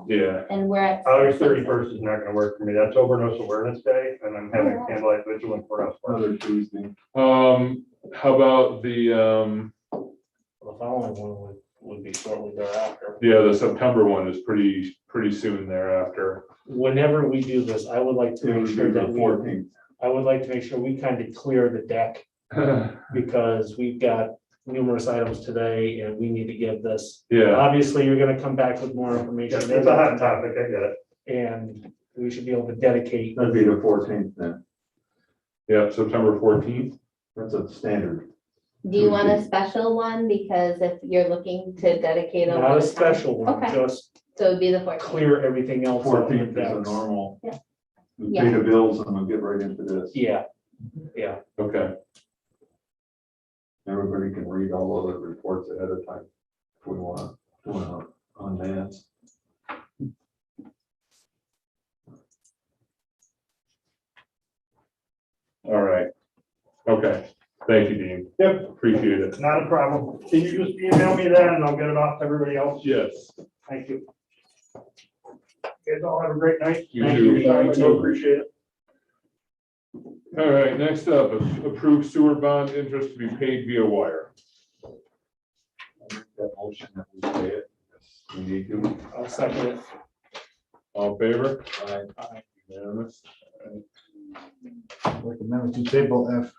D: Yeah,
B: yeah.
D: and we're at.
H: August 31st is not gonna work for me. That's Overdose Awareness Day, and I'm having a candlelight vigil in courthouse.
A: Another Tuesday.
B: How about the,
C: The following one would be shortly thereafter.
B: yeah, the September one is pretty soon thereafter.
C: Whenever we do this, I would like to
A: It
C: make
A: would be
C: sure
A: the
C: that we,
A: 14th.
C: I would like to make sure we kind of clear the deck because we've got numerous items today and we need to give this.
B: Yeah,
C: Obviously, you're gonna come back with more information.
H: It's a hot topic, I get it.
C: And we should be able to dedicate.
A: That'd be the 14th then.
B: yeah, September 14th.
A: That's a standard.
D: Do you want a special one? Because if you're looking to dedicate a lot
C: Not a
D: of time.
C: special one,
D: Okay.
C: just
D: So it'd be the 14th.
C: clear everything else. off the
A: 14th is a
C: decks.
A: normal.
D: Yeah.
A: We pay the bills and we'll get right into this.
C: Yeah,
B: Okay,
A: Everybody can read all of the reports ahead of time if we want on that.
B: all right. Okay, thank you, Dean.
H: Yep.
B: Appreciate it.
H: Not a problem. Can you just email me that and I'll get it off to everybody else?
B: Yes.
H: Thank you. Guys all have a great night.
B: You
H: Thank
B: too.
H: for your time. I
B: You
H: do
B: too.
H: appreciate it.
B: All right, next up, approve sewer bond interest to be paid via wire.
A: That motion that we pay it. Yes, we need to.
C: I'll second it.
B: All in favor?
A: Aye.
B: Unanimous.
M: I'd recommend to table F.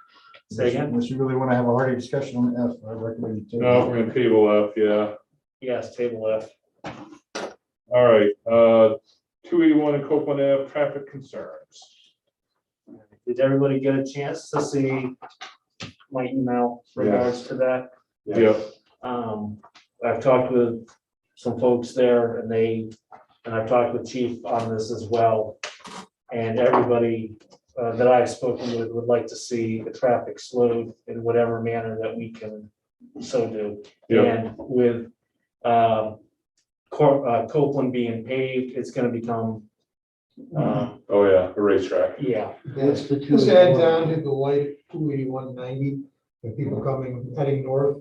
C: Say again?
M: Unless you really want to have a hearty discussion on F, I recommend you table.
B: No, we're gonna table F, yeah.
C: Yes, table F.
B: All right, 281 and Copeland Ave, traffic concerns.
C: Did everybody get a chance to see my email regards to that?
B: Yep.
C: I've talked with some folks there and I've talked with Chief on this as well. And everybody that I've spoken with would like to see the traffic slowed in whatever manner that we can so do.
B: Yep.
C: And with Copeland being paved, it's gonna become,
B: Oh, yeah, a racetrack.
C: yeah,
K: That's the two.
N: Just add down to the light 28190, and people heading north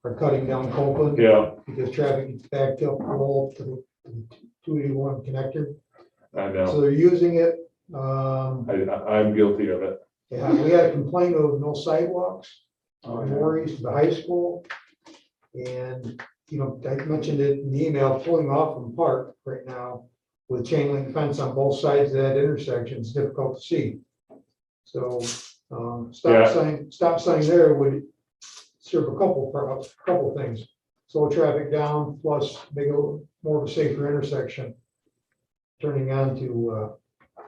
N: are cutting down Copeland.
B: Yeah,
N: Because traffic is backed up all to the 281 connector.
B: I know.
N: So they're using it.
B: I'm guilty of it.
N: Yeah, we had a complaint of no sidewalks
A: Oh,
N: on
A: yeah.
N: Voorhees to the high school. And, you know, I mentioned it in the email, pulling off from Park right now with chain link fence on both sides of that intersection is difficult to see. So,
B: Yeah.
N: stop sign there would serve a couple things. Slow traffic down, plus make it more of a safer intersection. Turning on to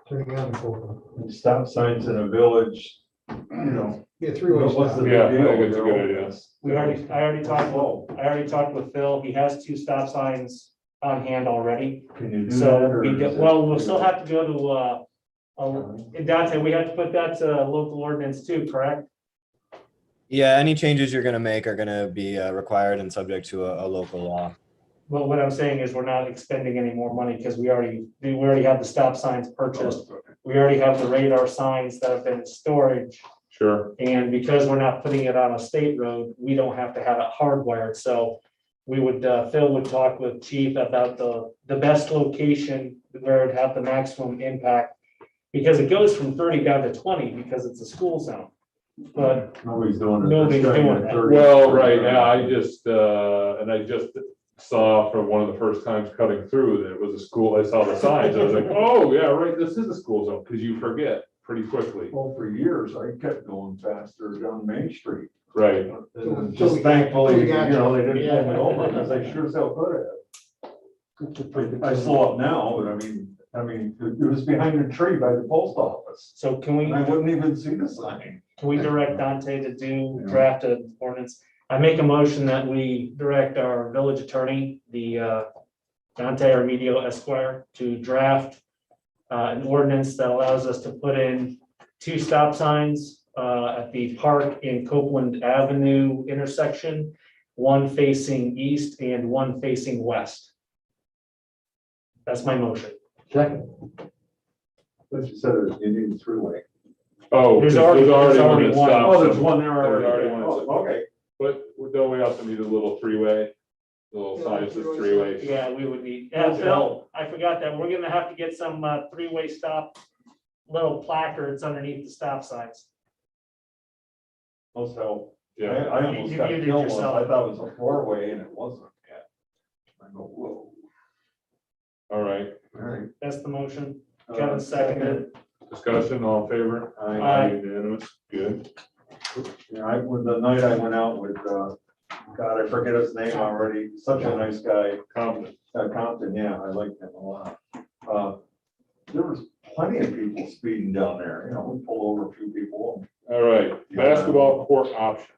N: Copeland.
A: And stop signs in a village, you know.
N: Be a three-way
A: what's
N: stop.
A: the
B: Yeah, I
A: big deal?
B: think it's a good idea.
C: I already talked with Phil. He has 2 stop signs on hand already.
A: Can you do that?
C: So
A: or is it-
C: we'll still have to go to, Dante, we have to put that to local ordinance too, correct?
O: Yeah, any changes you're gonna make are gonna be required and subject to a local law.
C: Well, what I'm saying is we're not expending any more money because we already have the stop signs purchased. We already have the radar signs that have been in storage.
B: Sure.
C: And because we're not putting it on a state road, we don't have to have it hardwired. So we would, Phil would talk with Chief about the best location where it'd have the maximum impact. Because it goes from 30 down to 20 because it's a school zone. But
A: Nobody's doing it.
C: Nobody's
A: It's
C: doing
A: at
C: that.
A: 30.
B: Well, right now, I just saw from one of the first times cutting through that it was a school. I saw the signs. I was like, oh, yeah, right, this is a school zone, because you forget pretty quickly.
A: Well, for years, I kept going faster down Main Street.
B: Right.
A: And then
N: So
A: just
N: we-
A: thankfully,
N: we
A: you
N: got
A: know,
N: you.
A: they didn't pull me over because they sure as hell could have. I slow up now, but I mean, it was behind a tree by the post office.
C: so can we?
A: And I wouldn't even see the sign.
C: Can we direct Dante to draft an ordinance? I make a motion that we direct our village attorney, the Dante Armedio Esquire, to draft an ordinance that allows us to put in 2 stop signs at the Park and Copeland Avenue intersection, one facing east and one facing west. That's my motion.
K: Second.
A: But you said you need a three-way.
B: Oh,
C: There's
B: there's
C: already
B: already one that
C: one.
B: stops.
A: Oh, there's one there
B: There's
A: already.
B: already one.
A: Oh, okay.
B: But don't we also need a little three-way? Little sign that says three-way.
C: Yeah, we would need, Phil, I forgot that. We're gonna have to get some 3-way stop, little placards underneath the stop signs.
A: Also,
B: Yeah.
A: I almost
C: You
A: got
C: muted
A: killed once.
C: yourself.
A: I thought it was a four-way and it wasn't. I go, whoa.
B: All right.
A: All right.
C: That's the motion. Kevin seconded.
B: Discussion, all in favor?
C: Aye.
B: Unanimous, good.
A: Yeah, when the night I went out with, God, I forget his name already, such a nice guy.
B: Compton.
A: Compton, yeah, I liked him a lot. There was plenty of people speeding down there, you know, we pulled over a few people.
B: All right, basketball court options.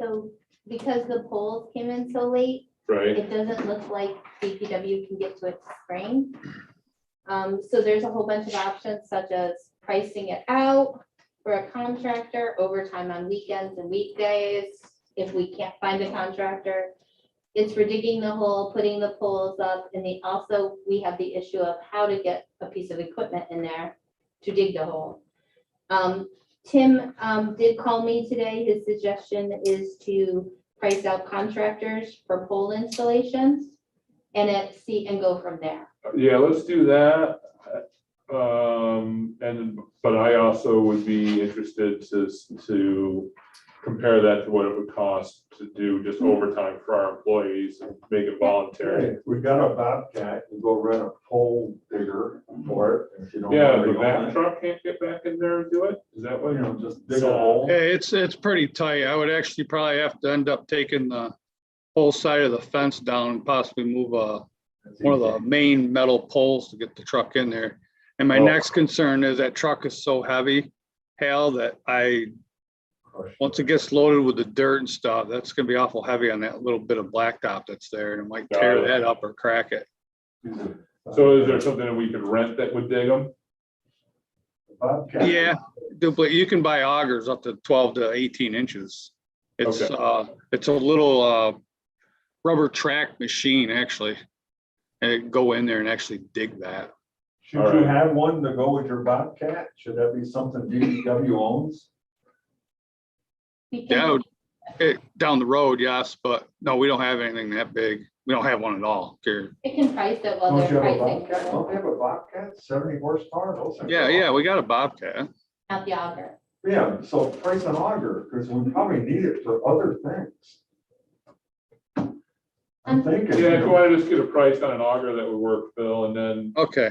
D: So because the polls came in so late,
B: right?
D: it doesn't look like DPW can get to it this spring. So there's a whole bunch of options such as pricing it out for a contractor, overtime on weekends and weekdays, if we can't find a contractor. It's for digging the hole, putting the poles up, and we have the issue of how to get a piece of equipment in there to dig the hole. Tim did call me today. His suggestion is to price out contractors for pole installations and go from there.
B: Yeah, let's do that. But I also would be interested to compare that to what it would cost to do just overtime for our employees and make it voluntary.
A: Hey, we got a Bobcat, you go rent a pole digger for it, if you don't.
B: Yeah,
A: already
B: the
A: own
B: back
A: it.
B: truck can't get back in there and do it? Is that what,
A: You know, just dig a hole.
F: Hey, it's pretty tight. I would actually probably have to end up taking the whole side of the fence down and possibly move one of the main metal poles to get the truck in there. And my
B: Oh.
F: next concern is that truck is so heavy, Hal, that once it gets loaded with the dirt and stuff, that's gonna be awful heavy on that little bit of blacktop that's there, and it might tear
B: Got it.
F: that up or crack it.
B: So is there something that we could rent that would dig them?
A: Bobcat.
F: Yeah, you can buy augers up to 12 to 18 inches. It's a little rubber track machine, actually. And it go in there and actually dig that.
A: Should you have one to go with your Bobcat? Should that be something DPW owns?
F: Yeah, down the road, yes, but no, we don't have anything that big. We don't have one at all. Here.
D: It can price it while
A: Don't
D: they're
A: you have a
D: pricing.
A: Bobcat? Don't they have a Bobcat, 70 horsepower? Those are-
F: Yeah, we got a Bobcat.
D: Not the auger.
A: Yeah, so price an auger, because we probably need it for other things. I'm thinking.
B: Yeah, if you want to just get a price on an auger that would work, Phil, and then,
F: Okay.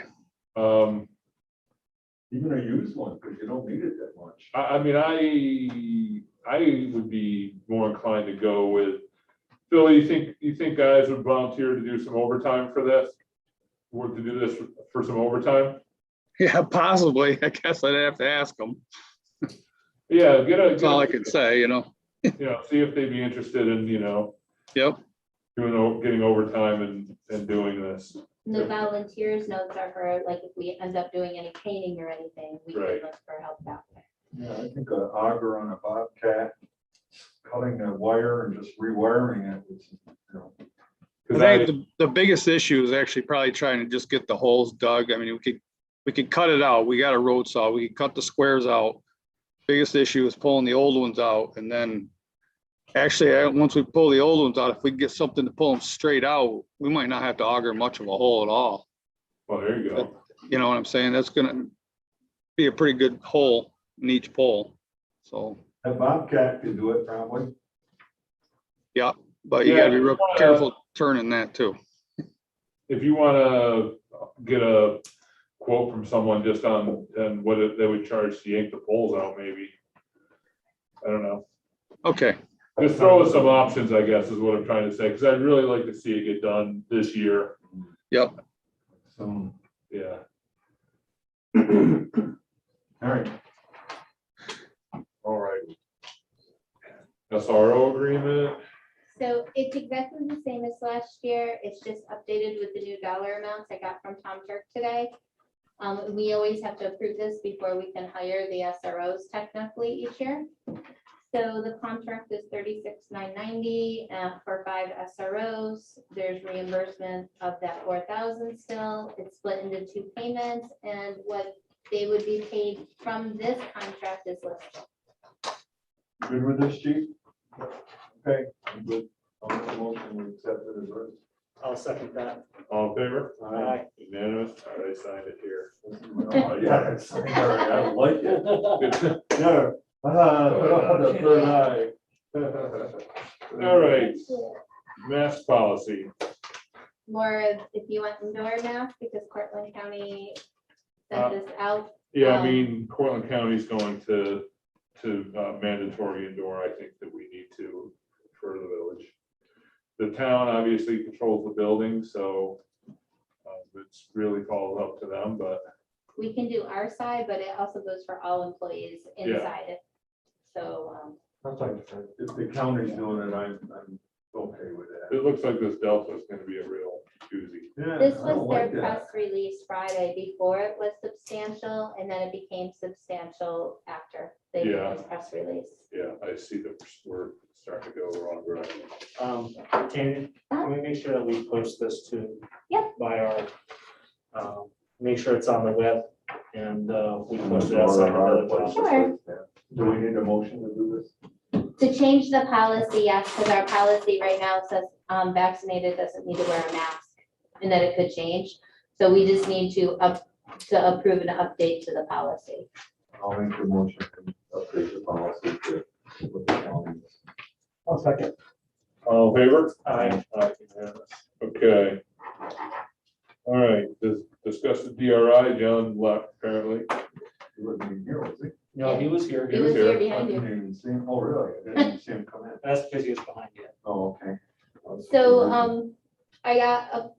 A: Even a used one, because you don't need it that much.
B: I mean, I would be more inclined to go with, Phil, you think guys would volunteer to do some overtime for this? Work to do this for some overtime?
F: Yeah, possibly. I guess I'd have to ask them.
B: Yeah,
F: That's all I could say,
B: see if they'd be interested in,
F: Yep.
B: getting overtime and doing this.
D: And the volunteers notes are for, like, if we end up doing any painting or anything, we can
B: Right.
D: look for help out there.
A: Yeah, I think an auger on a Bobcat, cutting the wire and just rewiring it, which,
F: I think the biggest issue is actually probably trying to just get the holes dug. I mean, we could cut it out. We got a road saw. We could cut the squares out. Biggest issue is pulling the old ones out, and then actually, once we pull the old ones out, if we get something to pull them straight out, we might not have to auger much of a hole at all.
B: Well, there you go.
F: You know what I'm saying? That's gonna be a pretty good hole in each pole. So,
A: a Bobcat could do it probably.
F: yeah, but you gotta be real careful turning that too.
B: If you want to get a quote from someone just on what they would charge to yank the poles out, maybe. I don't know.
F: Okay.
B: Just throw us some options, I guess, is what I'm trying to say, because I'd really like to see it get done this year.
F: Yep.
A: So,
B: Yeah.
A: all right.
B: SRO agreement.
D: So it's exactly the same as last year. It's just updated with the new dollar amounts I got from Tom Turk today. We always have to approve this before we can hire the SROs technically each year. So the contract is $36,990 for 5 SROs. There's reimbursement of that $4,000 still. It's split into 2 payments, and what they would be paid from this contract is listed.
A: Good with this, chief? Okay, I'm good. I'll make a motion, we accept it as written.
C: I'll second that.
B: All in favor?
A: Aye.
B: Unanimous. All right, I signed it here.
A: Oh, yeah, it's, I like it. Yeah. The third eye.
B: All right, mask policy.
D: More if you want indoor mask, because Cortland County sent this out.
B: Yeah, I mean, Cortland County's going to mandatory indoor. I think that we need to for the village. The town obviously controls the building, so it's really falls up to them, but.
D: We can do our side, but it also goes for all employees inside it. So
C: I'll talk to Fred.
A: If the county's doing it, I'm okay with that.
B: It looks like this Delta is gonna be a real doozy.
A: Yeah,
D: This
A: I don't
D: was their
A: like that.
D: press release Friday before it was substantial, and then it became substantial after they did
B: Yeah.
D: this press release.
B: Yeah, I see that we're starting to go wrong direction.
C: Tammy, can we make sure that we push this to?
D: Yep.
C: By our, make sure it's on the web and we push it outside the village office.
D: Sure.
A: Do we need a motion to do this?
D: To change the policy, yes, because our policy right now says vaccinated doesn't need to wear a mask, and that it could change. So we just need to approve an update to the policy.
A: I'll make the motion to update the policy to what the county is.
C: I'll second.
B: All in favor?
C: Aye.
B: Unanimous. Okay. All right, discuss the DRI. John left apparently.
A: He wasn't even here, was he?
C: No, he was here.
D: He was here behind
A: I
D: you.
A: didn't even see him. Oh, really? I didn't even see him come in.
C: That's because he was behind you.
A: Oh, okay.
D: So, I got a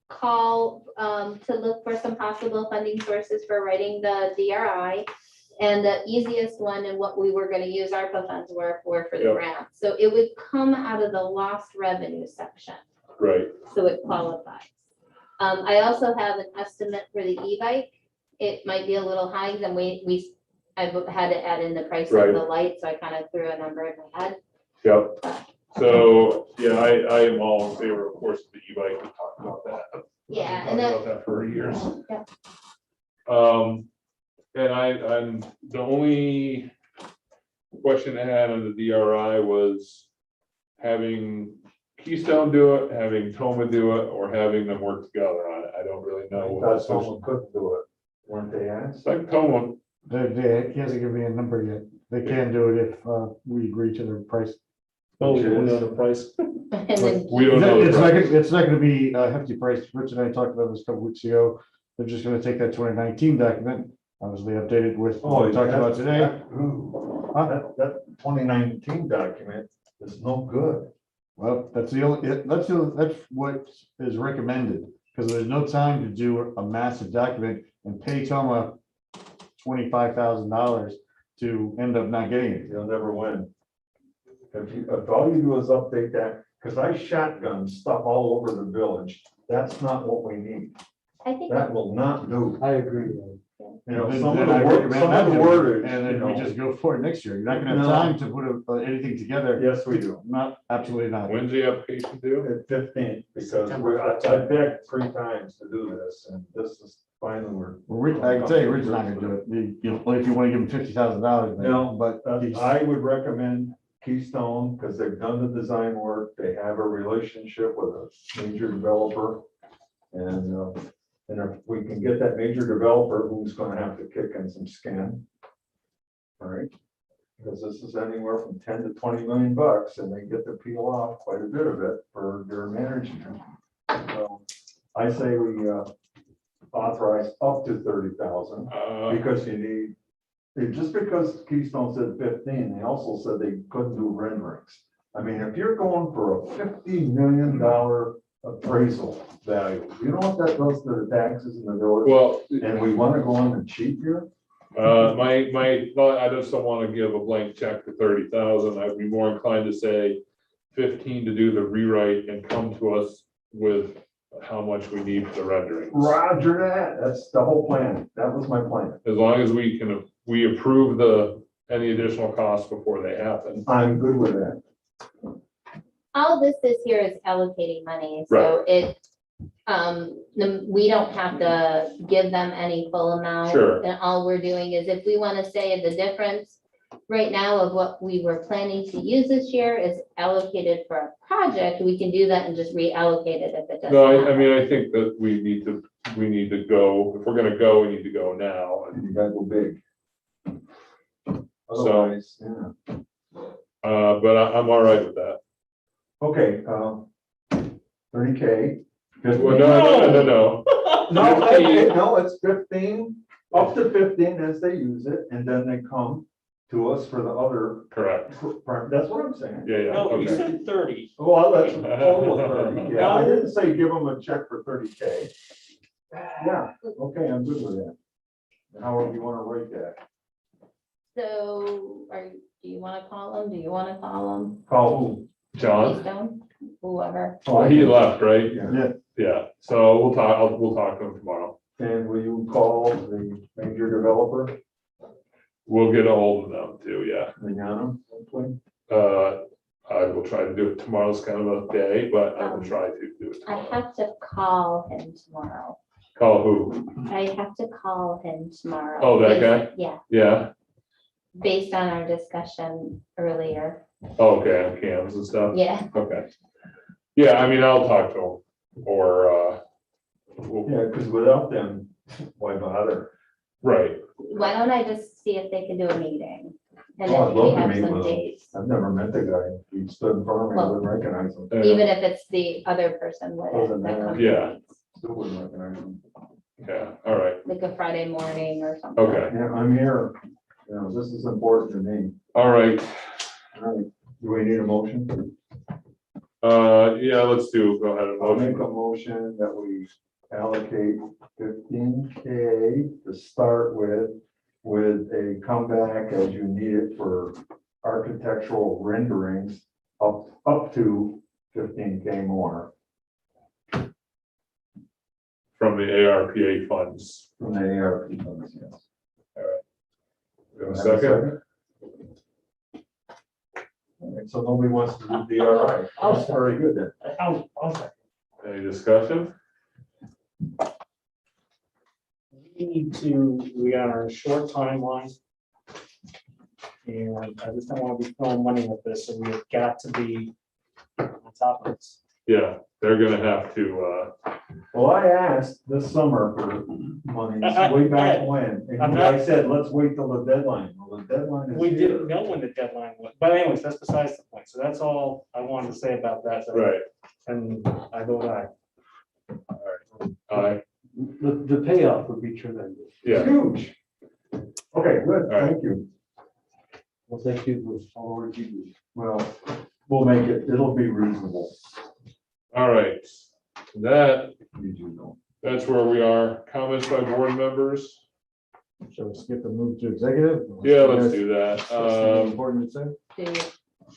D: call, to look for some possible funding sources for writing the DRI. And the easiest one and what we were gonna use ARPA funds were for the
B: Yep.
D: grant. So it would come out of the lost revenue section,
B: Right.
D: so it qualifies. I also have an estimate for the e-bike. It might be a little high, then I've had to add in the price of
B: Right.
D: the light, so I kind of threw a number in my head.
B: Yep. So, yeah, I am all in favor, of course, of the e-bike. We talked about that.
D: Yeah,
B: We've
D: and
B: talked
D: then,
B: about that for years.
D: Yeah.
B: And I'm, the only question I had on the DRI was having Keystone do it, having Toma do it, or having them work together on it. I don't really know.
A: I thought someone couldn't do it. Weren't they asked?
B: It's like Toma,
M: He hasn't given me a number yet. They can do it if we agree to their price.
C: Oh, we don't know the price.
D: and then
B: we don't know. the
M: It's not,
B: price.
M: it's not gonna be a hefty price. Rich and I talked about this a couple weeks ago. They're just gonna take that 2019 document, obviously updated with what we talked about today.
A: That 2019 document is no good.
M: Well, that's what is recommended, because there's no time to do a massive document and pay Toma $25,000 to end up not getting it.
A: You'll never win. If all you do is update that, because I shotgun stuff all over the village, that's not what we need.
D: I think,
A: That will not do.
K: I agree.
A: You know,
M: Then
A: some of
M: I
A: the
M: recommend not doing it,
A: wordage,
M: and
A: you
M: then we
A: know.
M: just go for it next year. You're not gonna have
A: No.
M: time to put anything together.
A: Yes, we do.
M: Not, absolutely not.
B: When's the application due?
A: At 15th, because
C: September
A: I begged 3 times to do this, and this is finally we're.
M: I can tell you, Rich is not gonna do it. Only if you wanna give him $50,000.
A: No,
M: But he's-
A: I would recommend Keystone, because they've done the design work, they have a relationship with a major developer. And if we can get that major developer who's gonna have to kick in some skin. All right, because this is anywhere from 10 to 20 million bucks, and they get to peel off quite a bit of it for their management. So I say we authorize up to 30,000. Because you need, just because Keystone said 15, they also said they couldn't do renderings. I mean, if you're going for a $50 million appraisal value, you know what that does to the taxes in the village?
B: Well,
A: And we want to go on the cheap here?
B: my thought, I just don't want to give a blank check for 30,000. I'd be more inclined to say 15 to do the rewrite and come to us with how much we need for the renderings.
A: Roger that. That's the whole plan. That was my plan.
B: As long as we approve any additional costs before they happen.
A: I'm good with that.
D: all this is here is allocating money, so we don't have to give them any full amount.
B: Sure.
D: And all we're doing is if we want to say the difference right now of what we were planning to use this year is allocated for a project, we can do that and just reallocate it if it doesn't.
B: No, I
D: happen.
B: mean, I think that we need to go, if we're gonna go, we need to go now.
A: And you gotta go big. Otherwise, yeah.
B: But I'm all right with that.
A: Okay, 30K.
B: Well, no.
A: No, okay, no, it's 15, up to 15 as they use it, and then they come to us for the other.
B: Correct.
A: That's what I'm saying.
B: Yeah, yeah.
C: No, you
B: Okay.
C: said 30.
A: Well, that's a total of 30. Yeah, I didn't say give them a check for 30K. Yeah, okay, I'm good with that. However you want to rate that.
D: So Do you want to call him? Do you want to call him?
A: Call who?
B: John,
D: Keystone? Whoever.
B: well, he left, right?
A: Yeah.
B: Yeah, so we'll talk to him tomorrow.
A: And will you call the major developer,
B: We'll get a hold of them too, yeah.
A: Liana, hopefully?
B: I will try to do it. Tomorrow's kind of a day, but I will try to do it.
D: I
B: tomorrow.
D: have to call him tomorrow.
B: Call who?
D: I have to call him tomorrow.
B: Oh, that guy?
D: Yeah,
B: Yeah,
D: based on our discussion earlier.
B: oh, okay, on cams and stuff?
D: Yeah,
B: Okay. Yeah, I mean, I'll talk to him, or,
A: Yeah, because without them, why bother?
B: right,
D: why don't I just see if they can do a meeting? And
A: Oh, I'd
D: then we
A: love to
D: have
A: meet
D: some
A: with him.
D: dates,
A: I've never met the guy. He stood in front of me, I wouldn't recognize him.
D: even if it's the other person with
A: Doesn't
D: the
A: matter.
D: company,
B: Yeah.
A: Still wouldn't recognize him.
B: yeah, all right,
D: like a Friday morning or something.
B: okay,
A: Yeah, I'm here. You know, this is important to me.
B: all right.
A: All right. Do we need a motion?
B: Yeah, let's go ahead and
A: I'll make
B: motion.
A: a motion that we allocate 15K to start with a comeback as you need it for architectural renderings up to 15K more
B: From the ARPA funds.
A: from the ARP funds, yes.
B: We have a second?
A: All right, so nobody wants to do DRI. That's very good then.
B: Any discussion?
C: We are on a short timeline. And I just don't want to be throwing money at this, so we have got to be on top of this.
B: Yeah, they're gonna have to,
A: Well, I asked this summer for money, way back when, and I said, let's wait till the deadline. Well, the deadline is
C: We
A: here.
C: didn't know when the deadline was, but anyways, that's besides the point. So that's all I wanted to say about that. So-
B: right,
C: And I vote aye.
B: aye,
K: The payoff would be tremendous.
B: yeah,
A: Huge. Okay, good,
B: right.
A: thank you.
K: Well, thank you for all the work you do.
A: Well, we'll make it, it'll be reasonable.
B: all right. That,
A: You do know.
B: that's where we are. Comments by board members?
M: Shall we skip and move to executive?
B: Yeah, let's do that.
M: Something Important to say?
D: Do you-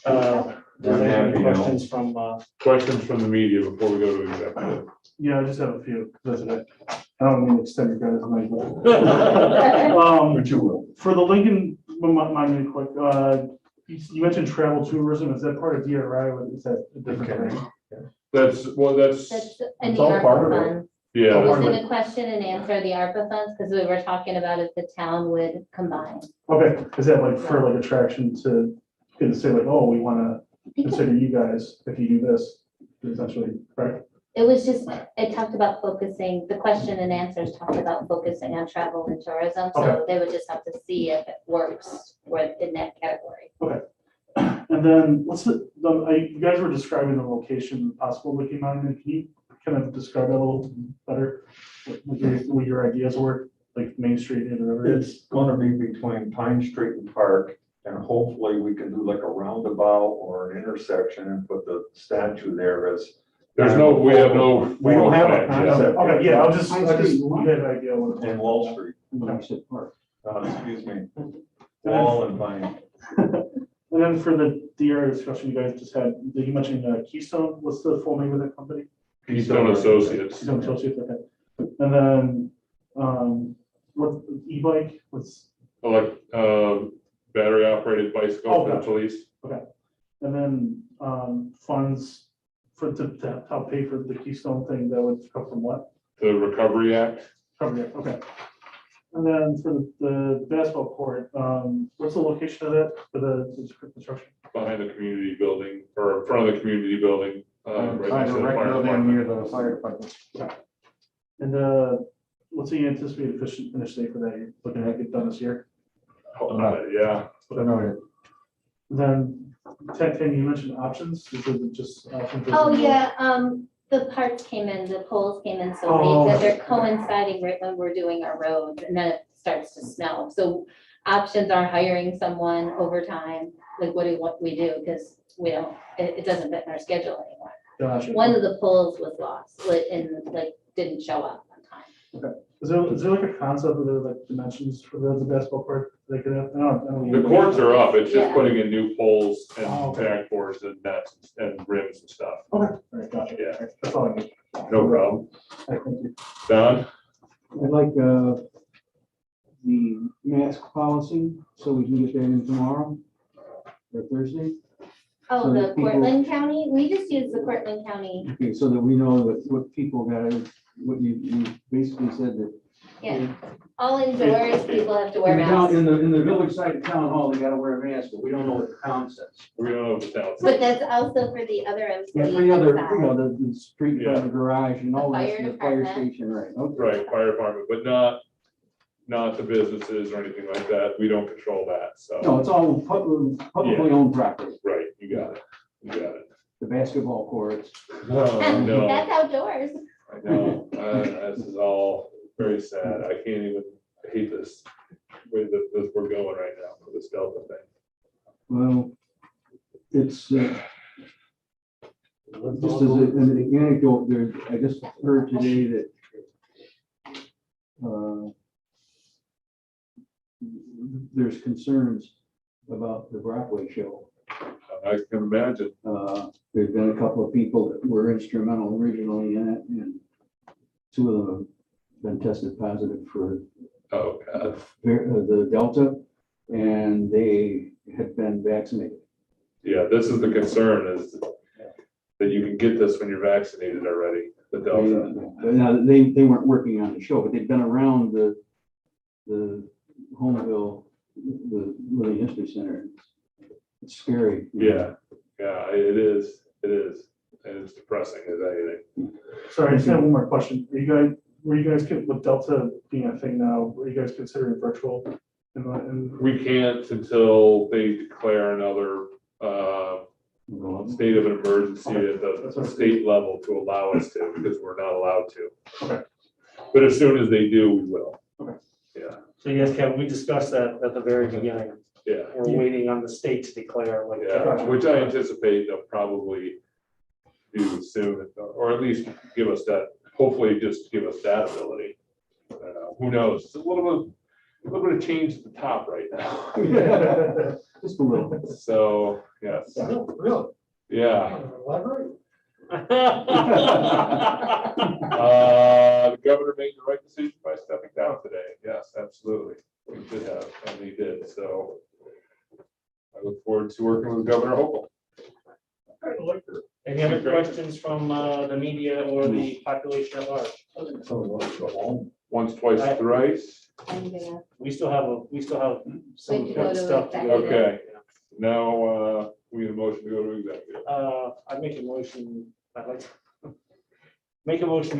C: Are there
A: happy
C: any
A: now.
C: questions from,
B: Questions from the media before we go to executive?
H: Yeah, I just have a few. That's it. I don't mean to extend your guys' night. but-
A: But you will.
H: For the Lincoln, mind me quick, you mentioned travel tourism. Is that part of DRI or is that a different thing?
B: That's, well, that's,
D: That's in
A: It's
D: the
A: all part
D: ARPA
A: of it.
D: funds.
B: yeah,
D: It was in the question and answer, the ARPA funds, because we were talking about if the town would combine.
H: Okay, is that like for like attraction to say like, oh, we want to
D: I think
H: consider you guys if you do this, essentially, right?
D: It was just, it talked about focusing, the question and answers talked about focusing on travel and tourism, so
H: Okay.
D: they would just have to see if it works in that category.
H: And then what's you guys were describing the location, possible Wiki Monument. Can you kind of describe that a little better? What your ideas were, like Main Street and the river?
A: It's gonna be between Pine Street and Park, and hopefully we can do like a roundabout or an intersection and put the statue there as.
B: there's no, we have no.
A: We don't have a
B: plans yet.
A: concept.
H: Okay, yeah, I just
E: Pine
H: you
E: Street,
H: had an idea. what it
A: And
H: was.
A: Wall Street, excuse me,
H: And
A: Wall and Pine.
H: and then for the DRI discussion you guys just had, you mentioned Keystone. What's the full name of that company?
B: Keystone Associates.
H: Keystone Associates, okay. And then, what, e-bike, what's,
B: Like, battery operated bicycle for the
H: Okay.
B: police.
H: and then, funds to help pay for the Keystone thing, that would come from what?
B: The Recovery Act.
H: Cover it, okay. And then for the basketball court, what's the location of that for the construction?
B: Behind the community building, or in front of the community building. Right
M: Kind
B: next
M: of
B: to the
M: rec
B: fire
M: building
B: department.
M: near the fire department.
H: And, what's the anticipated finish date for that? You're looking at it done this year?
B: Yeah,
M: Don't know yet.
H: Then, Ted, you mentioned options, is it just options?
D: Oh, yeah, the parts came in, the poles came in so
H: Oh.
D: late that they're coinciding right when we're doing our roads, and then it starts to snow. So options are hiring someone overtime, like what we do, because we don't, it doesn't fit in our schedule anymore.
H: Gotcha.
D: One of the poles was lost, and like, didn't show up on time.
H: Is there like a concept of the like dimensions for the basketball court they could have? I don't
B: The
H: know.
B: courts are up, it's just
D: Yeah.
B: putting in new poles and
H: Oh, okay.
B: backboards and nets and rims and stuff.
H: Okay, all right, gotcha.
B: Yeah.
H: That's all I need.
B: No problem.
H: All right, thank you.
B: Don?
K: I'd like, the mask policy, so we can get that in tomorrow or Thursday.
D: Oh,
K: So
D: the
K: that people-
D: Cortland County, we just use the Cortland County,
K: Okay, so that we know what people got, what you basically said that.
D: yeah. All indoors, people have to wear
K: In the town-
D: masks.
K: In the village side of town hall, they gotta wear a mask, but we don't know what the town says.
B: We don't know what the town's.
D: But that's also for the other
K: Yeah,
D: employees.
K: for the other,
D: inside.
K: you know, the street,
B: Yeah.
K: the garage and all
D: The
K: that,
D: fire
K: and the fire
D: department.
K: station, right? Okay.
B: Right, fire department, but not the businesses or anything like that. We don't control that, so.
K: No, it's all publicly owned property,
B: Right, you got it. You got it.
K: the basketball courts.
B: No, no,
D: That's outdoors.
B: I know. This is all very sad. I can't even hate this way that we're going right now for this Delta thing.
K: Well, it's, just as an anecdote, there, I just heard today that there's concerns about the Broadway show.
B: I can imagine.
K: There's been a couple of people that were instrumental originally in it, and two of them have been tested positive for
B: Oh, God.
K: the Delta, and they had been vaccinated.
B: Yeah, this is the concern is that you can get this when you're vaccinated already, the Delta.
K: Now, they weren't working on the show, but they've been around the Homeville, the Living History Center. It's scary.
B: Yeah, it is, and it's depressing as anything.
H: Sorry, I just have one more question. Were you guys, with Delta being a thing now, were you guys considering virtual?
B: We can't until they declare another state of an emergency at the state level to allow us to, because we're not allowed to.
H: Okay.
B: But as soon as they do, we will.
H: Okay.
B: Yeah,
C: So yes, Kevin, we discussed that at the very beginning.
B: yeah,
C: We're waiting on the state to declare like.
B: yeah, which I anticipate they'll probably do soon, or at least give us that, hopefully just give us that ability. Who knows? It's a little bit of change at the top right now.
K: Just a little.
B: So, yes,
N: Really?
B: yeah.
N: Elaborate?
B: The governor made the right decision by stepping down today. Yes, absolutely. We should have, and he did. So I look forward to working with Governor Hochul.
C: Any other questions from the media or the population at large?
B: Once, twice, thrice.
D: I'm gonna
C: We still have some
D: Wait to go to
C: stuff to go.
D: executive.
B: Okay. Now, we need a motion to go to executive.
C: I make a motion, I'd like to make a motion